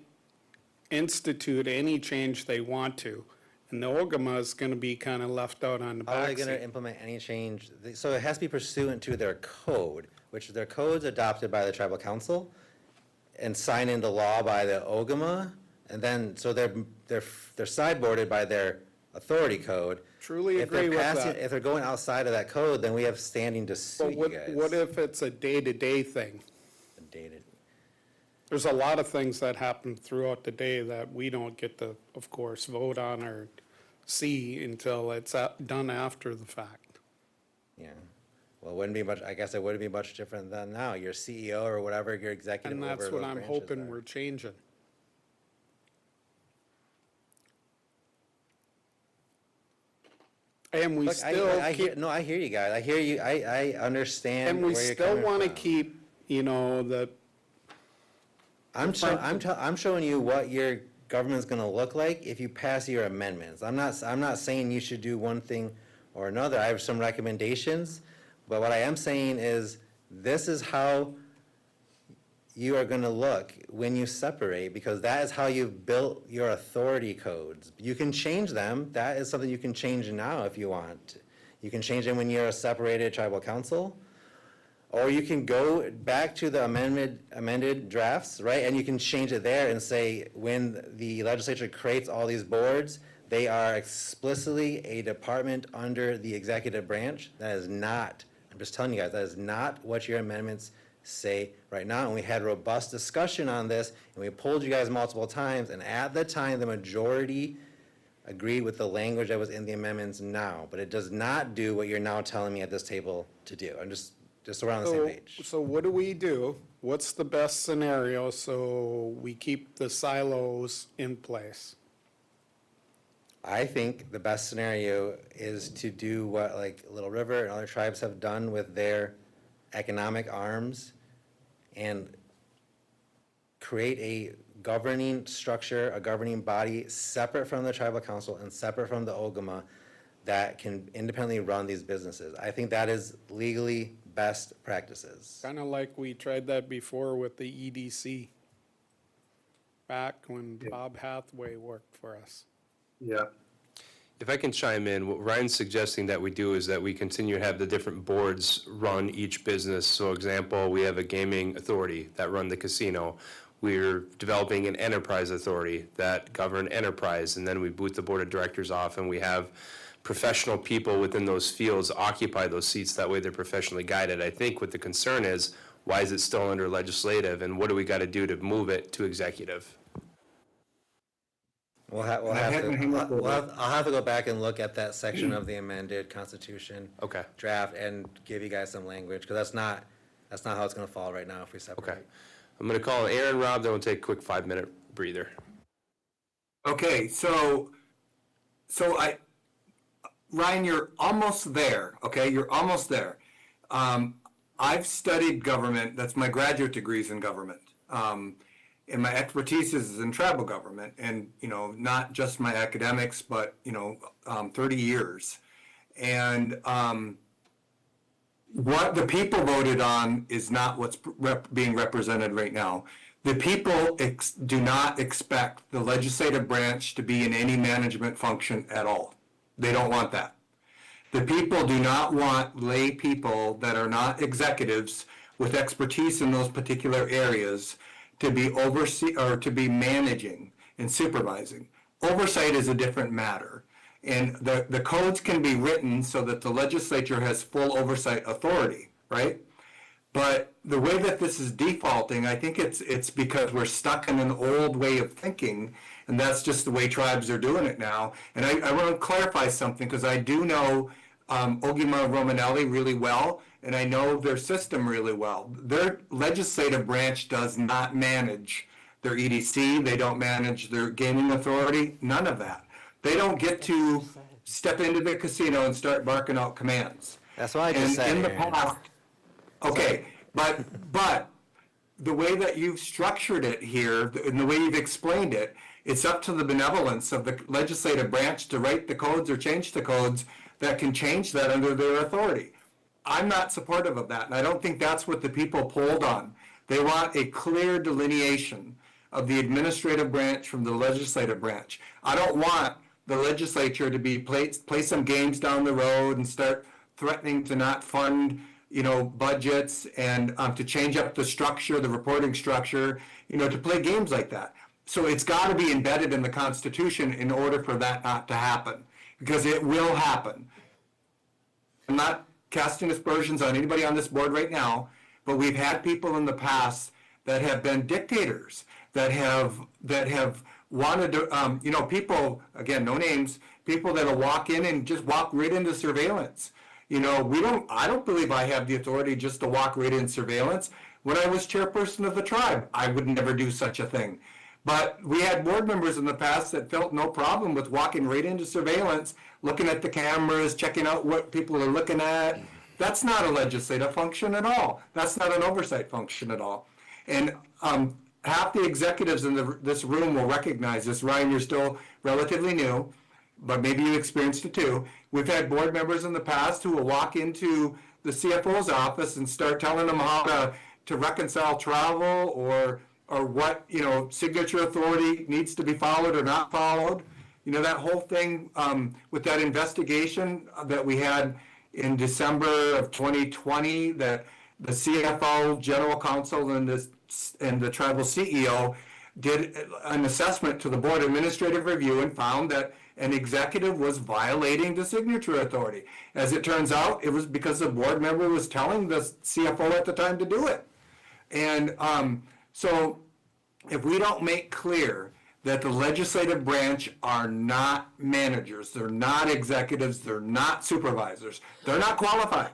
institute any change they want to. And the OGMA is gonna be kind of left out on the How are they gonna backseat. implement any change? So it has to be pursuant to their code, which their code's adopted by the tribal council and signed into law by the OGMA, and then, so they're sideboarded by their authority code. Truly If they're agree with passing, that. if they're going outside of that code, then we have standing to But sue you guys. what if it's a day-to-day thing? Dated. There's a lot of things that happen throughout the day that we don't get to, of course, vote on or see until it's done after the fact. Yeah. Well, it wouldn't be much, I guess it wouldn't be much different than now. Your CEO or whatever, your executive And over that's those what I'm branches hoping are. we're changing. And we Look, still I hear, keep, no, I hear you guys. I hear you. I understand and we where you're still coming want to from. keep, you know, the, I'm showing you what your government's gonna look like if you pass your amendments. I'm not saying you should do one thing or another. I have some recommendations, but what I am saying is, this is how you are gonna look when you separate, because that is how you've built your authority codes. You can change them. That is something you can change now if you want. You can change them when you're a separated tribal council. Or you can go back to the amended drafts, right? And you can change it there and say, when the legislature creates all these boards, they are explicitly a department under the executive branch. That is not, I'm just telling you guys, that is not what your amendments say right now. And we had robust discussion on this, and we polled you guys multiple times, and at the time, the majority agreed with the language that was in the amendments now. But it does not do what you're now telling me at this table to do. I'm just so we're on the same page. so what do we do? What's the best scenario so we keep the silos in place? I think the best scenario is to do what like Little River and other tribes have done with their economic arms and create a governing structure, a governing body separate from the tribal council and separate from the OGMA that can independently run these businesses. I think that is legally best practices. Kind of like we tried that before with the EDC, back when Bob Hathaway worked for us. Yeah. If I can chime in, what Ryan's suggesting that we do is that we continue to have the different boards run each business. So example, we have a gaming authority that run the casino. We're developing an enterprise authority that govern enterprise, and then we boot the board of directors off, and we have professional people within those fields occupy those seats. That way they're professionally guided. I think what the concern is, Why is it still under legislative, and what do we got to do to move it to executive? We'll have I'll have to go back and look at that section of the amended Constitution. Okay. Draft and give you guys some language, because that's not how it's gonna fall right now if we separate. Okay. I'm gonna call Aaron, Rob, then we'll take a quick 5-minute breather. Okay, so Ryan, you're almost there, okay? You're almost there. I've studied government, that's my graduate degrees in government. And my expertise is in tribal government, and, not just my academics, but, 30 years. And what the people voted on is not what's being represented right now. The people do not expect the legislative branch to be in any management function at all. They don't want that. The people do not want lay people that are not executives with expertise in those particular areas to be to be managing and supervising. Oversight is a different matter. And the codes can be written so that the legislature has full oversight authority, right? But the way that this is defaulting, I think it's because we're stuck in an old way of thinking, and that's just the way tribes are doing it now. And I want to clarify something, because I do know Ogima Romanelli really well, and I know their system really well. Their legislative branch does not manage their EDC, they don't manage their gaming authority, none of that. They don't get to step into the casino and start barking out commands. That's why I just said. In the past, okay, but the way that you've structured it here, and the way you've explained it, it's up to the benevolence of the legislative branch to write the codes or change the codes that can change that under their authority. I'm not supportive of that, and I don't think that's what the people polled on. They want a clear delineation of the administrative branch from the legislative branch. I don't want the legislature to be play some games down the road and start threatening to not fund, budgets, and to change up the structure, the reporting structure, to play games like that. So it's got to be embedded in the Constitution in order for that not to happen, because it will happen. I'm not casting aspersions on anybody on this board right now, but we've had people in the past that have been dictators, that have wanted to, people, again, no names, people that'll walk in and just walk right into surveillance. I don't believe I have the authority just to walk right in surveillance. When I was chairperson of the tribe, I would never do such a thing. But we had board members in the past that felt no problem with walking right into surveillance, looking at the cameras, checking out what people are looking at. That's not a legislative function at all. That's not an oversight function at all. And half the executives in this room will recognize this. Ryan, you're still relatively new, but maybe you experienced it too. We've had board members in the past who will walk into the CFO's office and start telling them how to reconcile travel or what, signature authority needs to be followed or not followed. That whole thing with that investigation that we had in December of 2020, that the CFO, general counsel, and the tribal CEO did an assessment to the board administrative review and found that an executive was violating the signature authority. As it turns out, it was because the board member was telling the CFO at the time to do it. And so if we don't make clear that the legislative branch are not managers, they're not executives, they're not supervisors, they're not qualified.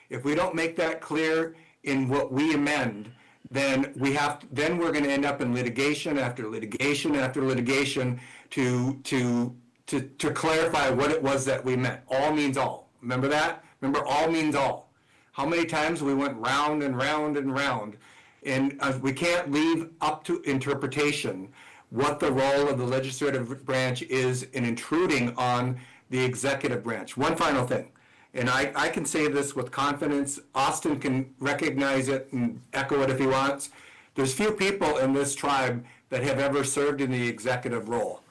If we don't make that clear in what we amend, then we're going to end up in litigation after litigation after litigation to clarify what it was that we meant. All means all. Remember that? Remember, all means all. How many times we went round and round and round, and we can't leave up to interpretation what the role of the legislative branch is in intruding on the executive branch. One final thing, and I can say this with confidence. Austin can recognize it and echo it if he wants. There's few people in this tribe that have ever served in the executive role.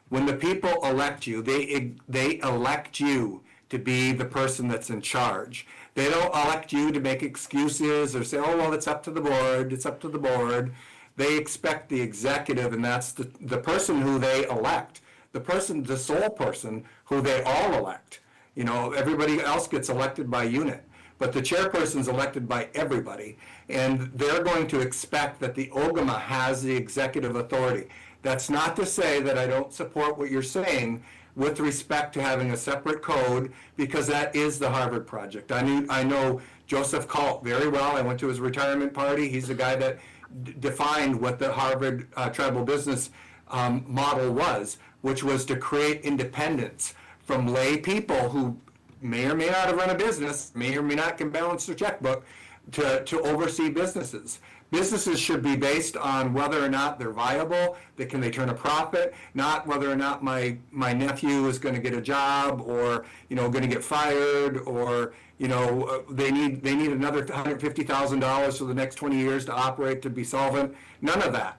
When the people elect you, they elect you to be the person that's in charge. They don't elect you to make excuses or say, oh, well, it's up to the board, it's up to the board. They expect the executive, and that's the person who they elect, the sole person who they all elect. Everybody else gets elected by unit. but the chairperson's elected by everybody, and they're going to expect that the OGMA has the executive authority. That's not to say that I don't support what you're saying with respect to having a separate code, because that is the Harvard project. I know Joseph Kalt very well. I went to his retirement party. He's the guy that defined what the Harvard tribal business model was, which was to create independence from lay people who may or may not have run a business, may or may not can balance their checkbook, to oversee businesses. Businesses should be based on whether or not they're viable, that can they turn a profit, not whether or not my nephew is going to get a job, or going to get fired, or they need another $150,000 for the next 20 years to operate, to be solvent. None of that.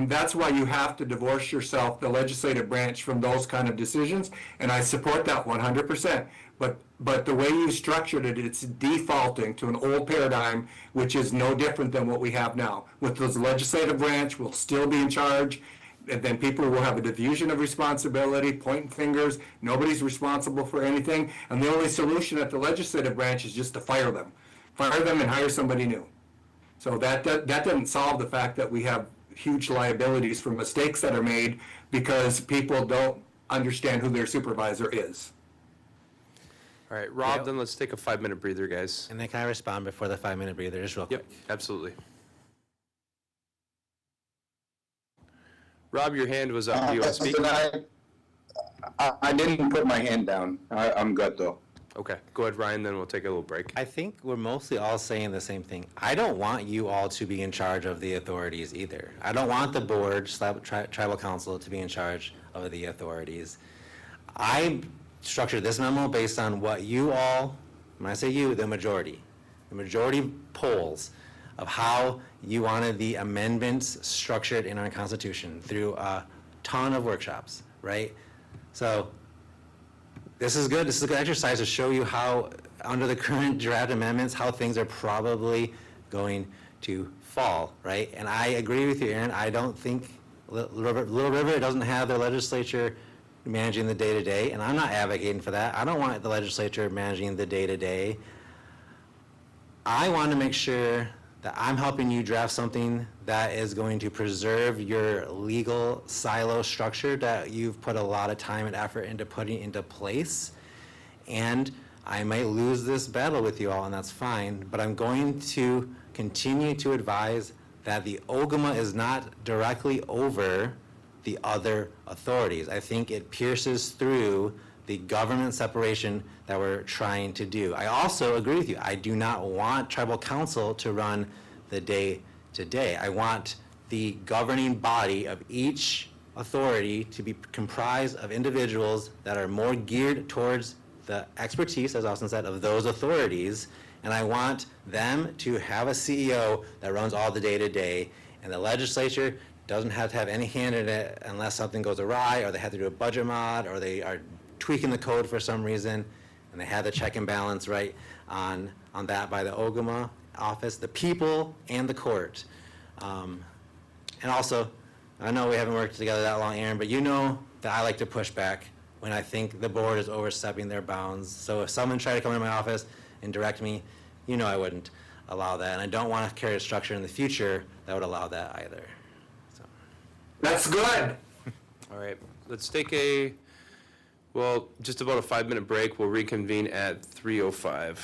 That's why you have to divorce yourself, the legislative branch, from those kind of decisions, and I support that 100%. But the way you structured it, it's defaulting to an old paradigm, which is no different than what we have now. With the legislative branch, will still be in charge, and then people will have a diffusion of responsibility, pointing fingers, nobody's responsible for anything, and the only solution at the legislative branch is just to fire them and hire somebody new. So that doesn't solve the fact that we have huge liabilities for mistakes that are made because people don't understand who their supervisor is. All right, Rob, then let's take a 5-minute breather, guys. And then can I respond before the 5-minute breather, just real quick? Yep, absolutely. Rob, your hand was up. Do you want to speak? I didn't put my hand down. I'm good, though. Okay, go ahead, Ryan, then we'll take a little break. I think we're mostly all saying the same thing. I don't want you all to be in charge of the authorities either. I don't want the board, tribal council, to be in charge of the authorities. I structured this memo based on what you all, when I say you, the majority polls of how you wanted the amendments structured in our Constitution through a ton of workshops, right? So this is good. This is a good exercise to show you how, under the current draft amendments, how things are probably going to fall, right? And I agree with you, Aaron. I don't think Little River doesn't have their legislature managing the day-to-day, and I'm not advocating for that. I don't want the legislature managing the day-to-day. I want to make sure that I'm helping you draft something that is going to preserve your legal silo structure that you've put a lot of time and effort into putting into place. And I might lose this battle with you all, and that's fine, but I'm going to continue to advise that the OGMA is not directly over the other authorities. I think it pierces through the government separation that we're trying to do. I also agree with you. I do not want tribal council to run the day-to-day. I want the governing body of each authority to be comprised of individuals that are more geared towards the expertise, as Austin said, of those authorities, and I want them to have a CEO that runs all the day-to-day, and the legislature doesn't have to have any hand in it unless something goes awry, or they have to do a budget mod, or they are tweaking the code for some reason, and they have the check and balance right on that by the OGMA office, the people, and the court. And also, I know we haven't worked together that long, Aaron, but you know that I like to push back when I think the board is overstepping their bounds. So if someone tried to come into my office and direct me, you know I wouldn't allow that. And I don't want to carry a structure in the future that would allow that either. So. That's good. All right, let's take just about a 5-minute break. We'll reconvene at 3:05.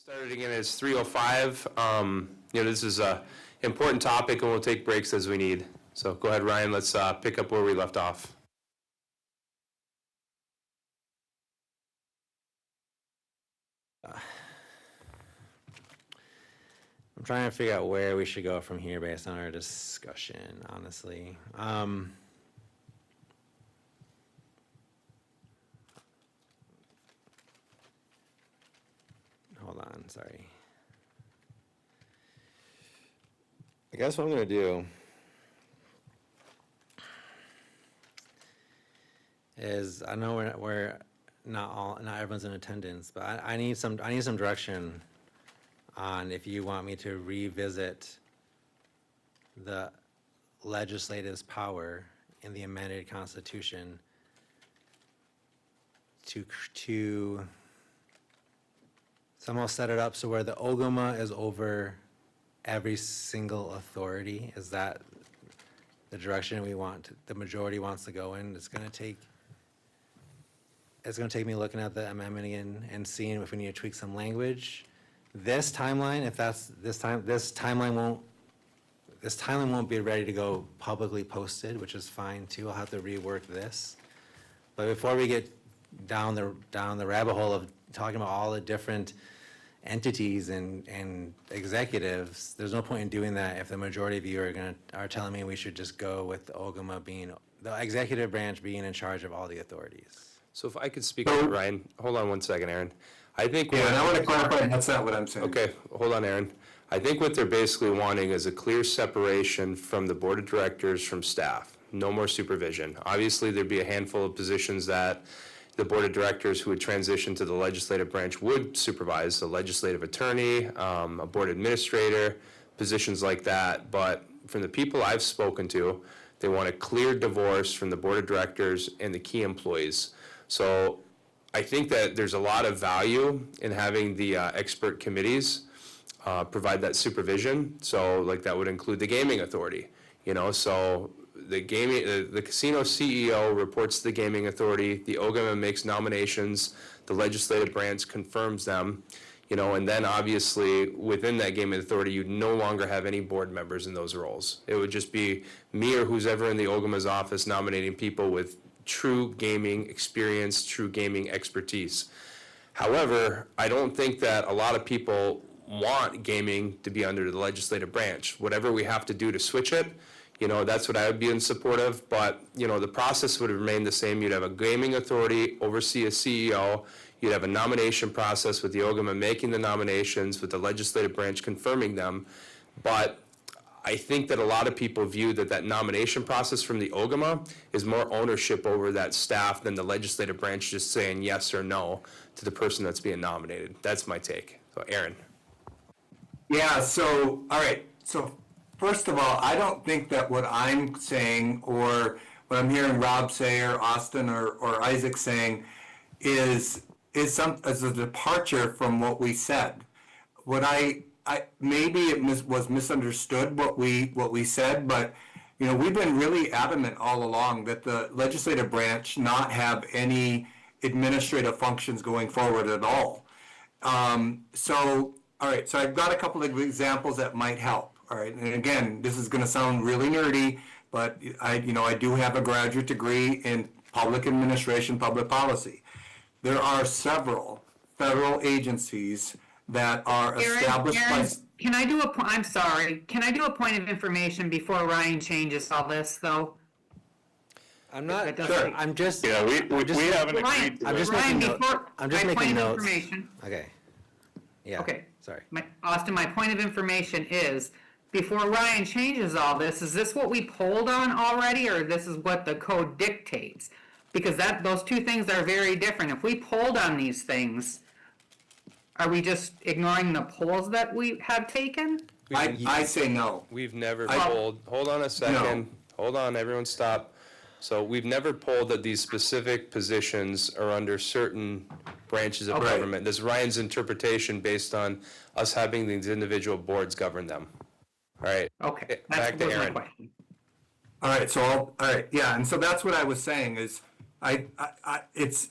Started again, it's 3:05. This is a important topic, and we'll take breaks as we need. So go ahead, Ryan, let's pick up where we left off. I'm trying to figure out where we should go from here based on our discussion, honestly. Hold on, sorry. I guess what I'm gonna do is, I know we're not everyone's in attendance, but I need some direction on if you want me to revisit the legislative's power in the amended constitution to somehow set it up so where the OGMA is over every single authority. Is that the direction the majority wants to go in? It's gonna take me looking at the amendment again and seeing if we need to tweak some language. This timeline, this timeline won't be ready to go publicly posted, which is fine too. I'll have to rework this. But before we get down the rabbit hole of talking about all the different entities and executives, there's no point in doing that if the majority of you are telling me we should just go with the OGMA being, the executive branch being in charge of all the authorities. So if I could speak on it, Ryan, hold on one second, Aaron. I think. Yeah, and I want to clarify, that's not what I'm saying. Okay, hold on, Aaron. I think what they're basically wanting is a clear separation from the board of directors from staff. No more supervision. Obviously, there'd be a handful of positions that the board of directors who would transition to the legislative branch would supervise, a legislative attorney, a board administrator, positions like that. But from the people I've spoken to, they want a clear divorce from the board of directors and the key employees. So I think that there's a lot of value in having the expert committees provide that supervision. So like that would include the gaming authority, so the casino CEO reports to the gaming authority, the OGMA makes nominations, the legislative branch confirms them, and then obviously within that gaming authority, you'd no longer have any board members in those roles. It would just be me or who's ever in the OGMA's office nominating people with true gaming experience, true gaming expertise. However, I don't think that a lot of people want gaming to be under the legislative branch. Whatever we have to do to switch it, that's what I would be in support of. But, the process would remain the same. You'd have a gaming authority oversee a CEO. You'd have a nomination process with the OGMA making the nominations, with the legislative branch confirming them. But I think that a lot of people view that nomination process from the OGMA is more ownership over that staff than the legislative branch just saying yes or no to the person that's being nominated. That's my take. So, Aaron. Yeah, so, all right. So, first of all, I don't think that what I'm saying or what I'm hearing Rob say or Austin or Isaac saying is a departure from what we said. What maybe it was misunderstood what we said, but we've been really adamant all along that the legislative branch not have any administrative functions going forward at all. All right, so I've got a couple of examples that might help. All right, and again, this is going to sound really nerdy, but I do have a graduate degree in public administration, public policy. There are several federal agencies that are established by. Can I do I'm sorry, can I do a point of information before Ryan changes all this, though? I'm not sure. I'm just. Yeah, we haven't agreed to Ryan, I'm just Ryan, making notes. before I'm just my making point of notes. information. Okay. Yeah. Okay. Sorry. Austin, my point of information is, before Ryan changes all this, is this what we polled on already, or this is what the code dictates? Because those two things are very different. If we polled on these things, are we just ignoring the polls that we have taken? I say no. We've never polled, hold on a second, hold on, everyone stop. So we've never polled that these specific positions are under certain branches of government. This is Ryan's interpretation based on us having these individual boards govern them. All right. Okay. Back to Aaron. All right, so all right, yeah, and so that's what I was saying is, it's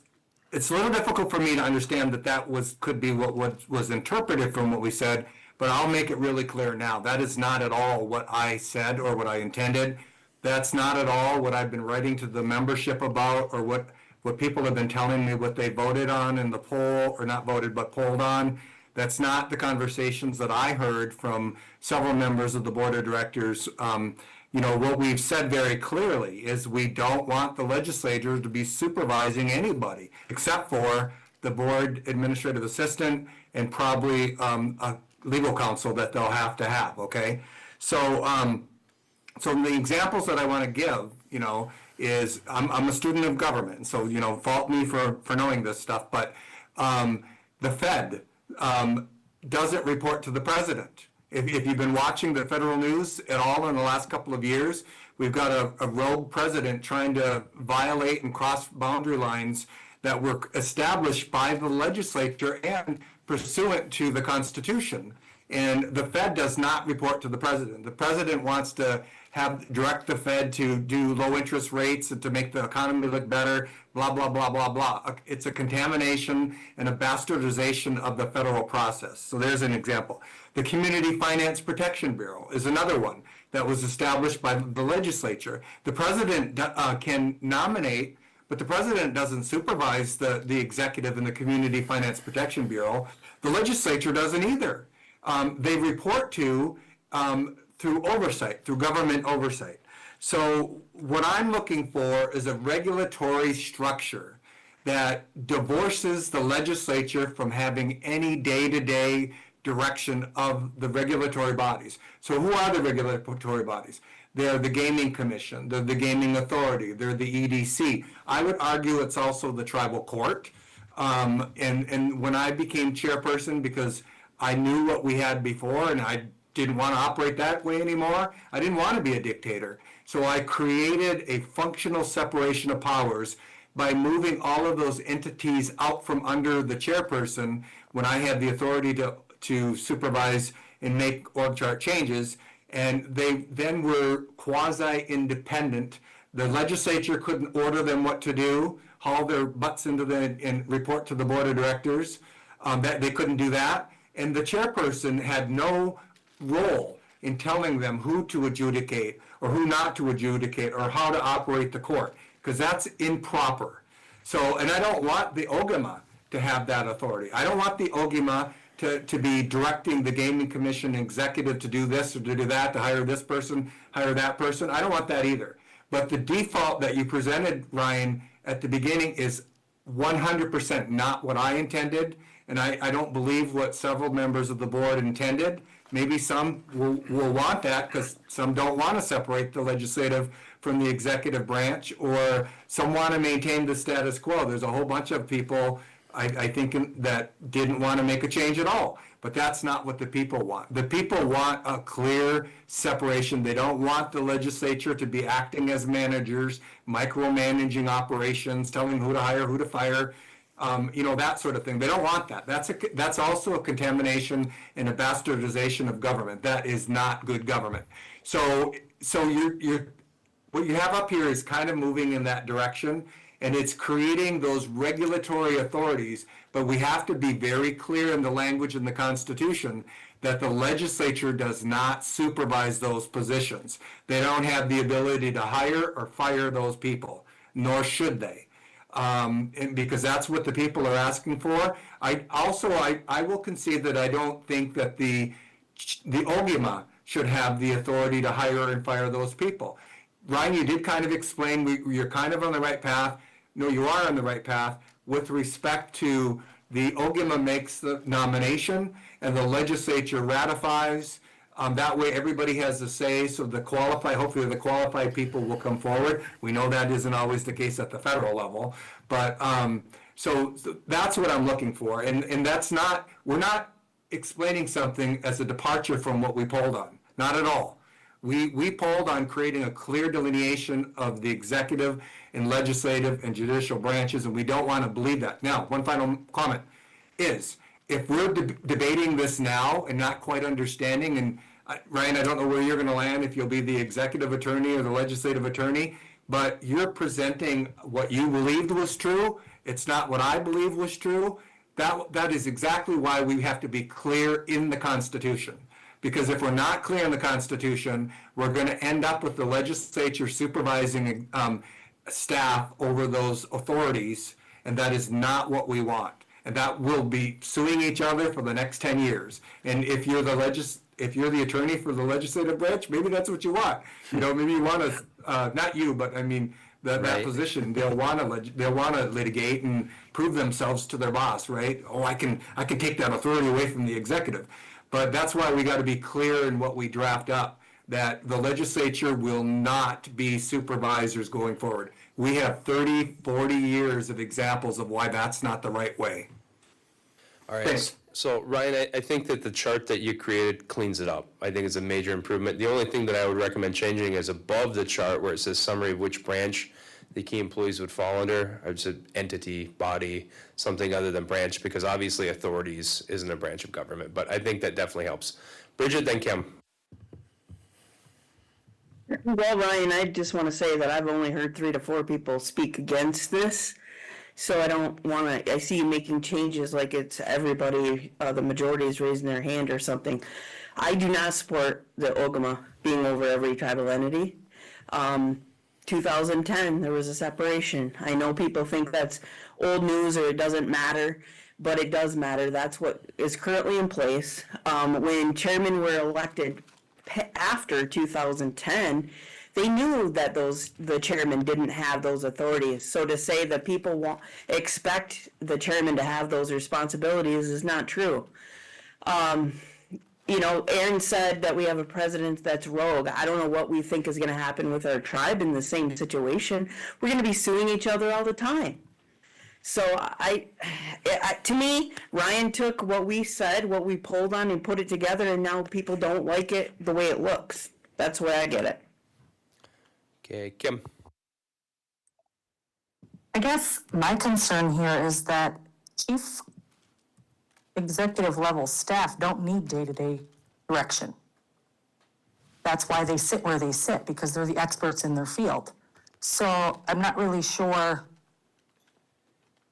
it's a little difficult for me to understand that could be what was interpreted from what we said, but I'll make it really clear now. That is not at all what I said or what I intended. That's not at all what I've been writing to the membership about, or what people have been telling me what they voted on in the poll, or not voted, but polled on. That's not the conversations that I heard from several members of the board of directors. What we've said very clearly is we don't want the legislature to be supervising anybody except for the board administrative assistant and probably a legal counsel that they'll have to have, okay? So the examples that I want to give, is I'm a student of government, so, fault me for knowing this stuff, but the Fed doesn't report to the president. If you've been watching the federal news at all in the last couple of years, we've got a rogue president trying to violate and cross boundary lines that were established by the legislature and pursuant to the Constitution. And the Fed does not report to the president. The president wants to direct the Fed to do low interest rates and to make the economy look better, blah, blah, blah, blah, blah. It's a contamination and a bastardization of the federal process. So there's an example. The Community Finance Protection Bureau is another one that was established by the legislature. The president can nominate, but the president doesn't supervise the executive in the Community Finance Protection Bureau. The legislature doesn't either. They report to through oversight, through government oversight. So what I'm looking for is a regulatory structure that divorces the legislature from having any day-to-day direction of the regulatory bodies. So who are the regulatory bodies? They're the Gaming Commission, they're the Gaming Authority, they're the EDC. I would argue it's also the tribal court. And when I became chairperson, because I knew what we had before and I didn't want to operate that way anymore, I didn't want to be a dictator. So I created a functional separation of powers by moving all of those entities out from under the chairperson when I had the authority to supervise and make org chart changes. And they then were quasi-independent. The legislature couldn't order them what to do, haul their butts into and report to the board of directors. They couldn't do that. And the chairperson had no role in telling them who to adjudicate or who not to adjudicate or how to operate the court, because that's improper. So, and I don't want the OGMA to have that authority. I don't want the OGMA to be directing the Gaming Commission executive to do this or to do that, to hire this person, hire that person. I don't want that either. But the default that you presented, Ryan, at the beginning is 100% not what I intended, and I don't believe what several members of the board intended. Maybe some will want that because some don't want to separate the legislative from the executive branch, or some want to maintain the status quo. There's a whole bunch of people, I think, that didn't want to make a change at all. But that's not what the people want. The people want a clear separation. They don't want the legislature to be acting as managers, micromanaging operations, telling who to hire, who to fire, that sort of thing. They don't want that. That's also a contamination and a bastardization of government. That is not good government. So what you have up here is kind of moving in that direction, and it's creating those regulatory authorities, but we have to be very clear in the language in the Constitution that the legislature does not supervise those positions. They don't have the ability to hire or fire those people, nor should they. And because that's what the people are asking for. I will concede that I don't think that the OGMA should have the authority to hire and fire those people. Ryan, you did kind of explain you're kind of on the right path. No, you are on the right path with respect to the OGMA makes the nomination and the legislature ratifies. That way everybody has a say, so hopefully the qualified people will come forward. We know that isn't always the case at the federal level, but so that's what I'm looking for. And we're not explaining something as a departure from what we polled on, not at all. We polled on creating a clear delineation of the executive and legislative and judicial branches, and we don't want to believe that. Now, one final comment is, if we're debating this now and not quite understanding, and Ryan, I don't know where you're going to land, if you'll be the executive attorney or the legislative attorney, but you're presenting what you believed was true, It's not what I believe was true. That is exactly why we have to be clear in the Constitution. Because if we're not clear in the Constitution, we're going to end up with the legislature supervising staff over those authorities, and that is not what we want. And that will be suing each other for the next 10 years. And if you're the attorney for the legislative branch, maybe that's what you want. You know, maybe you want to, not you, but I mean, that position, they'll want to litigate and prove themselves to their boss, right? Oh, I can take that authority away from the executive. But that's why we got to be clear in what we draft up, that the legislature will not be supervisors going forward. We have 30, 40 years of examples of why that's not the right way. All right, Thanks. so Ryan, I think that the chart that you created cleans it up. I think it's a major improvement. The only thing that I would recommend changing is above the chart where it says summary of which branch the key employees would fall under. I would say entity, body, something other than branch, because obviously authorities isn't a branch of government, but I think that definitely helps. Bridget, then Kim. Well, Ryan, I just want to say that I've only heard 3 to 4 people speak against this. So I don't want to, I see you making changes like it's everybody, the majority is raising their hand or something. I do not support the OGMA being over every tribal entity. 2010, there was a separation. I know people think that's old news or it doesn't matter, but it does matter. That's what is currently in place. When chairmen were elected after 2010, they knew that the chairman didn't have those authorities. So to say that people expect the chairman to have those responsibilities is not true. You know, Aaron said that we have a president that's rogue. I don't know what we think is going to happen with our tribe in the same situation. We're going to be suing each other all the time. So to me, Ryan took what we said, what we pulled on, and put it together, and now people don't like it the way it looks. That's the way I get it. Okay, Kim. I guess my concern here is that chief executive level staff don't need day-to-day direction. That's why they sit where they sit, because they're the experts in their field. So I'm not really sure,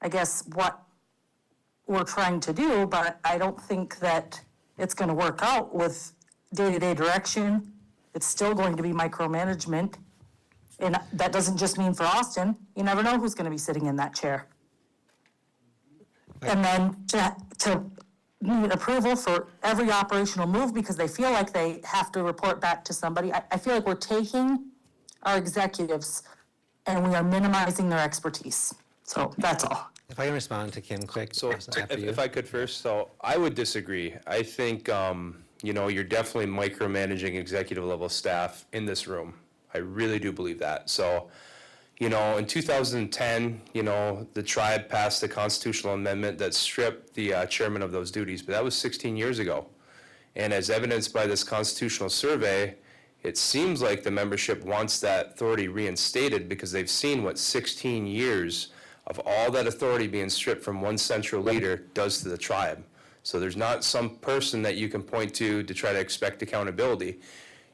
I guess, what we're trying to do, but I don't think that it's going to work out with day-to-day direction. It's still going to be micromanagement. And that doesn't just mean for Austin. You never know who's going to be sitting in that chair. And then to need approval for every operational move because they feel like they have to report back to somebody. I feel like we're taking our executives and we are minimizing their expertise. So that's all. If I can respond to Kim quick. So if I could first, so I would disagree. I think, you know, you're definitely micromanaging executive level staff in this room. I really do believe that. So, you know, in 2010, you know, the tribe passed a constitutional amendment that stripped the chairman of those duties, but that was 16 years ago. And as evidenced by this constitutional survey, it seems like the membership wants that authority reinstated because they've seen what 16 years of all that authority being stripped from one central leader does to the tribe. So there's not some person that you can point to try to expect accountability.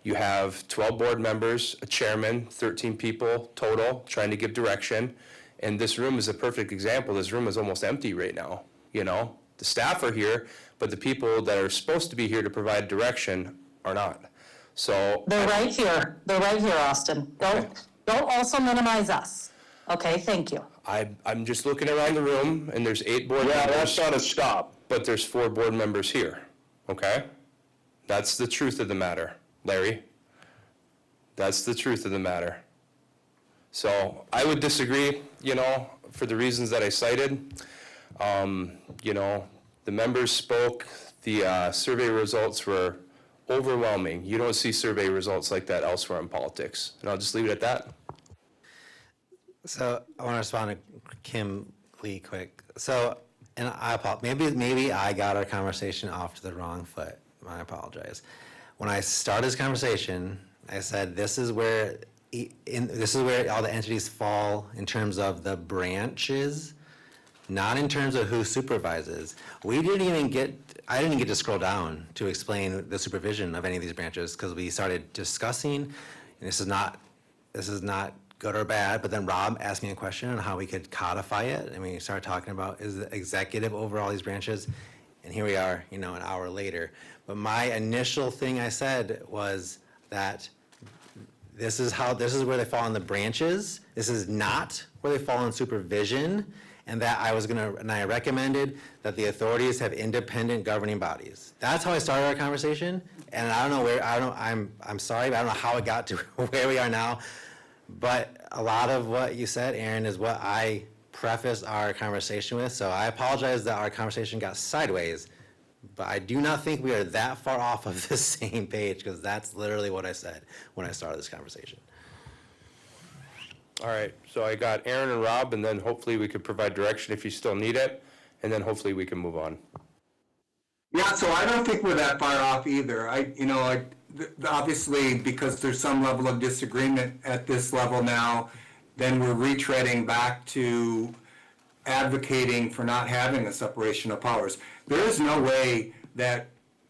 You have 12 board members, a chairman, 13 people total trying to give direction. And this room is a perfect example. This room is almost empty right now. You know, the staff are here, but the people that are supposed to be here to provide direction are not. So They're right here. They're right here, Austin. Don't also minimize us. Okay, thank you. I'm just looking around the room and there's 8 board members. Yeah, that's not a stop. But there's 4 board members here, okay? That's the truth of the matter, Larry. That's the truth of the matter. So I would disagree, you know, for the reasons that I cited. You know, the members spoke, the survey results were overwhelming. You don't see survey results like that elsewhere in politics. And I'll just leave it at that. So I want to respond to Kim Lee quick. So, and I apologize, maybe I got our conversation off to the wrong foot. I apologize. When I started this conversation, I said this is where all the entities fall in terms of the branches, not in terms of who supervises. I didn't even get to scroll down to explain the supervision of any of these branches because we started discussing, and this is not good or bad, but then Rob asked me a question on how we could codify it. And we started talking about, is the executive over all these branches? And here we are, an hour later. But my initial thing I said was that this is where they fall in the branches. This is not where they fall in supervision. And that I recommended that the authorities have independent governing bodies. That's how I started our conversation. And I don't know I'm sorry, but I don't know how it got to where we are now. But a lot of what you said, Aaron, is what I prefaced our conversation with. So I apologize that our conversation got sideways. But I do not think we are that far off of the same page, because that's literally what I said when I started this conversation. All right, so I got Aaron and Rob, and then hopefully we could provide direction if you still need it, and then hopefully we can move on. Yeah, so I don't think we're that far off either. Obviously, because there's some level of disagreement at this level now, then we're retreading back to advocating for not having a separation of powers. There is no way that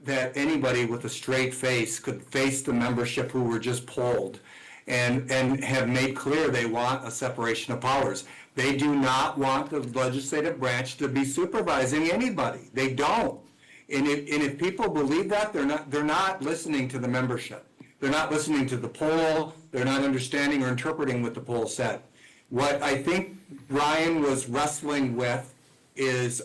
anybody with a straight face could face the membership who were just polled and have made clear they want a separation of powers. They do not want the legislative branch to be supervising anybody. They don't. And if people believe that, they're not listening to the membership. They're not listening to the poll. They're not understanding or interpreting what the poll said. What I think Ryan was wrestling with is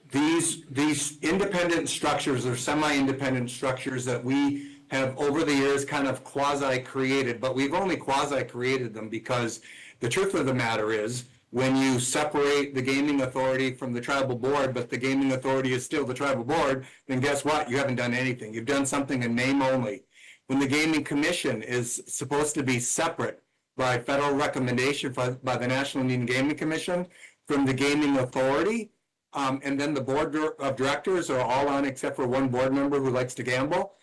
these independent structures or semi-independent structures that we have over the years kind of quasi-created, but we've only quasi-created them because the truth of the matter is, when you separate the gaming authority from the tribal board, but the gaming authority is still the tribal board, then guess what? You haven't done anything. You've done something in name only. When the gaming commission is supposed to be separate by federal recommendation by the National Indian Gaming Commission from the gaming authority, and then the board of directors are all on except for one board member who likes to gamble,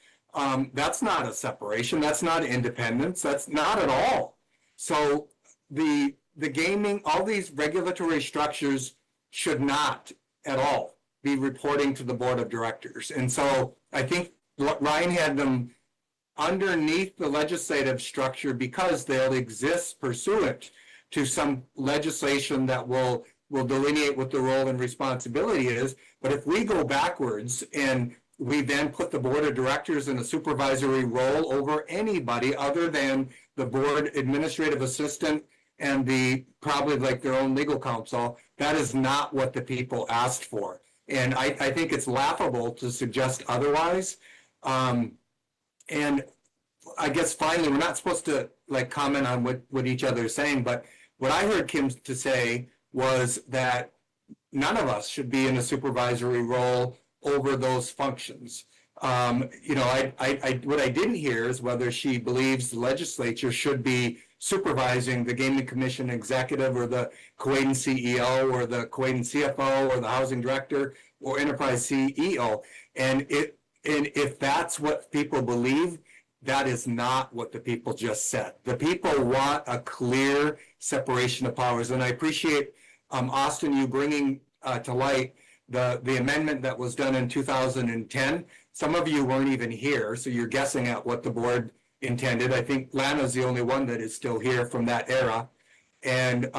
that's not a separation. That's not independence. That's not at all. So the gaming, all these regulatory structures should not at all be reporting to the board of directors. And so I think Ryan had them underneath the legislative structure because they'll exist pursuant to some legislation that will delineate what the role and responsibility is. But if we go backwards and we then put the board of directors in a supervisory role over anybody other than the board administrative assistant and probably like their own legal counsel, that is not what the people asked for. And I think it's laughable to suggest otherwise. And I guess finally, we're not supposed to comment on what each other is saying, but what I heard Kim to say was that none of us should be in a supervisory role over those functions. What I didn't hear is whether she believes the legislature should be supervising the Gaming Commission executive or the Kuwaitan CEO or the Kuwaitan CFO or the housing director or enterprise CEO. And if that's what people believe, that is not what the people just said. The people want a clear separation of powers. And I appreciate, Austin, you bringing to light the amendment that was done in 2010. Some of you weren't even here, so you're guessing at what the board intended. I think Lana's the only one that is still here from that era. And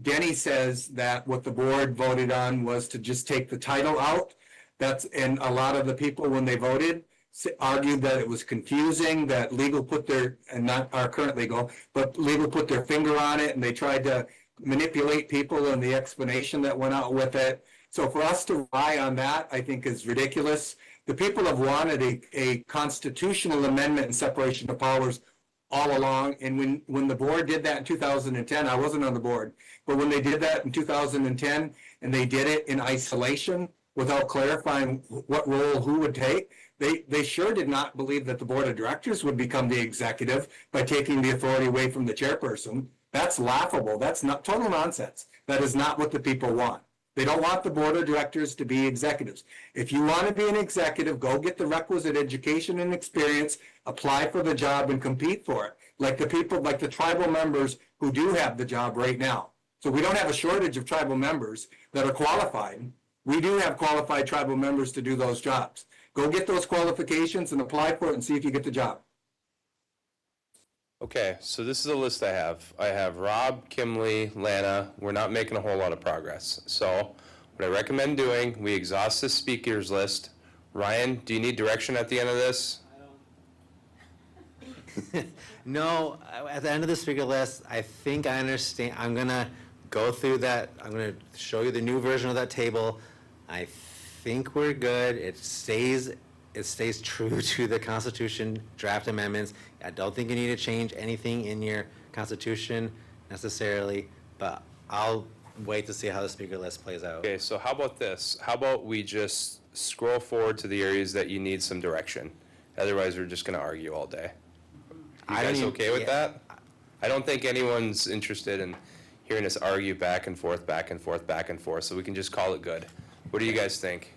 Denny says that what the board voted on was to just take the title out. And a lot of the people, when they voted, argued that it was confusing, that legal put their, and not our current legal, but legal put their finger on it, and they tried to manipulate people in the explanation that went out with it. So for us to rely on that, I think is ridiculous. The people have wanted a constitutional amendment and separation of powers all along. And when the board did that in 2010, I wasn't on the board, but when they did that in 2010 and they did it in isolation without clarifying what role who would take, they sure did not believe that the board of directors would become the executive by taking the authority away from the chairperson. That's laughable. That's not total nonsense. That is not what the people want. They don't want the board of directors to be executives. If you want to be an executive, go get the requisite education and experience, apply for the job and compete for it. Like the people, like the tribal members who do have the job right now. So we don't have a shortage of tribal members that are qualified. We do have qualified tribal members to do those jobs. Go get those qualifications and apply for it and see if you get the job. Okay, so this is a list I have. I have Rob, Kimley, Lana. We're not making a whole lot of progress. So what I recommend doing, we exhaust this speakers list. Ryan, do you need direction at the end of this? No, at the end of the speaker list, I think I understand. I'm gonna go through that. I'm gonna show you the new version of that table. I think we're good. It stays true to the Constitution draft amendments. I don't think you need to change anything in your Constitution necessarily, but I'll wait to see how the speaker list plays out. Okay, so how about this? How about we just scroll forward to the areas that you need some direction? Otherwise, we're just gonna argue all day. You I don't guys even- okay with yeah. that? I don't think anyone's interested in hearing us argue back and forth, back and forth, back and forth, so we can just call it good. What do you guys think?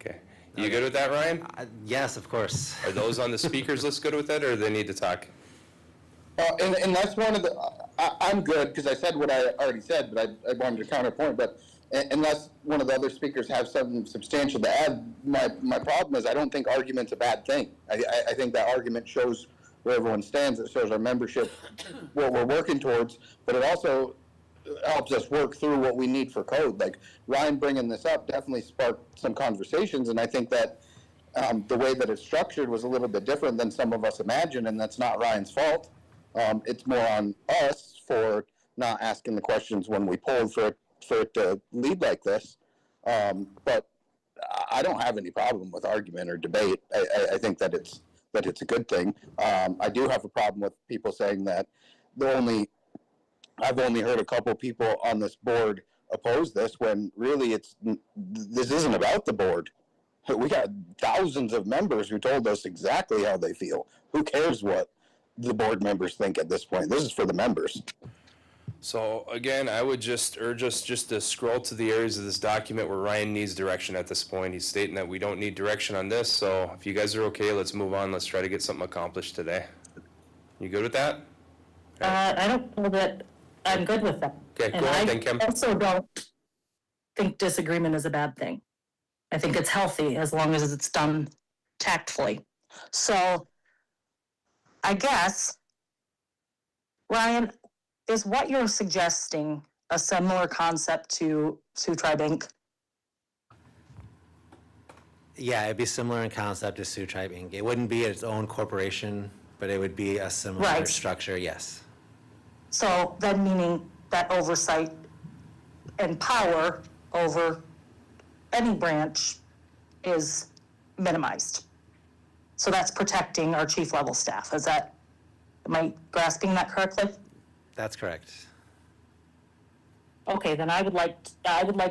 Okay. You good with that, Ryan? Yes, of course. Are those on the speakers list good with it, or they need to talk? And that's one of the, I'm good, because I said what I already said, but I wanted to counterpoint, but unless one of the other speakers have something substantial to add, my problem is I don't think argument's a bad thing. I think that argument shows where everyone stands, it shows our membership, what we're working towards, but it also helps us work through what we need for code. Like Ryan bringing this up definitely sparked some conversations, and I think that the way that it's structured was a little bit different than some of us imagined, and that's not Ryan's fault. It's more on us for not asking the questions when we polled for it to lead like this. But I don't have any problem with argument or debate. I think that it's a good thing. I do have a problem with people saying that I've only heard a couple people on this board oppose this, when really this isn't about the board. We got thousands of members who told us exactly how they feel. Who cares what the board members think at this point? This is for the members. So again, I would just urge us just to scroll to the areas of this document where Ryan needs direction at this point. He's stating that we don't need direction on this, so if you guys are okay, let's move on. Let's try to get something accomplished today. You good with that? I don't know that I'm good with that. Okay, go ahead then, Kim. And I also don't think disagreement is a bad thing. I think it's healthy as long as it's done tactfully. So I guess, Ryan, is what you're suggesting a similar concept to Sioux Tribe Inc.? Yeah, it'd be similar in concept to Sioux Tribe Inc. It wouldn't be its own corporation, but it would be a similar Right. structure, yes. So then meaning that oversight and power over any branch is minimized. So that's protecting our chief level staff. Am I grasping that correctly? That's correct. Okay, then I would like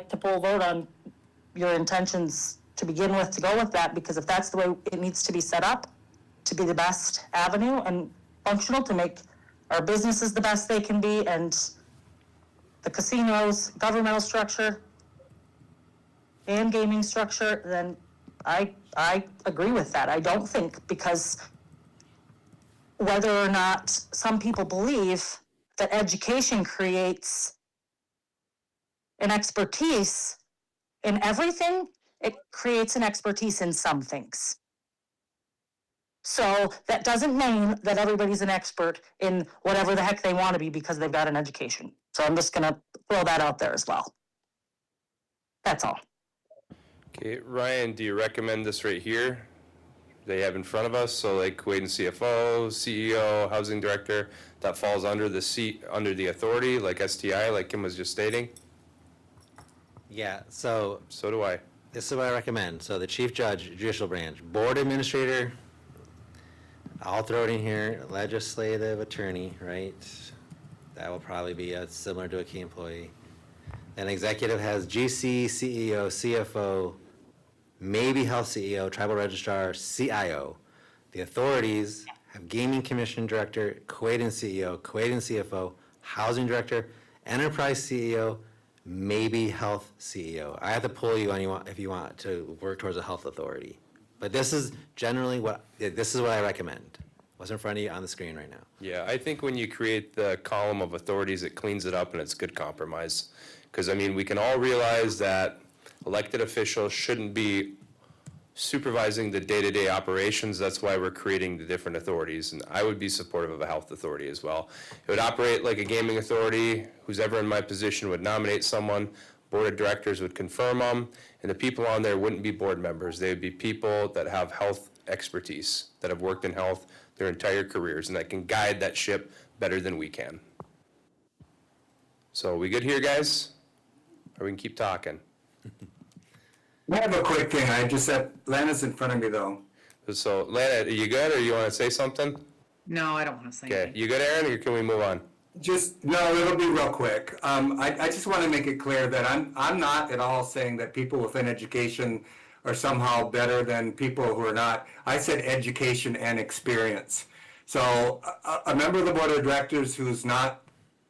to pull a vote on your intentions to begin with, to go with that, because if that's the way it needs to be set up, to be the best avenue and functional, to make our businesses the best they can be, and the casinos, governmental structure, and gaming structure, then I agree with that. I don't think, because whether or not some people believe that education creates an expertise in everything, it creates an expertise in some things. So that doesn't mean that everybody's an expert in whatever the heck they want to be because they've got an education. So I'm just gonna throw that out there as well. That's all. Okay, Ryan, do you recommend this right here? They have in front of us, so like Kuwait and CFO, CEO, housing director, that falls under the authority, like STI, like Kim was just stating? Yeah, so So do I. this is what I recommend. So the chief judge, judicial branch, board administrator, I'll throw it in here, legislative attorney, right? That will probably be similar to a key employee. Then executive has GC, CEO, CFO, maybe health CEO, tribal registrar, CIO. The authorities have gaming commission director, Kuwait and CEO, Kuwait and CFO, housing director, enterprise CEO, maybe health CEO. I have to pull you on if you want to work towards a health authority. But this is generally what I recommend. What's in front of you on the screen right now. Yeah, I think when you create the column of authorities, it cleans it up and it's good compromise. Because, I mean, we can all realize that elected officials shouldn't be supervising the day-to-day operations. That's why we're creating the different authorities, and I would be supportive of a health authority as well. It would operate like a gaming authority. Who's ever in my position would nominate someone, board of directors would confirm them, and the people on there wouldn't be board members. They would be people that have health expertise, that have worked in health their entire careers, and that can guide that ship better than we can. So we good here, guys? Or we can keep talking? I have a quick thing. I just said, Lana's in front of me though. So, Lana, are you good, or you want to say something? No, I don't want to say Okay, anything. you good, Aaron, or can we move on? No, it'll be real quick. I just want to make it clear that I'm not at all saying that people within education are somehow better than people who are not. I said education and experience. So a member of the board of directors who's not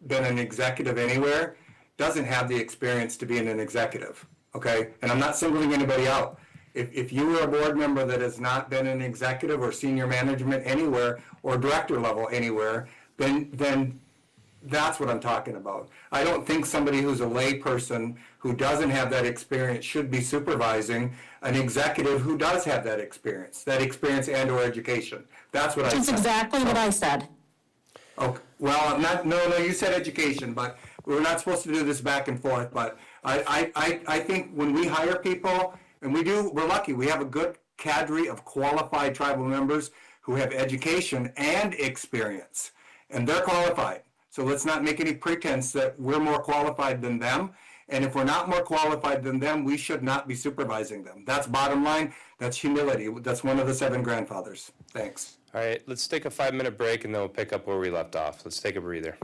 been an executive anywhere doesn't have the experience to be an executive, okay? And I'm not singling anybody out. If you were a board member that has not been an executive or senior management anywhere or director level anywhere, then that's what I'm talking about. I don't think somebody who's a lay person who doesn't have that experience should be supervising an executive who does have that experience and or education. That's what I said. Which is exactly what I said. Okay, well, no, you said education, but we're not supposed to do this back and forth, but I think when we hire people, and we're lucky, we have a good cadre of qualified tribal members who have education and experience, and they're qualified. So let's not make any pretense that we're more qualified than them. And if we're not more qualified than them, we should not be supervising them. That's bottom line. That's humility. That's one of the 7 grandfathers. Thanks. All right, let's take a 5-minute break, and then we'll pick up where we left off. Let's take a breather.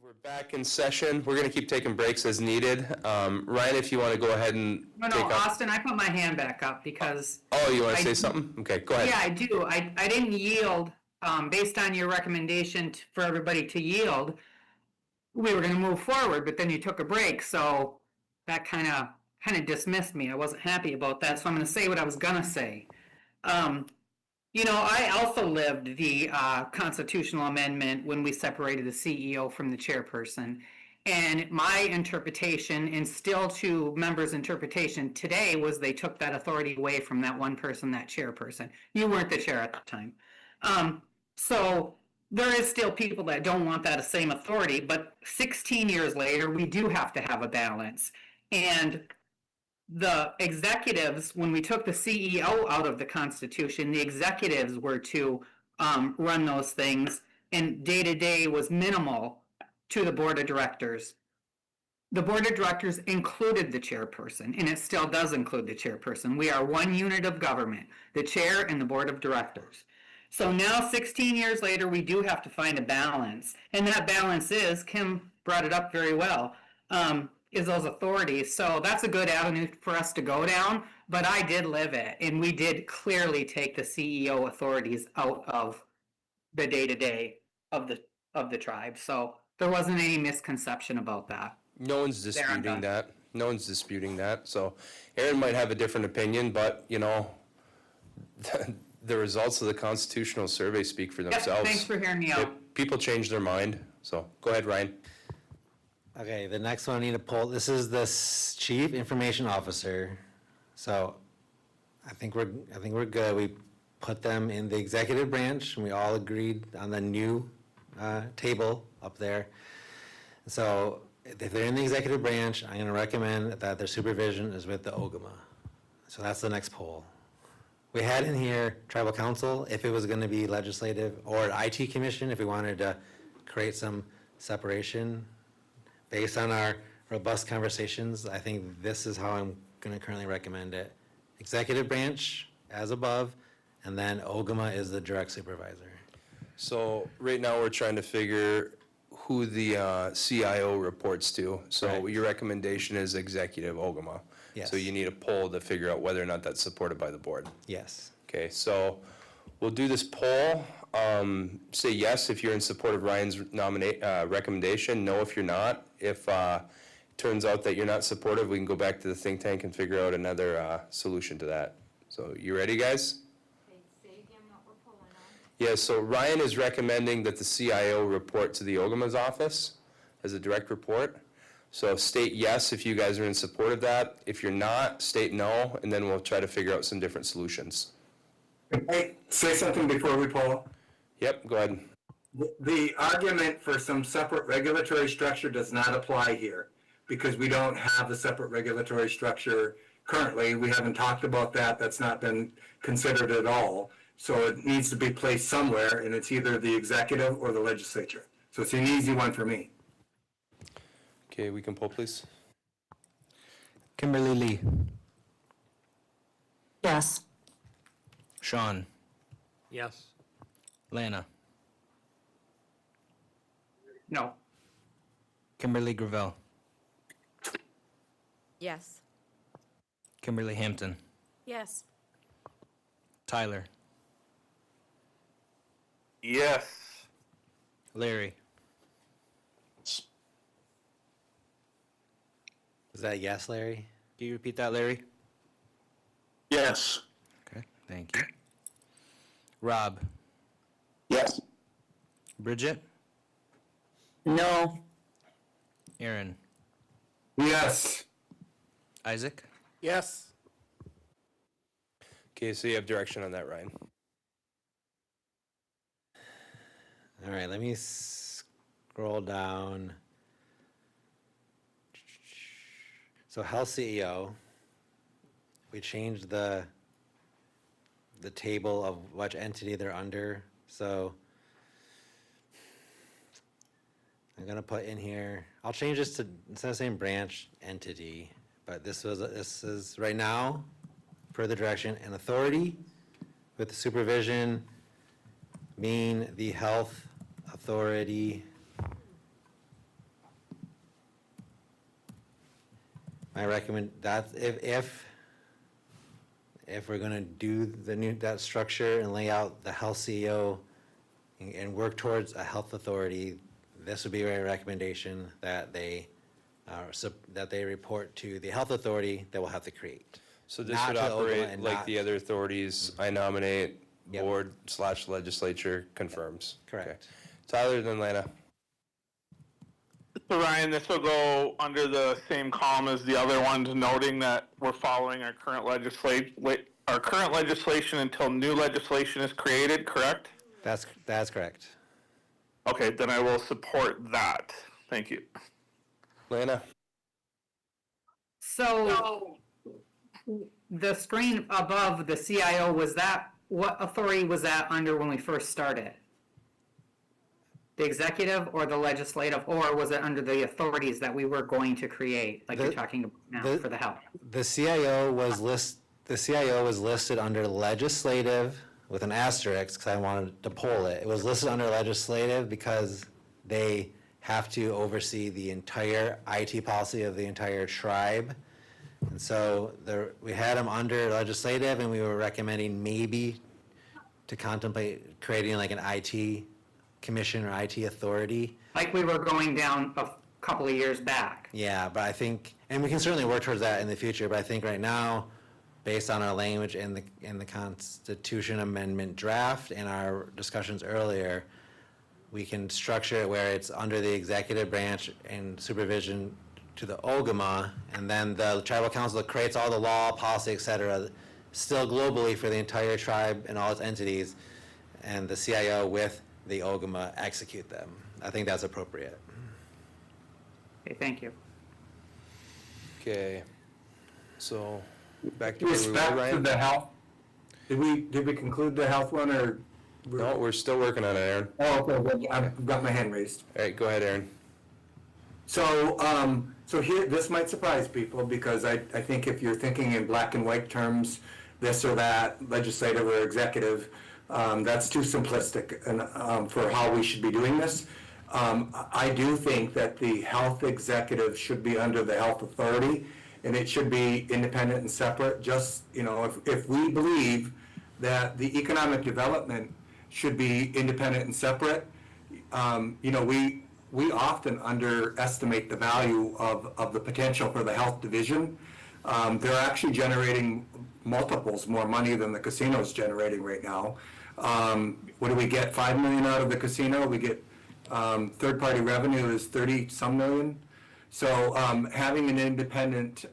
We're back in session. We're going to keep taking breaks as needed. Ryan, if you want to go ahead and No, take up. Austin, I put my hand back up because. Oh, you want to I say do- something? Okay, go ahead. Yeah, I do. I didn't yield, based on your recommendation for everybody to yield. We were gonna move forward, but then you took a break, so that kind of dismissed me. I wasn't happy about that, so I'm gonna say what I was gonna say. You know, I also lived the constitutional amendment when we separated the CEO from the chairperson. And my interpretation, and still to members' interpretation today, was they took that authority away from that one person, that chairperson. You weren't the chair at the time. So there is still people that don't want that same authority, but 16 years later, we do have to have a balance. And the executives, when we took the CEO out of the Constitution, the executives were to run those things, and day-to-day was minimal to the board of directors. The board of directors included the chairperson, and it still does include the chairperson. We are one unit of government, the chair and the board of directors. So now, 16 years later, we do have to find a balance. And that balance is, Kim brought it up very well, is those authorities. So that's a good avenue for us to go down, but I did live it, and we did clearly take the CEO authorities out of the day-to-day of the tribe. So there wasn't any misconception about that. No one's disputing that. No one's disputing that. So Aaron might have a different opinion, but, you know, the results of the constitutional survey speak for themselves. Thanks for hearing me out. People change their mind. So go ahead, Ryan. Okay, the next one I need to pull, this is the Chief Information Officer. So I think we're good. We put them in the executive branch, and we all agreed on the new table up there. So if they're in the executive branch, I'm gonna recommend that their supervision is with the OGMA. So that's the next poll. We had in here tribal council, if it was gonna be legislative, or IT commission, if we wanted to create some separation. Based on our robust conversations, I think this is how I'm gonna currently recommend it. Executive branch, as above, and then OGMA is the direct supervisor. So right now, we're trying to figure who the CIO reports to. So Right. your recommendation is executive OGMA. Yes. So you need a poll to figure out whether or not that's supported by the board. Yes. Okay, so we'll do this poll. Say yes if you're in support of Ryan's recommendation, no if you're not. If turns out that you're not supportive, we can go back to the think tank and figure out another solution to that. So you ready, guys? Yeah, so Ryan is recommending that the CIO report to the OGMA's office as a direct report. So state yes if you guys are in support of that. If you're not, state no, and then we'll try to figure out some different solutions. Can I say something before we poll? Yep, go ahead. The argument for some separate regulatory structure does not apply here, because we don't have a separate regulatory structure currently. We haven't talked about that. That's not been considered at all. So it needs to be placed somewhere, and it's either the executive or the legislature. So it's an easy one for me. Okay, we can poll, please. Kimberly Lee. Yes. Sean. Yes. Lana. No. Kimberly Gravel. Yes. Kimberly Hampton. Yes. Tyler. Yes. Larry. Is that yes, Larry? Can you repeat that, Larry? Yes. Okay, thank you. Rob. Yes. Bridget. No. Aaron. Yes. Isaac. Yes. Okay, so you have direction on that, Ryan. All right, let me scroll down. So health CEO, we changed the table of which entity they're under. So I'm gonna put in here, I'll change this to, instead of saying branch, entity, but this is right now, per the direction, an authority with the supervision being the health authority My if we're gonna do that structure and lay out the health CEO and work towards a health authority, this would be my recommendation that they report to the health authority that we'll have to create. So this Not would to Oklahoma operate and like not- the other authorities, I nominate, board/legislature confirms. Correct. Okay. Tyler, then Lana. So Ryan, this will go under the same column as the other ones, noting that we're following our current legislation until new legislation is created, correct? That's correct. Okay, then I will support that. Thank you. Lana? So the screen above the CIO, what authority was that under when we first started? The executive or the legislative, or was it under the authorities that we were going to create, like you're talking about now for the health? The CIO was listed under legislative with an asterisk because I wanted to pull it. It was listed under legislative because they have to oversee the entire IT policy of the entire tribe. And so we had them under legislative, and we were recommending maybe to contemplate creating like an IT commission or IT authority. Like we were going down a couple of years back. Yeah, but I think, and we can certainly work towards that in the future, but I think right now, based on our language in the Constitution Amendment draft and our discussions earlier, we can structure it where it's under the executive branch and supervision to the OGMA, and then the tribal council creates all the law, policy, et cetera, still globally for the entire tribe and all its entities, and the CIO with the OGMA execute them. I think that's appropriate. Okay, thank you. Okay. So, back to where we were, Respect to Ryan? the health, did we conclude the health one, or? No, we're still working on it, Aaron. Oh, okay, well, I've got my hand raised. All right, go ahead, Aaron. So, so here, this might surprise people, because I think if you're thinking in black and white terms, this or that, legislative or executive, that's too simplistic and, for how we should be doing this. I do think that the health executive should be under the health authority, and it should be independent and separate. Just, if we believe that the economic development should be independent and separate, we often underestimate the value of the potential for the health division. They're actually generating multiples more money than the casino's generating right now. What do we get? 5 million out of the casino. We get third-party revenue is 30-some million. So having an independent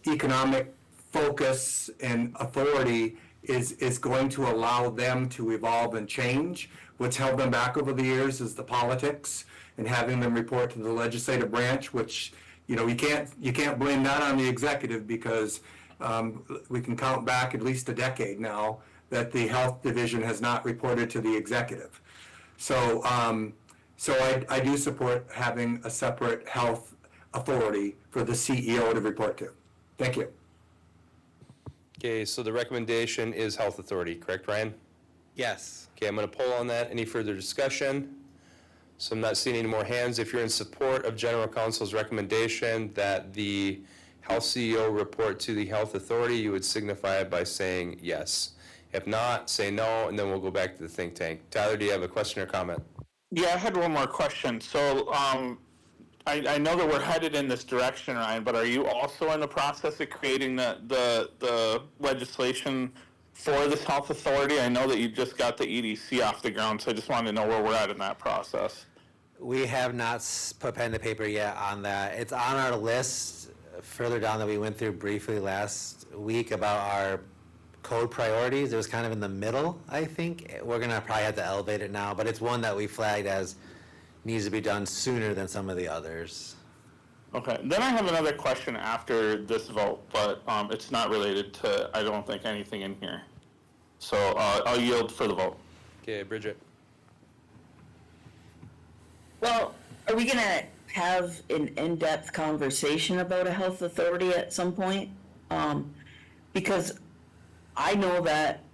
economic focus and authority is going to allow them to evolve and change. What's held them back over the years is the politics and having them report to the legislative branch, which, you can't blame that on the executive, because we can count back at least a decade now that the health division has not reported to the executive. So, I do support having a separate health authority for the CEO to report to. Thank you. Okay, so the recommendation is health authority, correct, Ryan? Yes. Okay, I'm going to poll on that. Any further discussion? So I'm not seeing any more hands. If you're in support of General Counsel's recommendation that the health CEO report to the health authority, you would signify it by saying yes. If not, say no, and then we'll go back to the think tank. Tyler, do you have a question or comment? Yeah, I had one more question. So, I know that we're headed in this direction, Ryan, but are you also in the process of creating the legislation for this health authority? I know that you just got the EDC off the ground, so I just wanted to know where we're at in that process. We have not put pen to paper yet on that. It's on our list further down that we went through briefly last week about our code priorities. It was kind of in the middle, I think. We're gonna probably have to elevate it now, but it's one that we flagged as needs to be done sooner than some of the others. Okay, then I have another question after this vote, but it's not related to, I don't think, anything in here. So I'll yield for the vote. Okay, Bridget. Well, are we gonna have an in-depth conversation about a health authority at some point? Because I know that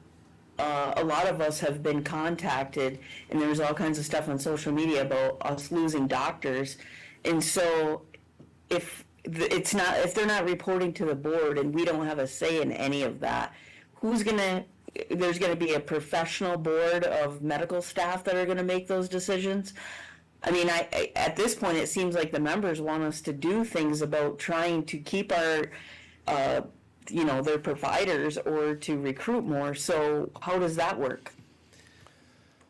a lot of us have been contacted, and there's all kinds of stuff on social media about us losing doctors. And so if it's not, if they're not reporting to the board and we don't have a say in any of that, there's gonna be a professional board of medical staff that are gonna make those decisions? I mean, at this point, it seems like the members want us to do things about trying to keep our, their providers or to recruit more, so how does that work?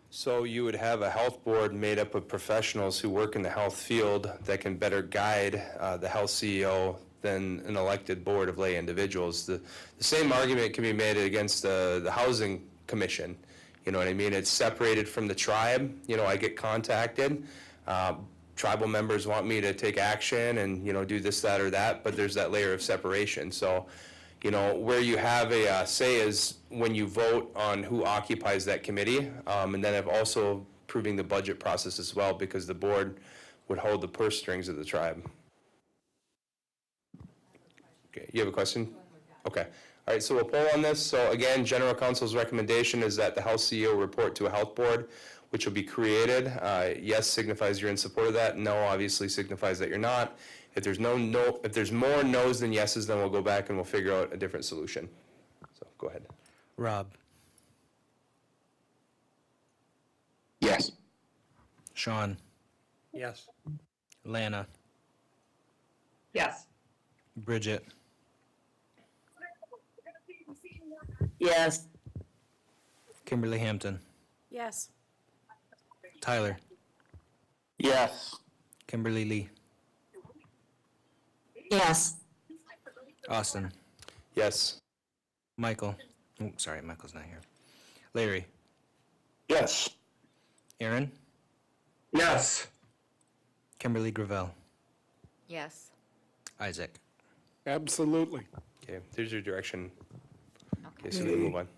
So you would have a health board made up of professionals who work in the health field that can better guide the health CEO than an elected board of lay individuals. The same argument can be made against the housing commission. You know what I mean? It's separated from the tribe. You know, I get contacted. Tribal members want me to take action and, do this, that, or that, but there's that layer of separation. So, where you have a say is when you vote on who occupies that committee, and then I've also approving the budget process as well, because the board would hold the purse strings of the tribe. Okay, you have a question? Okay. All right, so we'll poll on this. So again, General Council's recommendation is that the health CEO report to a health board, which will be created. Yes signifies you're in support of that. No obviously signifies that you're not. If there's if there's more no's than yeses, then we'll go back and we'll figure out a different solution. So go ahead. Rob, Yes. Sean, Yes. Lana, Yes. Bridget, Yes. Kimberly Hampton, Yes. Tyler, Yes. Kimberly Lee, Yes. Austin, Yes. Michael. Oh, sorry, Michael's not here. Larry, Yes. Aaron, Yes. Kimberly Gravel, Yes. Isaac. Absolutely. Okay, there's your direction. Okay, so we move on.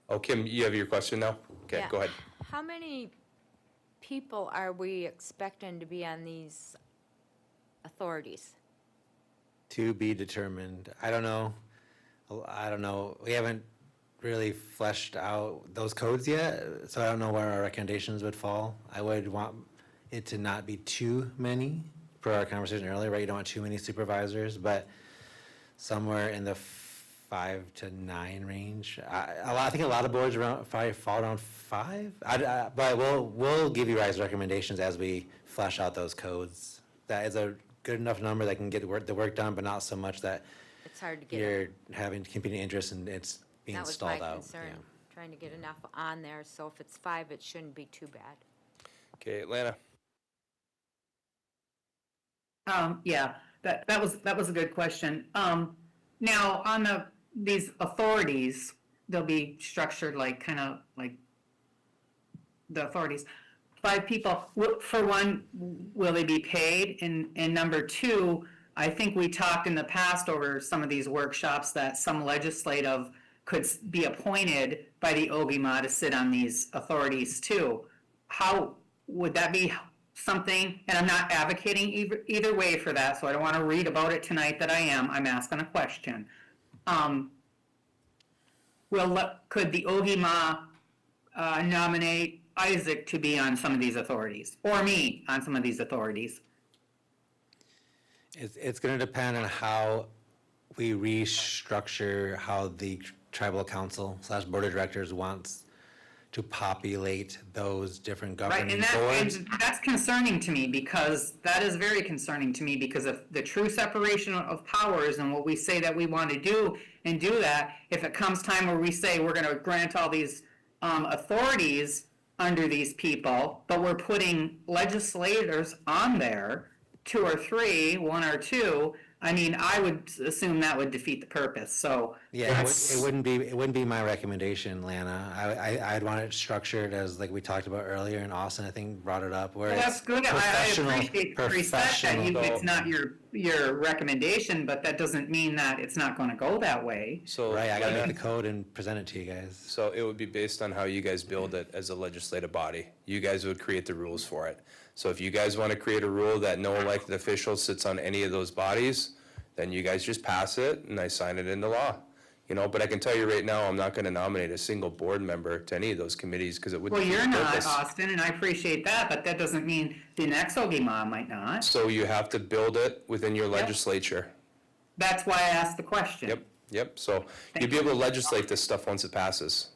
Oh, Kim, you have your question now? Okay, Yeah. go ahead. How many people are we expecting to be on these authorities? To be determined. I don't know. We haven't really fleshed out those codes yet, so I don't know where our recommendations would fall. I would want it to not be too many, per our conversation earlier, right? You don't want too many supervisors, but somewhere in the 5 to 9 range. I think a lot of boards fall around 5. But we'll give you guys recommendations as we flesh out those codes. That is a good enough number that can get the work done, but not so much that It's hard to get. you're having competing interests and it's being That was stalled my out. concern, trying to get enough on there, so if it's 5, it shouldn't be too bad. Okay, Atlanta. Yeah, that was a good question. Now, on these authorities, they'll be structured like, kind of like the authorities. 5 people, for one, will they be paid? And number 2, I think we talked in the past over some of these workshops that some legislative could be appointed by the OGMA to sit on these authorities too. How, would that be something, and I'm not advocating either way for that, so I don't want to read about it tonight that I'm asking a question. Could the OGMA nominate Isaac to be on some of these authorities, or me on some of these authorities? It's going to depend on how we restructure how the tribal council / board of directors wants to populate those different Right, governing and boards. that's concerning to me, because that is very concerning to me, because of the true separation of powers and what we say that we want to do, and do that, if it comes time where we say we're gonna grant all these authorities under these people, but we're putting legislators on there, 2 or 3, 1 or 2, I mean, I would assume that would defeat the purpose, so. Yeah, it wouldn't be my recommendation, Lana. I'd want it structured as, like we talked about earlier, and Austin, I think, brought it up, where Well, it's that's good. I appreciate the respect that it's not your recommendation, but that doesn't mean that it's not gonna go that way. So Right, I gotta make the code and present it to you guys. So it would be based on how you guys build it as a legislative body. You guys would create the rules for it. So if you guys want to create a rule that no elected official sits on any of those bodies, then you guys just pass it and I sign it into law. You know, but I can tell you right now, I'm not gonna nominate a single board member to any of those committees, because it wouldn't Well, be you're the not, purpose. Austin, and I appreciate that, but that doesn't mean the next Ogama might not. So you have to build it within your legislature. That's why I asked the question. Yep, so you'll be able to legislate this stuff once it passes.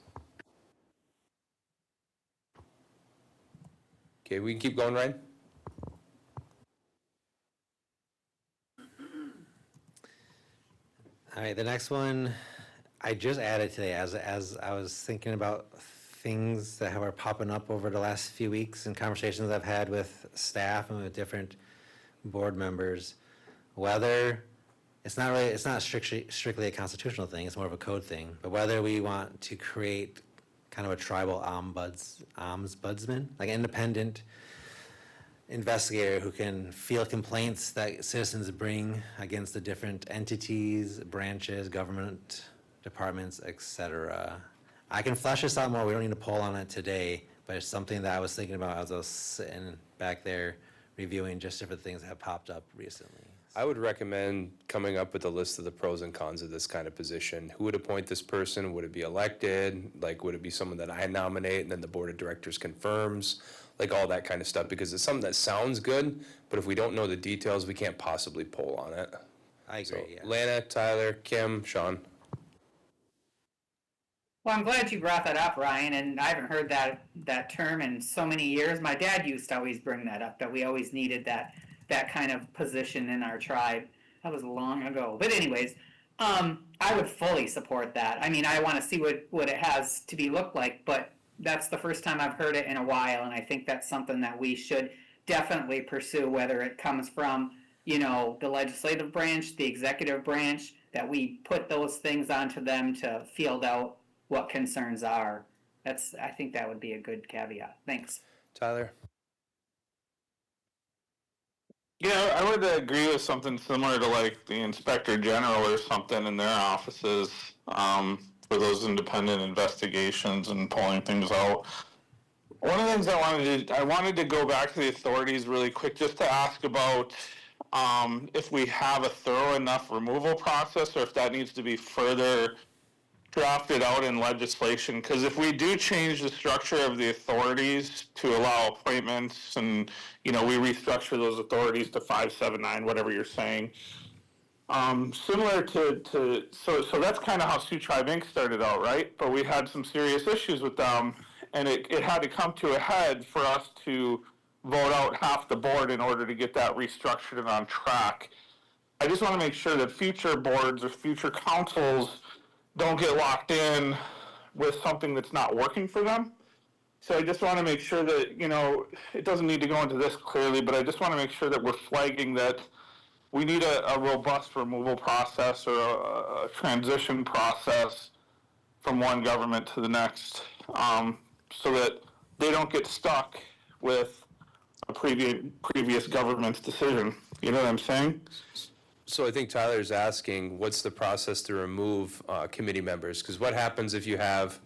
Okay, we can keep going, Ryan? All right, the next one, I just added today as I was thinking about things that are popping up over the last few weeks and conversations I've had with staff and with different board members, whether, it's not strictly a constitutional thing, it's more of a code thing, but whether we want to create kind of a tribal ombudsman, like an independent investigator who can field complaints that citizens bring against the different entities, branches, government departments, etc. I can flesh this out more. We don't need to poll on it today, but it's something that I was thinking about as I was sitting back there reviewing just different things that have popped up recently. I would recommend coming up with a list of the pros and cons of this kind of position. Who would appoint this person? Would it be elected? Like, would it be someone that I nominate and then the board of directors confirms? Like, all that kind of stuff, because it's something that sounds good, but if we don't know the details, we can't possibly poll on it. I agree, yeah. Lana, Tyler, Kim, Sean. Well, I'm glad you brought that up, Ryan, and I haven't heard that term in so many years. My dad used to always bring that up, that we always needed that kind of position in our tribe. That was long ago. But anyways, I would fully support that. I mean, I want to see what it has to be looked like, but that's the first time I've heard it in a while, and I think that's something that we should definitely pursue, whether it comes from, you know, the legislative branch, the executive branch, that we put those things onto them to field out what concerns are. I think that would be a good caveat. Thanks. Tyler? Yeah, I would agree with something similar to like the Inspector General or something in their offices, for those independent investigations and pulling things out. One of the things I wanted to go back to the authorities really quick, just to ask about if we have a thorough enough removal process, or if that needs to be further drafted out in legislation. Because if we do change the structure of the authorities to allow appointments, and we restructure those authorities to 579, whatever you're saying, similar to so that's kind of how Sioux Tribe Inc. started out, right? But we had some serious issues with them, and it had to come to a head for us to vote out half the board in order to get that restructured and on track. I just want to make sure that future boards or future councils don't get locked in with something that's not working for them. So I just want to make sure that, it doesn't need to go into this clearly, but I just want to make sure that we're flagging that we need a robust removal process or a transition process from one government to the next, so that they don't get stuck with a previous government's decision. You know what I'm saying? So I think Tyler's asking, what's the process to remove committee members? Because what happens if you have,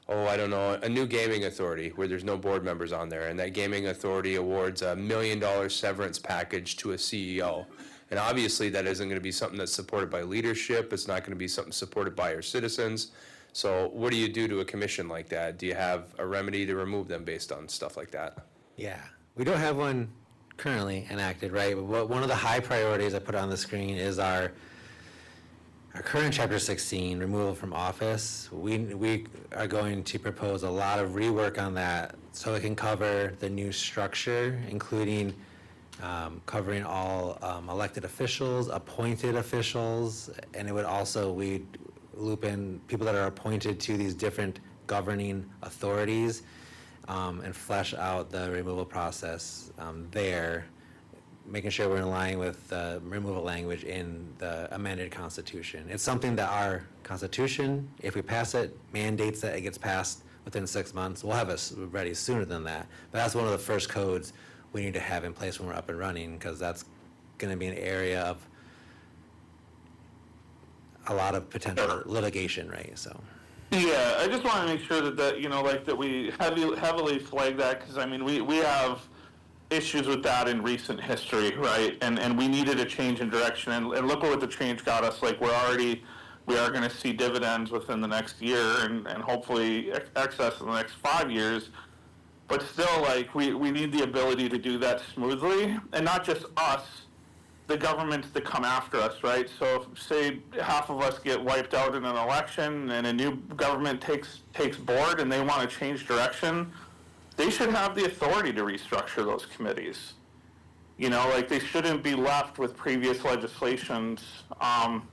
a new gaming authority where there's no board members on there, and that gaming authority awards $1 million severance package to a CEO? And obviously, that isn't going to be something that's supported by leadership. It's not going to be something supported by our citizens. So what do you do to a commission like that? Do you have a remedy to remove them based on stuff like that? Yeah, we don't have one currently enacted, right? But one of the high priorities I put on the screen is our current Chapter 16, removal from office. We are going to propose a lot of rework on that so it can cover the new structure, including covering all elected officials, appointed officials, and it would also, we'd loop in people that are appointed to these different governing authorities, and flesh out the removal process there, making sure we're in line with the removal language in the amended Constitution. It's something that our Constitution, if we pass it, mandates that it gets passed within 6 months. We'll have it ready sooner than that. But that's one of the first codes we need to have in place when we're up and running, because that's going to be an area of a lot of potential litigation, right? So. Yeah, I just want to make sure that that we heavily flag that, because we have issues with that in recent history, right? And we needed a change in direction, and look what the change got us. Like, we're already we are going to see dividends within the next year and hopefully excess in the next 5 years. But still, like, we need the ability to do that smoothly, and not just us, the governments that come after us, right? So if, say, half of us get wiped out in an election and a new government takes board and they want to change direction, they should have the authority to restructure those committees. You know, like, they shouldn't be left with previous legislation's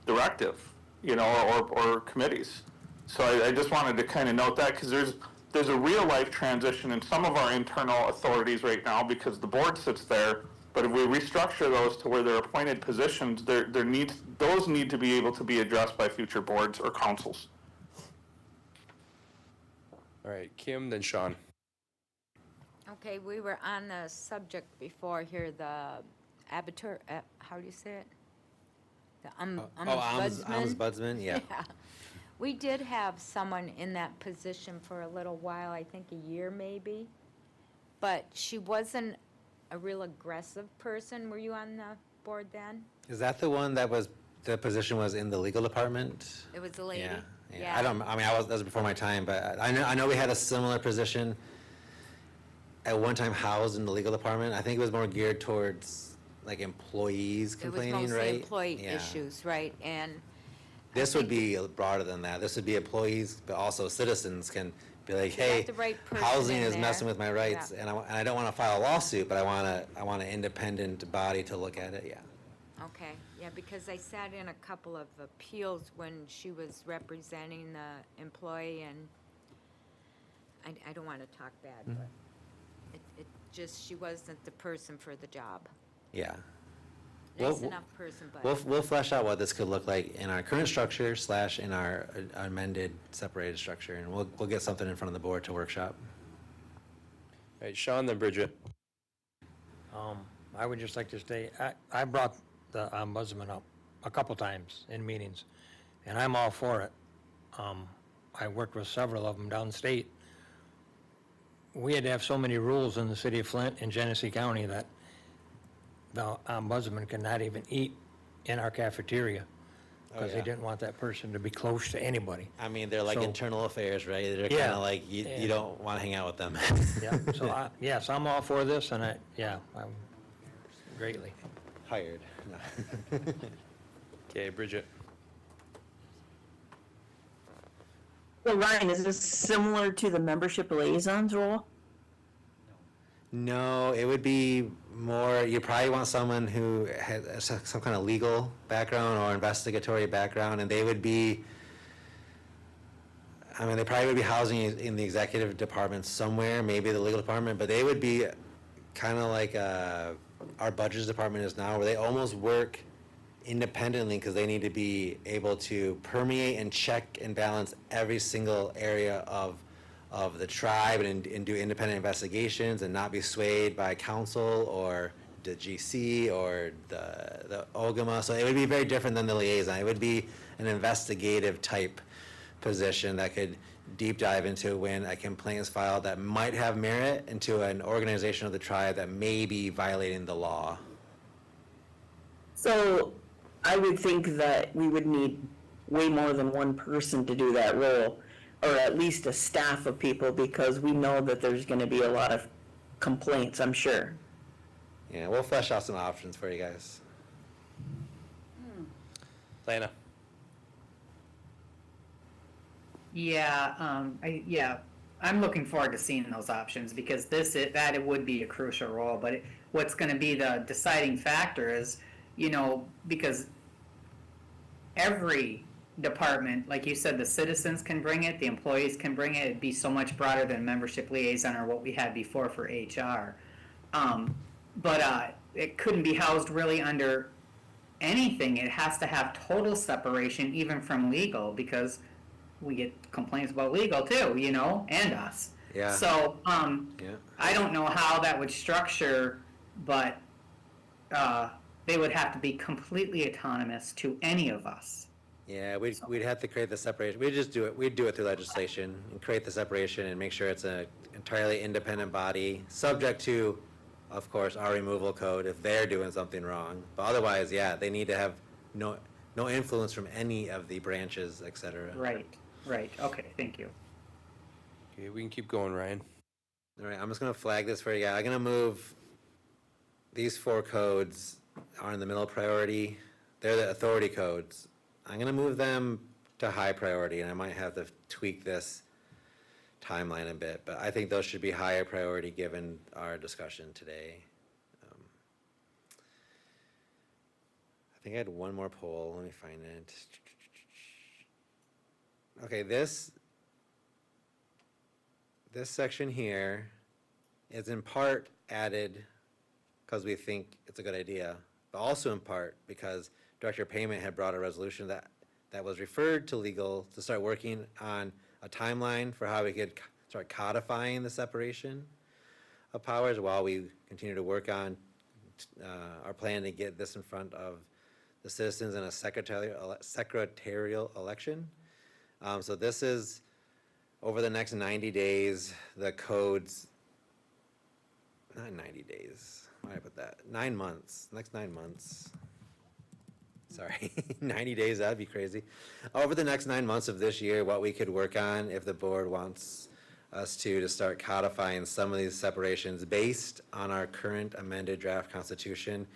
directive, you know, or committees. So I just wanted to kind of note that, because there's a real life transition in some of our internal authorities right now because the board sits there. But if we restructure those to where they're appointed positions, those need to be able to be addressed by future boards or councils. All right, Kim, then Sean. Okay, we were on the subject before here, the abattoir, how do you say it? The ombudsman? Ombudsman, yeah. We did have someone in that position for a little while, I think a year maybe, but she wasn't a real aggressive person. Were you on the board then? Is that the one that was, the position was in the legal department? It was a lady? Yeah. That was before my time, but I know we had a similar position at one time housed in the legal department. I think it was more geared towards like employees complaining, right? It was mostly employee issues, right? And this would be broader than that. This would be employees, but also citizens can be like, You got hey, the right person housing in is there. messing with my rights, Yeah. and I don't want to file a lawsuit, but I want an independent body to look at it, yeah. Okay, yeah, because I sat in a couple of appeals when she was representing the employee, and I don't want to talk bad, but it just, she wasn't the person for the job. Yeah. Nice enough person, but. We'll flesh out what this could look like in our current structure / in our amended separated structure, and we'll get something in front of the board to workshop. All right, Sean, then Bridget. I would just like to say, I brought the ombudsman up a couple times in meetings, and I'm all for it. I worked with several of them downstate. We had to have so many rules in the city of Flint and Genesee County that the ombudsman could not even eat in our cafeteria because they yeah. didn't want that person to be close to anybody. I mean, they're like So- internal affairs, right? They're kind Yeah. of like, you don't want to hang out with them. Yeah, so yes, I'm all for this, and I'm greatly. Hired. No. Okay, Bridget. So Ryan, is this similar to the membership liaison's role? No, it would be more, you probably want someone who has some kind of legal background or investigatory background, and they would be, I mean, they probably would be housing in the executive department somewhere, maybe the legal department, but they would be kind of like our budgets department is now, where they almost work independently because they need to be able to permeate and check and balance every single area of the tribe and do independent investigations and not be swayed by council or the GC or the OGMA. So it would be very different than the liaison. It would be an investigative type position that could deep dive into when a complaint is filed that might have merit into an organization of the tribe that may be violating the law. So I would think that we would need way more than one person to do that role, or at least a staff of people, because we know that there's going to be a lot of complaints, I'm sure. Yeah, we'll flesh out some options for you guys. Lana. Yeah, I'm looking forward to seeing those options because it would be a crucial role. But what's going to be the deciding factor is, because every department, like you said, the citizens can bring it, the employees can bring it. It'd be so much broader than membership liaison or what we had before for HR. But it couldn't be housed really under anything. It has to have total separation, even from legal, because we get complaints about legal too, and us. Yeah. So, Yeah. I don't know how that would structure, but they would have to be completely autonomous to any of us. Yeah, we'd have to create the separation. We'd do it through legislation and create the separation and make sure it's an entirely independent body, subject to, of course, our removal code if they're doing something wrong. But otherwise, yeah, they need to have no influence from any of the branches, et cetera. Right, right, okay, thank you. Okay, we can keep going, Ryan. All right, I'm just gonna flag this for you guys. I'm gonna move, these 4 codes are in the middle priority. They're the authority codes. I'm gonna move them to high priority, and I might have to tweak this timeline a bit, but I think those should be higher priority given our discussion today. I think I had one more poll. Let me find it. Okay, this section here is in part added because we think it's a good idea, but also in part because Director Payment had brought a resolution that was referred to legal to start working on a timeline for how we could start codifying the separation of powers while we continue to work on our plan to get this in front of the citizens in a secretarial election. So this is, over the next 90 days, the codes, not 90 days, why did I put that? 9 months, next 9 months. Sorry, 90 days, that'd be crazy. Over the next 9 months of this year, what we could work on, if the board wants us to start codifying some of these separations based on our current amended draft constitution.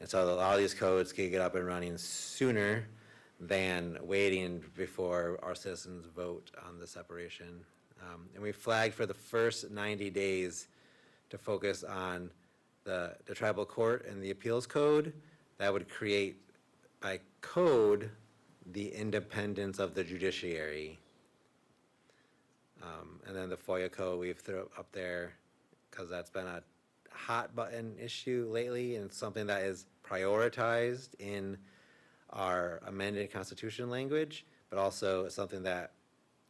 And so a lot of these codes can get up and running sooner than waiting before our citizens vote on the separation. And we flagged for the first 90 days to focus on the tribal court and the appeals code. That would create by code the independence of the judiciary. And then the FOIA code we've thrown up there because that's been a hot button issue lately and something that is prioritized in our amended constitution language, but also something that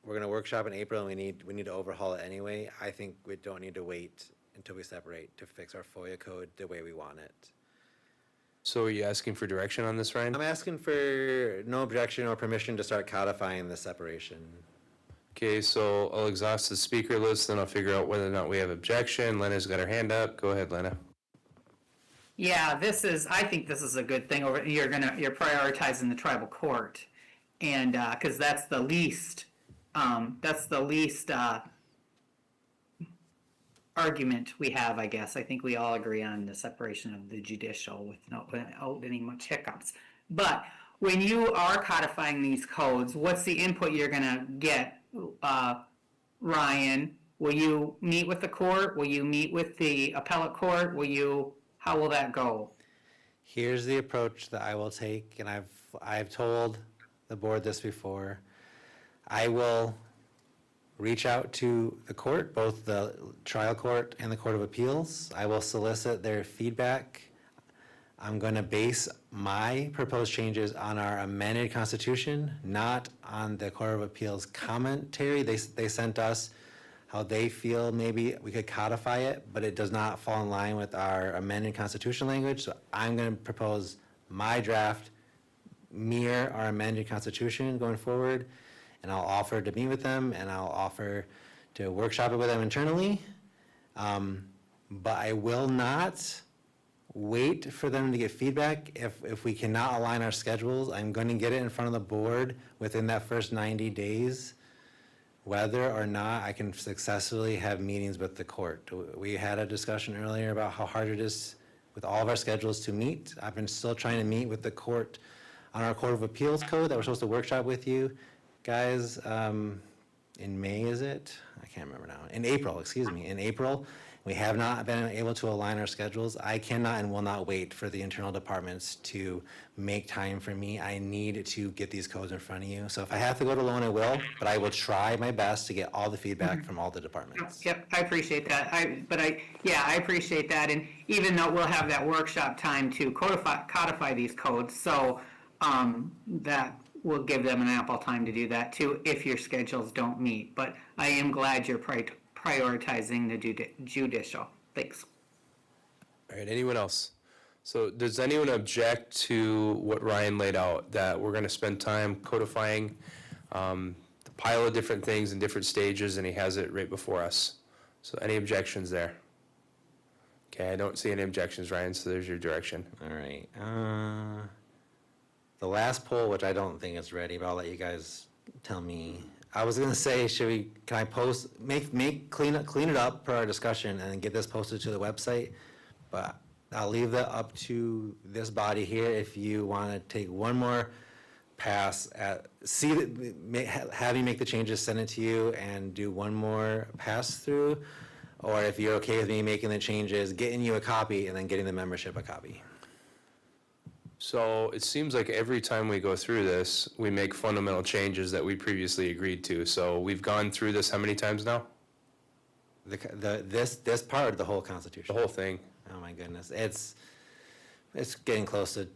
we're going to workshop in April and we need to overhaul it anyway. I think we don't need to wait until we separate to fix our FOIA code the way we want it. So are you asking for direction on this, Ryan? I'm asking for no objection or permission to start codifying the separation. Okay, so I'll exhaust the speaker list, then I'll figure out whether or not we have objection. Lena's got her hand up. Go ahead, Lena. Yeah, I think this is a good thing. You're prioritizing the tribal court, and, because that's the least argument we have, I guess. I think we all agree on the separation of the judicial without any much hiccups. But when you are codifying these codes, what's the input you're gonna get, Ryan? Will you meet with the court? Will you meet with the appellate court? How will that go? Here's the approach that I will take, and I've told the board this before. I will reach out to the court, both the trial court and the Court of Appeals. I will solicit their feedback. I'm going to base my proposed changes on our amended constitution, not on the Court of Appeals commentary. They sent us how they feel maybe we could codify it, but it does not fall in line with our amended constitution language. So I'm going to propose my draft mirror our amended constitution going forward, and I'll offer to meet with them, and I'll offer to workshop it with them internally. But I will not wait for them to get feedback. If we cannot align our schedules, I'm going to get it in front of the board within that first 90 days, whether or not I can successfully have meetings with the court. We had a discussion earlier about how hard it is with all of our schedules to meet. I've been still trying to meet with the court on our Court of Appeals code that we're supposed to workshop with you guys in May, is it? I can't remember now. In April, excuse me, in April. We have not been able to align our schedules. I cannot and will not wait for the internal departments to make time for me. I need to get these codes in front of you. So if I have to go it alone, I will, but I will try my best to get all the feedback from all the departments. Yep, I appreciate that. I appreciate that. And even though we'll have that workshop time to codify these codes, so that will give them an ample time to do that too, if your schedules don't meet. But I am glad you're prioritizing the judicial. Thanks. All right, anyone else? So does anyone object to what Ryan laid out, that we're going to spend time codifying the pile of different things in different stages, and he has it right before us? So any objections there? Okay, I don't see any objections, Ryan, so there's your direction. All right. The last poll, which I don't think is ready, but I'll let you guys tell me. I was gonna say, can I post, clean it up per our discussion and get this posted to the website? But I'll leave that up to this body here if you wanna take one more pass at, have you make the changes, send it to you, and do one more pass through. Or if you're okay with me making the changes, getting you a copy, and then getting the membership a copy. So it seems like every time we go through this, we make fundamental changes that we previously agreed to. So we've gone through this how many times now? This part of the whole Constitution. The whole thing? Oh my goodness, it's getting close to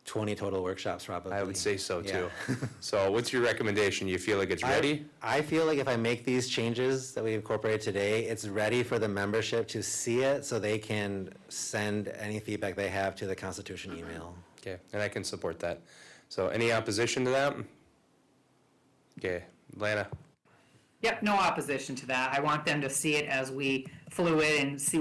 20 total workshops probably. I would say so too. Yeah. So what's your recommendation? You feel like it's ready? I feel like if I make these changes that we incorporated today, it's ready for the membership to see it so they can send any feedback they have to the Constitution email. Okay, and I can support that. So any opposition to that? Okay, Lana? Yep, no opposition to that. I want them to see it as we flew it and see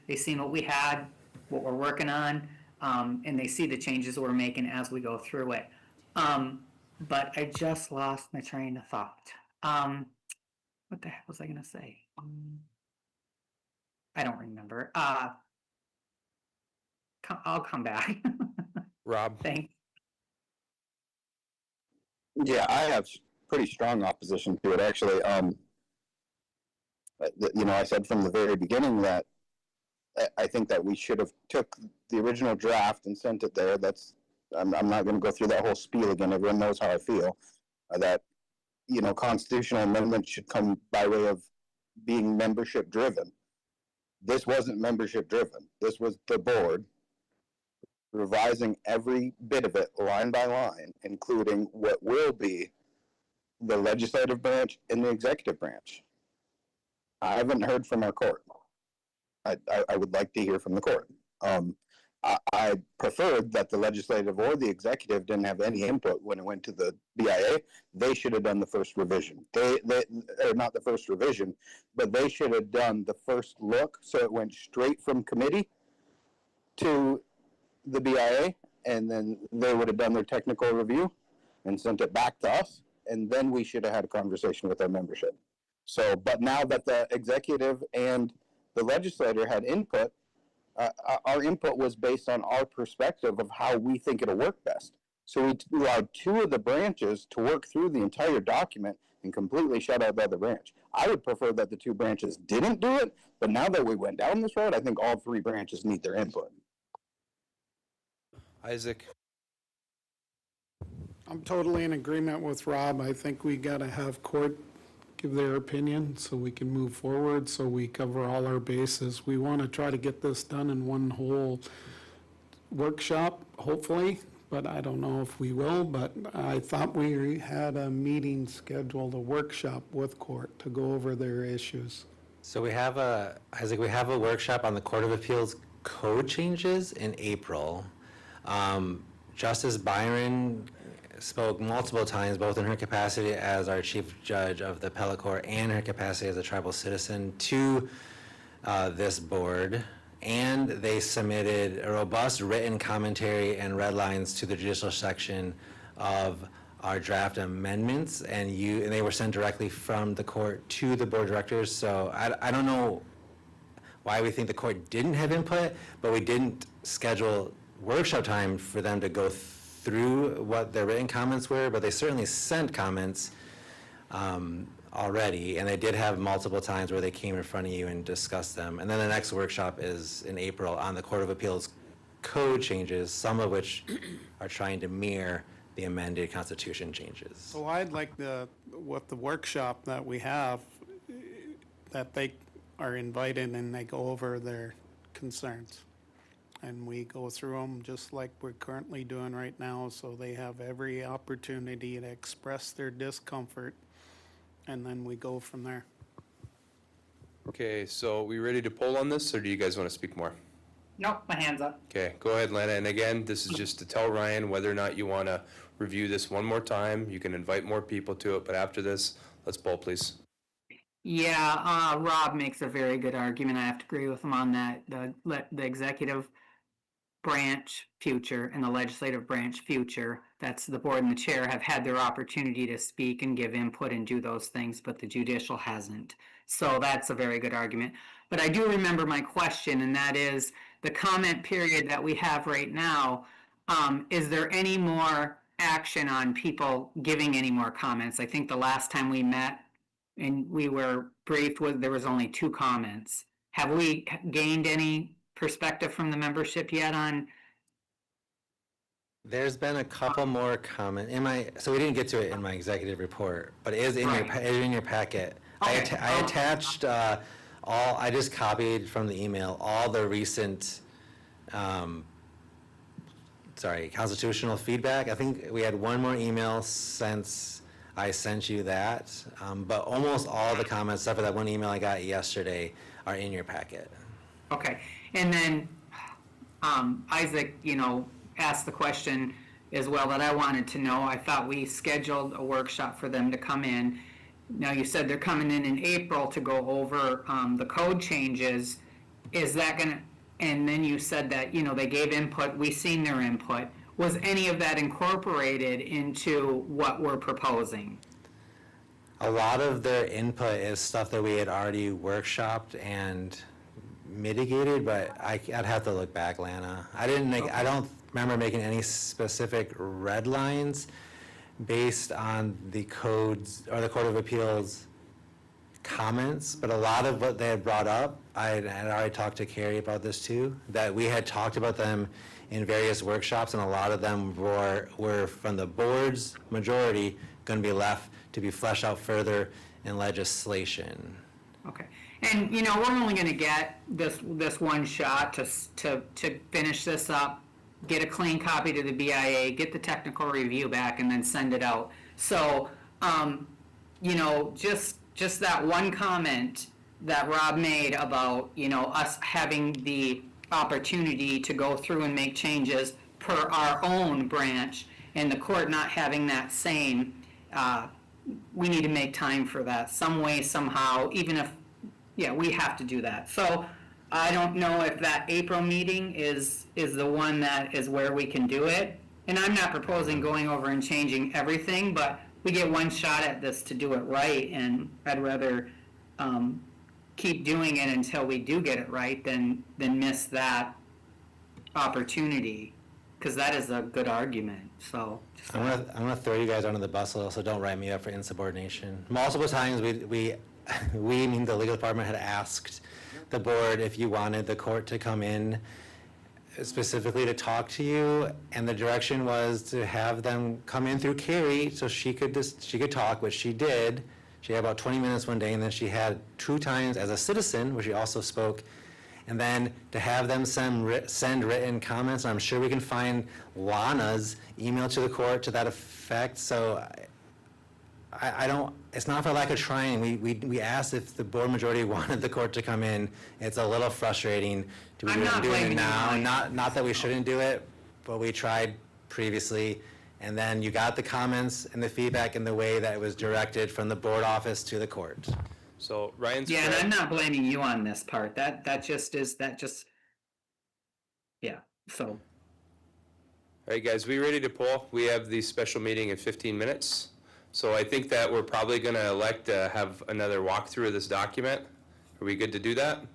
they seen what we had, what we're working on, and they see the changes we're making as we go through it. But I just lost my train of thought. What the heck was I gonna say? I don't remember. I'll come back. Rob? Thanks. Yeah, I have pretty strong opposition to it, actually. I said from the very beginning that I think that we should have took the original draft and sent it there. I'm not going to go through that whole spiel again. Everyone knows how I feel. That, constitutional amendments should come by way of being membership driven. This wasn't membership driven. This was the board revising every bit of it line by line, including what will be the legislative branch and the executive branch. I haven't heard from our court. I would like to hear from the court. I preferred that the legislative or the executive didn't have any input when it went to the BIA. They should have done the first revision. Or not the first revision, but they should have done the first look, so it went straight from committee to the BIA, and then they would have done their technical review and sent it back to us, and then we should have had a conversation with our membership. So, but now that the executive and the legislator had input, our input was based on our perspective of how we think it'll work best. So we allowed two of the branches to work through the entire document and completely shut out the other branch. I would prefer that the two branches didn't do it, but now that we went down this road, I think all three branches need their input. Isaac? I'm totally in agreement with Rob. I think we got to have court give their opinion so we can move forward, so we cover all our bases. We want to try to get this done in one whole workshop, hopefully, but I don't know if we will. But I thought we had a meeting scheduled, a workshop with court to go over their issues. So we have a workshop on the Court of Appeals code changes in April. Justice Byron spoke multiple times, both in her capacity as our chief judge of the appellate court and her capacity as a tribal citizen, to this board. And they submitted a robust written commentary and red lines to the judicial section of our draft amendments, and they were sent directly from the court to the board of directors. So I don't know why we think the court didn't have input, but we didn't schedule workshop time for them to go through what their written comments were, but they certainly sent comments already, and they did have multiple times where they came in front of you and discussed them. And then the next workshop is in April on the Court of Appeals code changes, some of which are trying to mirror the amended Constitution changes. So I'd like with the workshop that we have, that they are invited and they go over their concerns. And we go through them just like we're currently doing right now, so they have every opportunity to express their discomfort, and then we go from there. Okay, so we ready to poll on this, or do you guys want to speak more? Nope, my hand's up. Okay, go ahead, Lana. And again, this is just to tell Ryan whether or not you want to review this one more time. You can invite more people to it, but after this, let's poll, please. Yeah, Rob makes a very good argument. I have to agree with him on that. The executive branch future and the legislative branch future, that's the board and the chair have had their opportunity to speak and give input and do those things, but the judicial hasn't. So that's a very good argument. But I do remember my question, and that is the comment period that we have right now. Is there any more action on people giving any more comments? I think the last time we met and we were briefed, there was only 2 comments. Have we gained any perspective from the membership yet on? There's been a couple more comment so we didn't get to it in my executive report, but it is in Right. it is in your packet. Okay. I attached I just copied from the email all the recent constitutional feedback. I think we had one more email since I sent you that, but almost all the comments, except for that one email I got yesterday, are in your packet. Okay, and then Isaac, asked the question as well that I wanted to know. I thought we scheduled a workshop for them to come in. Now, you said they're coming in April to go over the code changes. Is that gonna, and then you said that, they gave input, we seen their input. Was any of that incorporated into what we're proposing? A lot of their input is stuff that we had already workshopped and mitigated, but I'd have to look back, Lana. I don't remember making any specific red lines based on the codes or the Court of Appeals comments, but a lot of what they had brought up, I had already talked to Carrie about this too, that we had talked about them in various workshops, and a lot of them were from the board's majority going to be left to be fleshed out further in legislation. Okay, and we're only gonna get this one shot to finish this up, get a clean copy to the BIA, get the technical review back, and then send it out. So, just that one comment that Rob made about, us having the opportunity to go through and make changes per our own branch, and the court not having that same, we need to make time for that some way, somehow, even if, we have to do that. So I don't know if that April meeting is the one that is where we can do it. And I'm not proposing going over and changing everything, but we get one shot at this to do it right, and I'd rather keep doing it until we do get it right than miss that opportunity, because that is a good argument, so. I'm gonna throw you guys under the bus a little, so don't write me up for insubordination. Multiple times we meaning the legal department, had asked the board if you wanted the court to come in specifically to talk to you, and the direction was to have them come in through Carrie so she could talk, which she did. She had about 20 minutes one day, and then she had 2 times as a citizen, where she also spoke. And then to have them send written comments, I'm sure we can find Lana's email to the court to that effect. So I don't, it's not for lack of trying. We asked if the board majority wanted the court to come in. It's a little frustrating to be doing it now. Not that we shouldn't do it, but we tried previously. And then you got the comments and the feedback in the way that it was directed from the board office to the court. So Ryan's Yeah, and correct. I'm not blaming you on this part. So. All right, guys, we ready to pull? We have the special meeting in 15 minutes. So I think that we're probably going to elect to have another walkthrough of this document. Are we good to do that?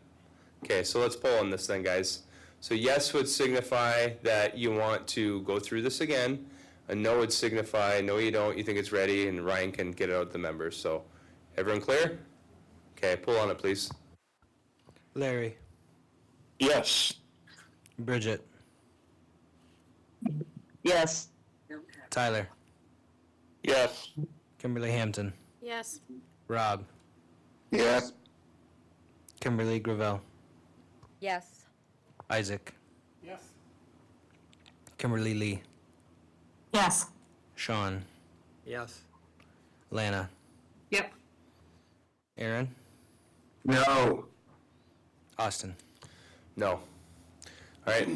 Okay, so let's pull on this then, guys. So yes would signify that you want to go through this again. A no would signify, no you don't, you think it's ready, and Ryan can get it out to the members. So everyone clear? Okay, pull on it, please. Larry, Yes. Bridget, Yes. Tyler, Yes. Kimberly Hampton, Yes. Rob, Yes. Kimberly Gravel, Yes. Isaac, Yes. Kimberly Lee, Yes. Sean, Yes. Lana, Yep. Aaron, No. Austin. No. All right.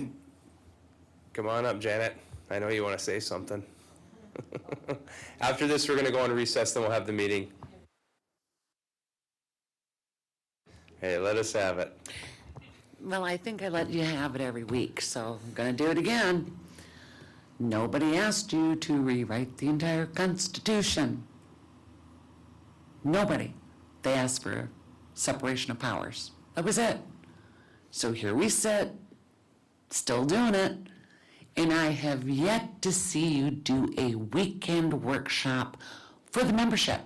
Come on up, Janet. I know you want to say something. After this, we're going to go on recess, then we'll have the meeting. Hey, let us have it. Well, I think I let you have it every week, so I'm gonna do it again. Nobody asked you to rewrite the entire Constitution. Nobody. They asked for separation of powers. That was it. So here we sit, still doing it, and I have yet to see you do a weekend workshop for the membership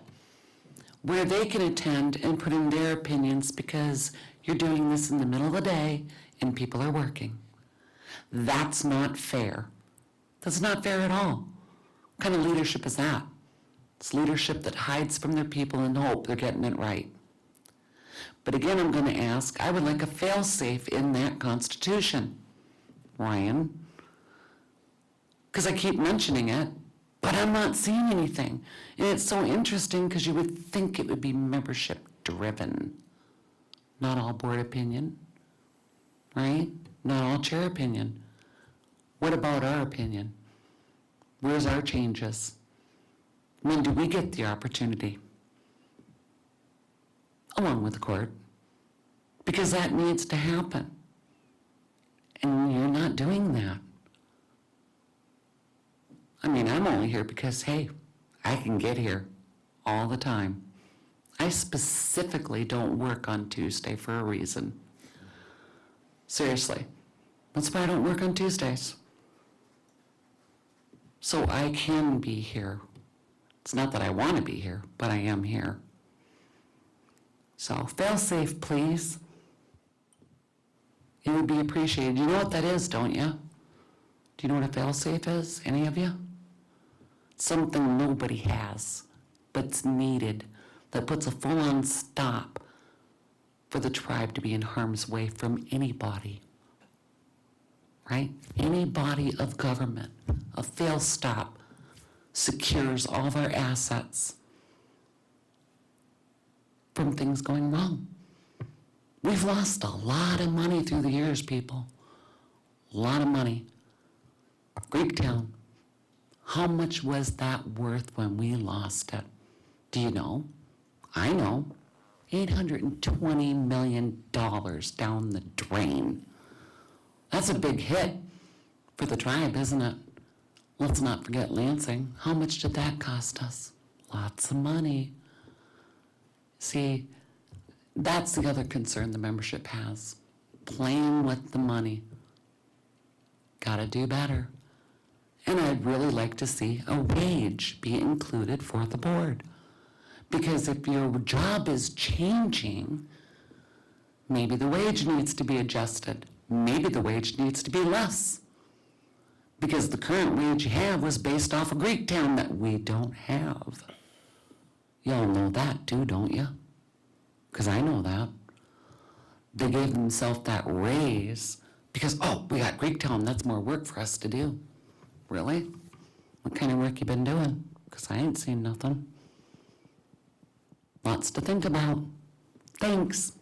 where they can attend and put in their opinions because you're doing this in the middle of the day and people are working. That's not fair. That's not fair at all. What kind of leadership is that? It's leadership that hides from their people and hope they're getting it right. But again, I'm going to ask, I would like a fail-safe in that Constitution, Ryan. Because I keep mentioning it, but I'm not seeing anything. And it's so interesting because you would think it would be membership-driven. Not all board opinion, right? Not all chair opinion. What about our opinion? Where's our changes? When do we get the opportunity? Along with the court. Because that needs to happen. And you're not doing that. I mean, I'm only here because, hey, I can get here all the time. I specifically don't work on Tuesday for a reason. Seriously. That's why I don't work on Tuesdays. So I can be here. It's not that I want to be here, but I am here. So fail safe, please. It would be appreciated. You know what that is, don't you? Do you know what a fail safe is? Any of you? Something nobody has, but it's needed, that puts a full-on stop for the tribe to be in harm's way from anybody. Right? Any body of government, a fail stop, secures all of our assets from things going wrong. We've lost a lot of money through the years, people. A lot of money. Greektown, how much was that worth when we lost it? Do you know? I know. $820 million down the drain. That's a big hit for the tribe, isn't it? Let's not forget Lansing. How much did that cost us? Lots of money. See, that's the other concern the membership has. Playing with the money. Gotta do better. And I'd really like to see a wage be included for the board. Because if your job is changing, maybe the wage needs to be adjusted. Maybe the wage needs to be less. Because the current wage you have was based off of Greektown that we don't have. Y'all know that too, don't you? Because I know that. They gave themselves that raise because, oh, we got Greektown, that's more work for us to do. Really? What kind of work you been doing? Because I ain't seen nothing. Lots to think about. Thanks.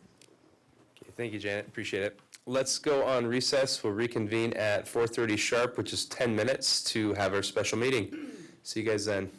Okay, thank you, Janet. Appreciate it. Let's go on recess. We'll reconvene at 4:30 sharp, which is 10 minutes to have our special meeting. See you guys then.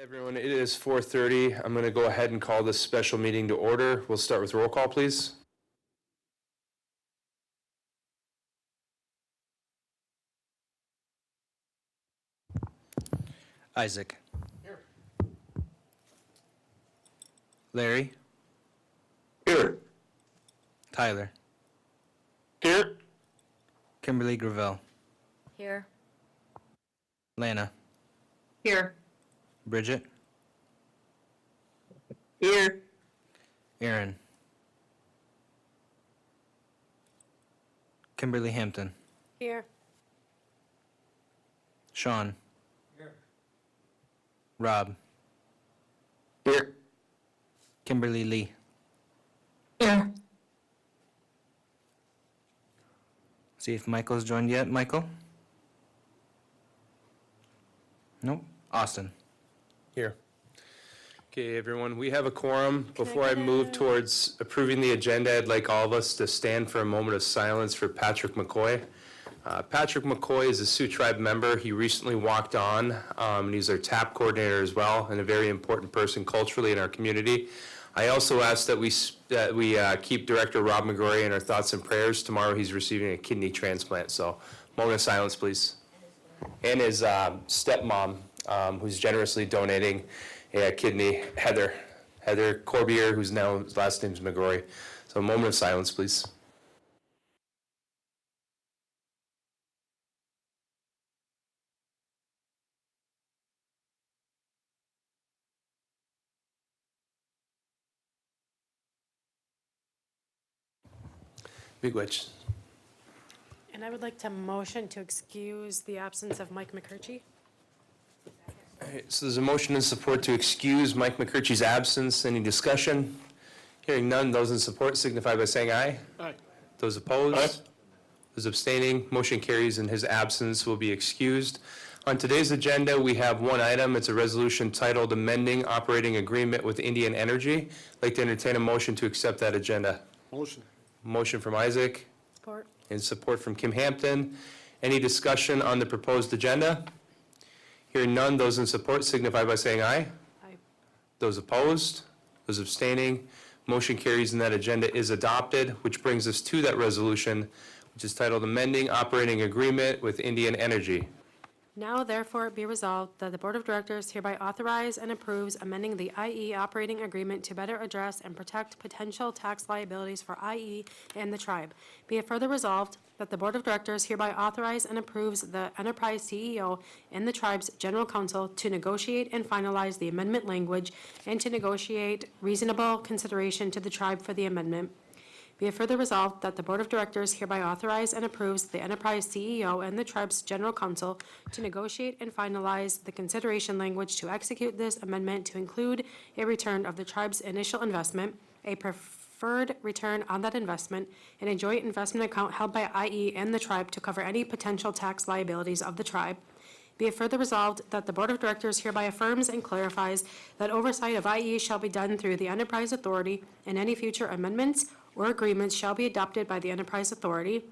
Everyone, it is 4:30. I'm going to go ahead and call this special meeting to order. We'll start with roll call, please. Isaac. Here. Larry. Here. Tyler. Here. Kimberly Gravel. Here. Lana. Here. Bridget. Here. Aaron. Kimberly Hampton. Here. Sean. Rob. Here. Kimberly Lee. Here. See if Michael's joined yet. Michael? Nope. Austin. Here. Okay, everyone, we have a quorum. Before I move towards approving the agenda, I'd like all of us to stand for a moment of silence for Patrick McCoy. Patrick McCoy is a Sioux Tribe member. He recently walked on, and he's our TAP coordinator as well, and a very important person culturally in our community. I also ask that we keep Director Rob McGrory in our thoughts and prayers. Tomorrow he's receiving a kidney transplant, so moment of silence, please. And his stepmom, who's generously donating a kidney, Heather Corbier, who's now, his last name's McGrory. So a moment of silence, please. Miigwech. And I would like to motion to excuse the absence of Mike McCurchy. All right, so there's a motion and support to excuse Mike McCurchy's absence. Any discussion? Hearing none, those in support signify by saying aye. Aye. Those opposed? Those abstaining, motion carries and his absence will be excused. On today's agenda, we have one item. It's a resolution titled Amending Operating Agreement with Indian Energy. I'd like to entertain a motion to accept that agenda. Motion. Motion from Isaac Support. and support from Kim Hampton. Any discussion on the proposed agenda? Hearing none, those in support signify by saying aye. Aye. Those opposed? Those abstaining? Motion carries and that agenda is adopted, which brings us to that resolution, which is titled Amending Operating Agreement with Indian Energy. Now therefore be resolved that the Board of Directors hereby authorize and approves amending the IE operating agreement to better address and protect potential tax liabilities for IE and the tribe. Be it further resolved that the Board of Directors hereby authorize and approves the enterprise CEO and the tribe's general counsel to negotiate and finalize the amendment language and to negotiate reasonable consideration to the tribe for the amendment. Be it further resolved that the Board of Directors hereby authorize and approves the enterprise CEO and the tribe's general counsel to negotiate and finalize the consideration language to execute this amendment to include a return of the tribe's initial investment, a preferred return on that investment, and a joint investment account held by IE and the tribe to cover any potential tax liabilities of the tribe. Be it further resolved that the Board of Directors hereby affirms and clarifies that oversight of IE shall be done through the Enterprise Authority, and any future amendments or agreements shall be adopted by the Enterprise Authority.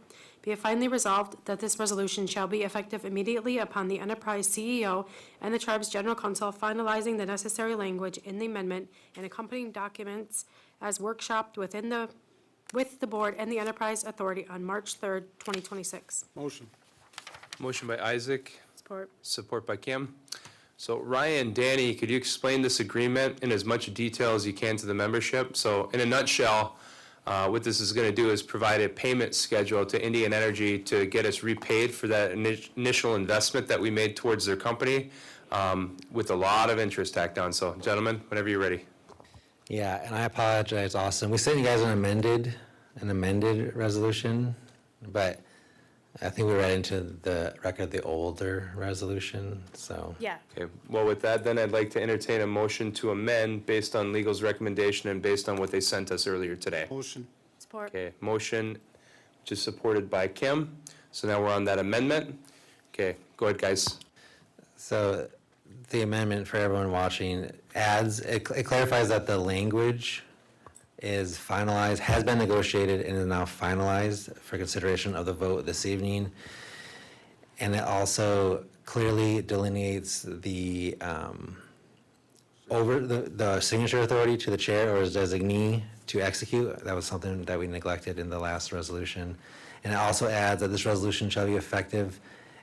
Be it finally resolved that this resolution shall be effective immediately upon the Enterprise CEO and the tribe's general counsel finalizing the necessary language in the amendment and accompanying documents as workshopped with the Board and the Enterprise Authority on March 3rd, 2026. Motion. Motion by Isaac, Support. support by Kim. So Ryan, Danny, could you explain this agreement in as much detail as you can to the membership? So in a nutshell, what this is going to do is provide a payment schedule to Indian Energy to get us repaid for that initial investment that we made towards their company, with a lot of interest tacked on. So gentlemen, whenever you're ready. Yeah, and I apologize, Austin. We sent you guys an amended resolution, but I think we read into the record the older resolution, so. Yeah. Okay, well, with that, then I'd like to entertain a motion to amend based on legal's recommendation and based on what they sent us earlier today. Motion. Support. Okay, motion, which is supported by Kim. So now we're on that amendment. Okay, go ahead, guys. So the amendment for everyone watching adds, it clarifies that the language is finalized, has been negotiated, and is now finalized for consideration of the vote this evening. And it also clearly delineates the over the signature authority to the chair or his designee to execute. That was something that we neglected in the last resolution. And it also adds that this resolution shall be effective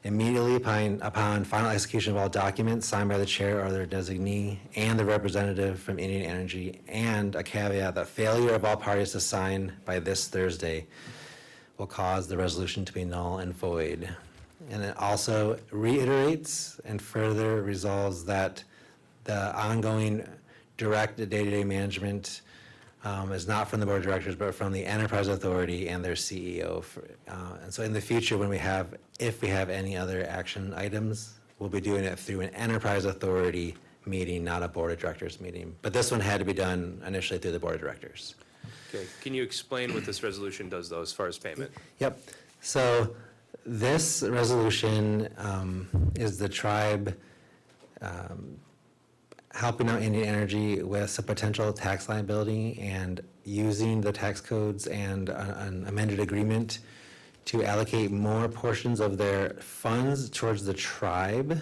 immediately upon final execution of all documents signed by the chair or their designee and the representative from Indian Energy, and a caveat that failure of all parties to sign by this Thursday will cause the resolution to be null and void. And it also reiterates and further resolves that the ongoing direct day-to-day management is not from the board of directors, but from the enterprise authority and their CEO. And so in the future, if we have any other action items, we'll be doing it through an enterprise authority meeting, not a board of directors meeting. But this one had to be done initially through the board of directors. Okay, can you explain what this resolution does, though, as far as payment? Yep. So this resolution is the tribe helping out Indian Energy with a potential tax liability and using the tax codes and an amended agreement to allocate more portions of their funds towards the tribe.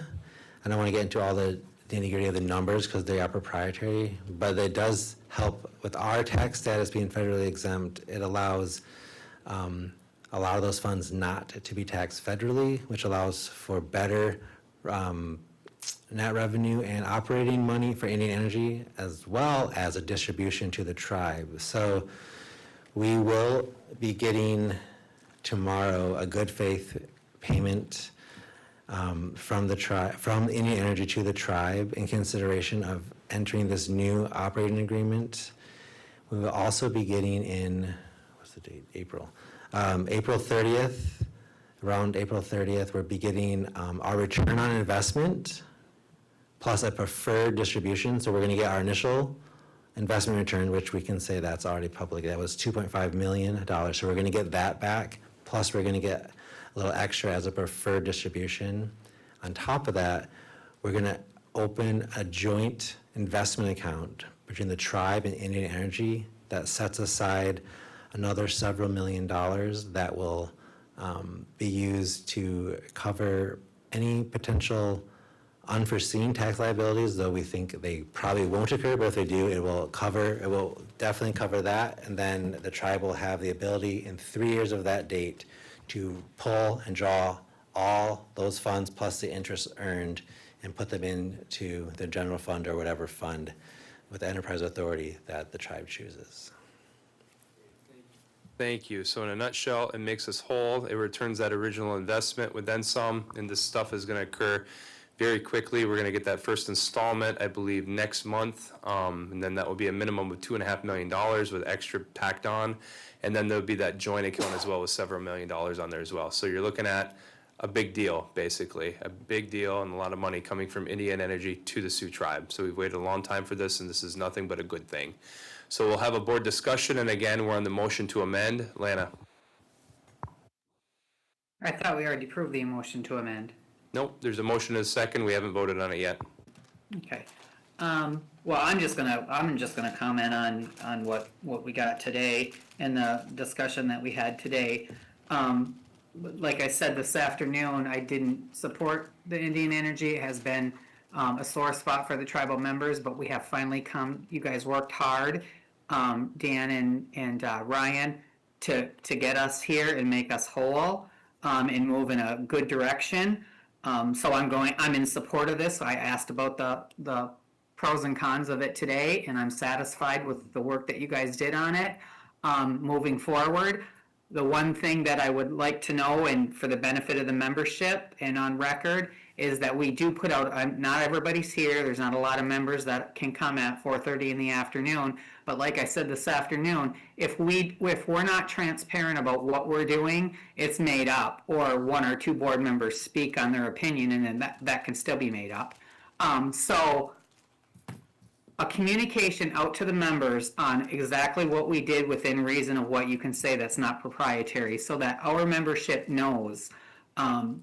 I don't want to get into all the nitty-gritty of the numbers because they are proprietary, but it does help with our tax status being federally exempt. It allows a lot of those funds not to be taxed federally, which allows for better net revenue and operating money for Indian Energy, as well as a distribution to the tribe. So we will be getting tomorrow a good faith payment from Indian Energy to the tribe in consideration of entering this new operating agreement. We will also be getting in, what's the date? April 30th. Around April 30th, we'll be getting our return on investment plus a preferred distribution. So we're going to get our initial investment return, which we can say that's already public. That was $2.5 million. So we're going to get that back. Plus we're going to get a little extra as a preferred distribution. On top of that, we're going to open a joint investment account between the tribe and Indian Energy that sets aside another several $1 million that will be used to cover any potential unforeseen tax liabilities, though we think they probably won't occur, but if they do, it will definitely cover that. And then the tribe will have the ability in 3 years of that date to pull and draw all those funds plus the interest earned and put them into the general fund or whatever fund with the enterprise authority that the tribe chooses. Thank you. So in a nutshell, it makes us whole. It returns that original investment with then some, and this stuff is going to occur very quickly. We're going to get that first installment, I believe, next month, and then that will be a minimum of $2.5 million with extra tacked on, and then there'll be that joint account as well with several $1 million on there as well. So you're looking at a big deal, basically, a big deal and a lot of money coming from Indian Energy to the Sioux tribe. So we've waited a long time for this, and this is nothing but a good thing. So we'll have a board discussion, and again, we're on the motion to amend. Lana? I thought we already approved the motion to amend. Nope, there's a motion and a second. We haven't voted on it yet. Okay. Well, I'm just gonna comment on what we got today and the discussion that we had today. Like I said this afternoon, I didn't support the Indian Energy. It has been a sore spot for the tribal members, but we have finally come. You guys worked hard, Dan and Ryan, to get us here and make us whole and move in a good direction. So I'm in support of this. I asked about the pros and cons of it today, and I'm satisfied with the work that you guys did on it. Moving forward, the one thing that I would like to know, and for the benefit of the membership and on record, is that we do put out, not everybody's here, there's not a lot of members that can come at 4:30 in the afternoon, but like I said this afternoon, if we're not transparent about what we're doing, it's made up, or one or two board members speak on their opinion, and then that can still be made up. So a communication out to the members on exactly what we did within reason of what you can say that's not proprietary, so that our membership knows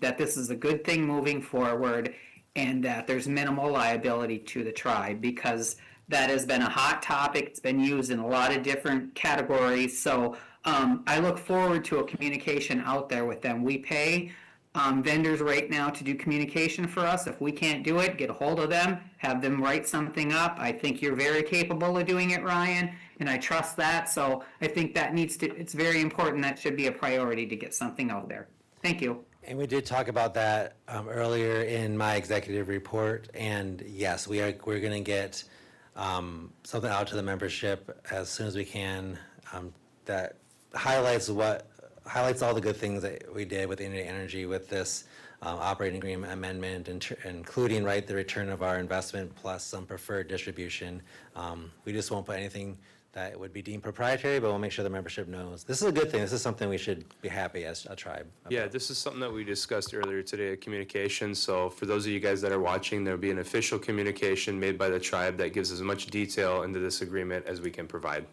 that this is a good thing moving forward and that there's minimal liability to the tribe, because that has been a hot topic. It's been used in a lot of different categories. So I look forward to a communication out there with them. We pay vendors right now to do communication for us. If we can't do it, get a hold of them, have them write something up. I think you're very capable of doing it, Ryan, and I trust that. So I think that it's very important. That should be a priority to get something out there. Thank you. And we did talk about that earlier in my executive report, and yes, we're going to get something out to the membership as soon as we can that highlights all the good things that we did with Indiana Energy with this operating agreement amendment, including, right, the return of our investment plus some preferred distribution. We just won't put anything that would be deemed proprietary, but we'll make sure the membership knows. This is a good thing. This is something we should be happy as a tribe about. Yeah, this is something that we discussed earlier today at communication. So for those of you guys that are watching, there'll be an official communication made by the tribe that gives as much detail into this agreement as we can provide.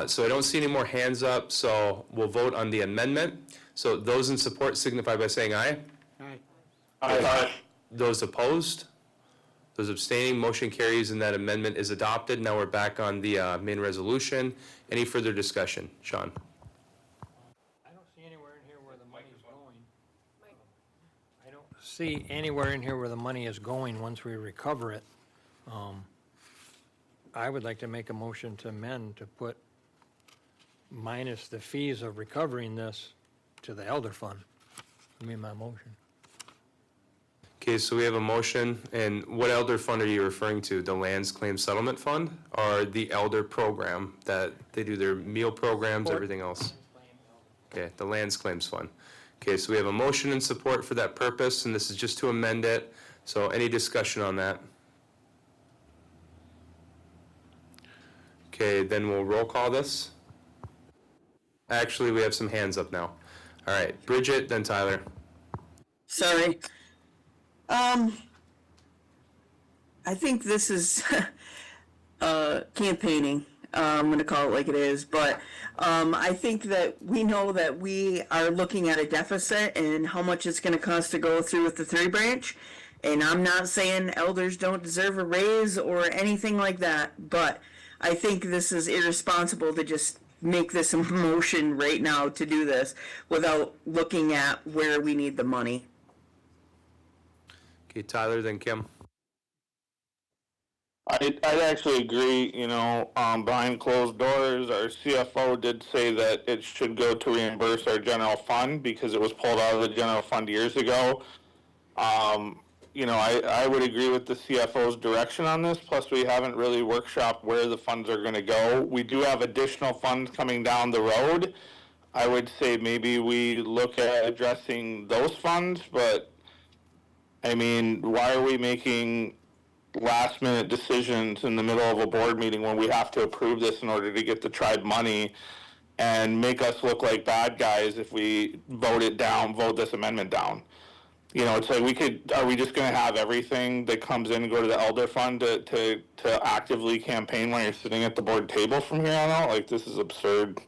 So I don't see any more hands up, so we'll vote on the amendment. So those in support signify by saying aye. Aye. Those opposed? Those abstaining, motion carries and that amendment is adopted. Now we're back on the main resolution. Any further discussion? Sean? I don't see anywhere in here where the money's going. I don't see anywhere in here where the money is going once we recover it. I would like to make a motion to amend to put minus the fees of recovering this to the elder fund. Give me my motion. Okay, so we have a motion, and what elder fund are you referring to? The Lands Claim Settlement Fund or the elder program that they do their meal programs, everything else? Okay, the Lands Claims Fund. Okay, so we have a motion and support for that purpose, and this is just to amend it. So any discussion on that? Okay, then we'll roll call this. Actually, we have some hands up now. All right, Bridget, then Tyler. Sorry. I think this is campaigning. I'm gonna call it like it is, but I think that we know that we are looking at a deficit and how much it's gonna cost to go through with the 3 branch. And I'm not saying elders don't deserve a raise or anything like that, but I think this is irresponsible to just make this a motion right now to do this without looking at where we need the money. Okay, Tyler, then Kim. I'd actually agree, behind closed doors, our CFO did say that it should go to reimburse our general fund because it was pulled out of the general fund years ago. I would agree with the CFO's direction on this, plus we haven't really workshopped where the funds are gonna go. We do have additional funds coming down the road. I would say maybe we look at addressing those funds, but, why are we making last minute decisions in the middle of a board meeting when we have to approve this in order to get the tribe money and make us look like bad guys if we vote this amendment down? It's like are we just gonna have everything that comes in go to the elder fund to actively campaign when you're sitting at the board table from here on out? Like, this is absurd.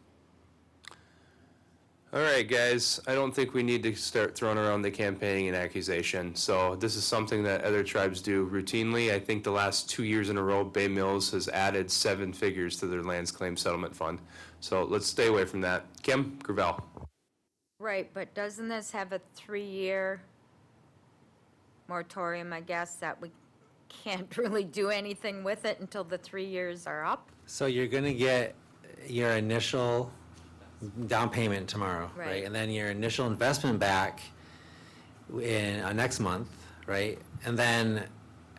All right, guys, I don't think we need to start throwing around the campaigning and accusation. So this is something that other tribes do routinely. I think the last 2 years in a row, Bay Mills has added 7 figures to their Lands Claim Settlement Fund. So let's stay away from that. Kim Gravel. Right, but doesn't this have a 3-year moratorium, I guess, that we can't really do anything with it until the 3 years are up? So you're going to get your initial down payment tomorrow, right? Right. And then your initial investment back in next month, right? And then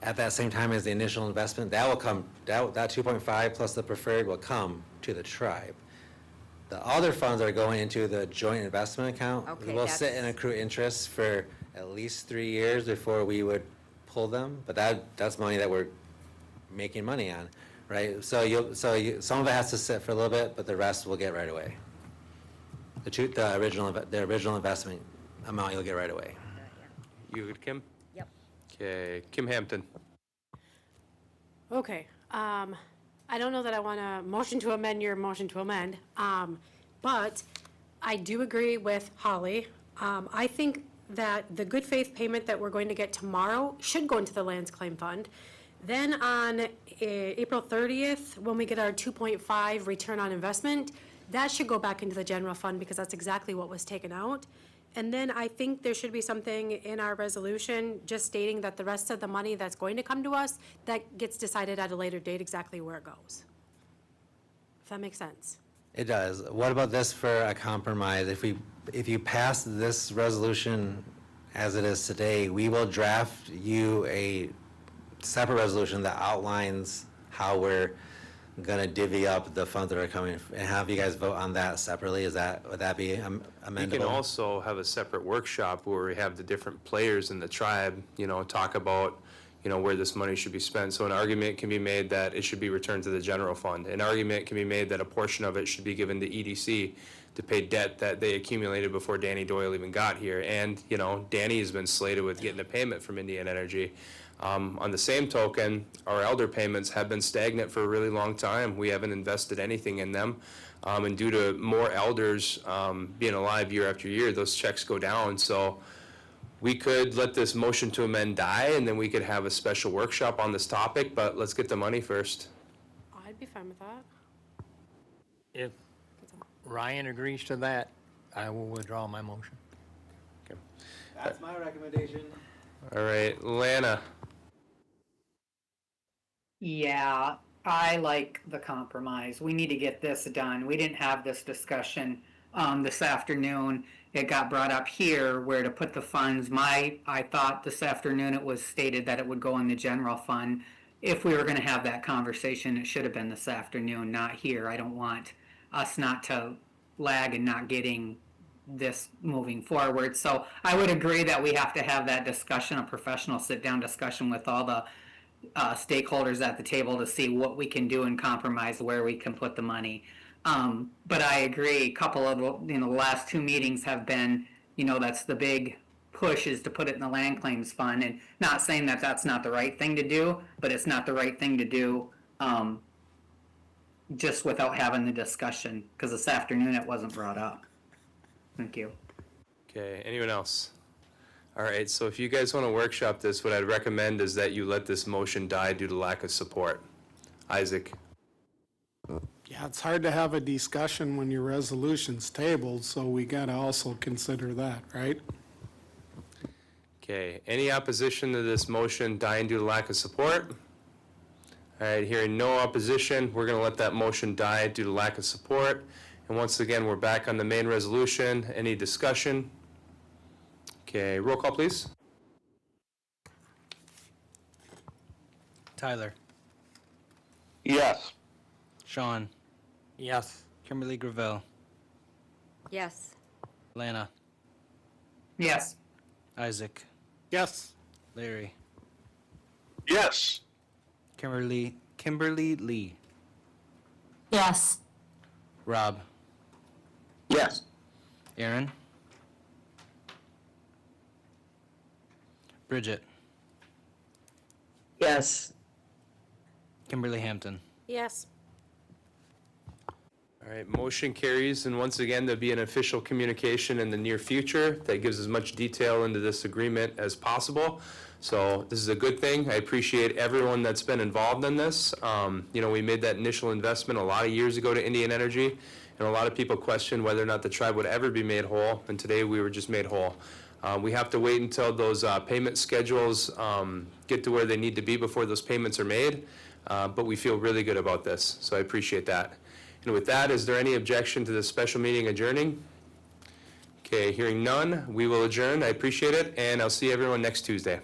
at that same time as the initial investment, that will come, that 2.5 plus the preferred will come to the tribe. The other funds are going into the joint investment account. Okay, We'll sit and accrue interest for at least 3 years before we would pull them, but that's money that we're making money on, right? So some of it has to sit for a little bit, but the rest we'll get right away. The original investment amount you'll get right away. You good, Kim? Yep. Okay, Kim Hampton. Okay, I don't know that I want to motion to amend your motion to amend, but I do agree with Holly. I think that the good faith payment that we're going to get tomorrow should go into the Lands Claim Fund. Then on April 30th, when we get our 2.5 return on investment, that should go back into the general fund because that's exactly what was taken out. And then I think there should be something in our resolution just stating that the rest of the money that's going to come to us, that gets decided at a later date exactly where it goes. If that makes sense. It does. What about this for a compromise? If you pass this resolution as it is today, we will draft you a separate resolution that outlines how we're gonna divvy up the funds that are coming, and have you guys vote on that separately. Would that be amendable? We can also have a separate workshop where we have the different players in the tribe, talk about, where this money should be spent. So an argument can be made that it should be returned to the general fund. An argument can be made that a portion of it should be given to EDC to pay debt that they accumulated before Danny Doyle even got here. And, Danny has been slated with getting a payment from Indian Energy. On the same token, our elder payments have been stagnant for a really long time. We haven't invested anything in them. And due to more elders being alive year after year, those checks go down. So we could let this motion to amend die, and then we could have a special workshop on this topic, but let's get the money first. I'd be fine with that. If Ryan agrees to that, I will withdraw my motion. That's my recommendation. All right, Lana. Yeah, I like the compromise. We need to get this done. We didn't have this discussion this afternoon. It got brought up here where to put the funds. I thought this afternoon it was stated that it would go in the general fund. If we were going to have that conversation, it should have been this afternoon, not here. I don't want us not to lag and not getting this moving forward. So I would agree that we have to have that discussion, a professional sit-down discussion with all the stakeholders at the table to see what we can do and compromise where we can put the money. But I agree, a couple of, the last two meetings have been, that's the big push is to put it in the land claims fund, and not saying that that's not the right thing to do, but it's not the right thing to do, just without having the discussion, because this afternoon it wasn't brought up. Thank you. Okay, anyone else? All right, so if you guys want to workshop this, what I'd recommend is that you let this motion die due to lack of support. Isaac? Yeah, it's hard to have a discussion when your resolution's tabled, so we gotta also consider that, right? Okay, any opposition to this motion dying due to lack of support? All right, hearing no opposition, we're gonna let that motion die due to lack of support. And once again, we're back on the main resolution. Any discussion? Okay, roll call, please. Tyler. Yes. Sean. Yes. Kimberly Gravel. Yes. Lana. Yes. Isaac. Yes. Larry. Yes. Kimberly Lee. Yes. Rob. Yes. Aaron. Bridget. Yes. Kimberly Hampton. Yes. All right, motion carries, and once again, there'll be an official communication in the near future that gives as much detail into this agreement as possible. So this is a good thing. I appreciate everyone that's been involved in this. We made that initial investment a lot of years ago to Indian Energy, and a lot of people questioned whether or not the tribe would ever be made whole, and today we were just made whole. We have to wait until those payment schedules get to where they need to be before those payments are made, but we feel really good about this, so I appreciate that. And with that, is there any objection to this special meeting adjourning? Okay, hearing none, we will adjourn. I appreciate it, and I'll see everyone next Tuesday.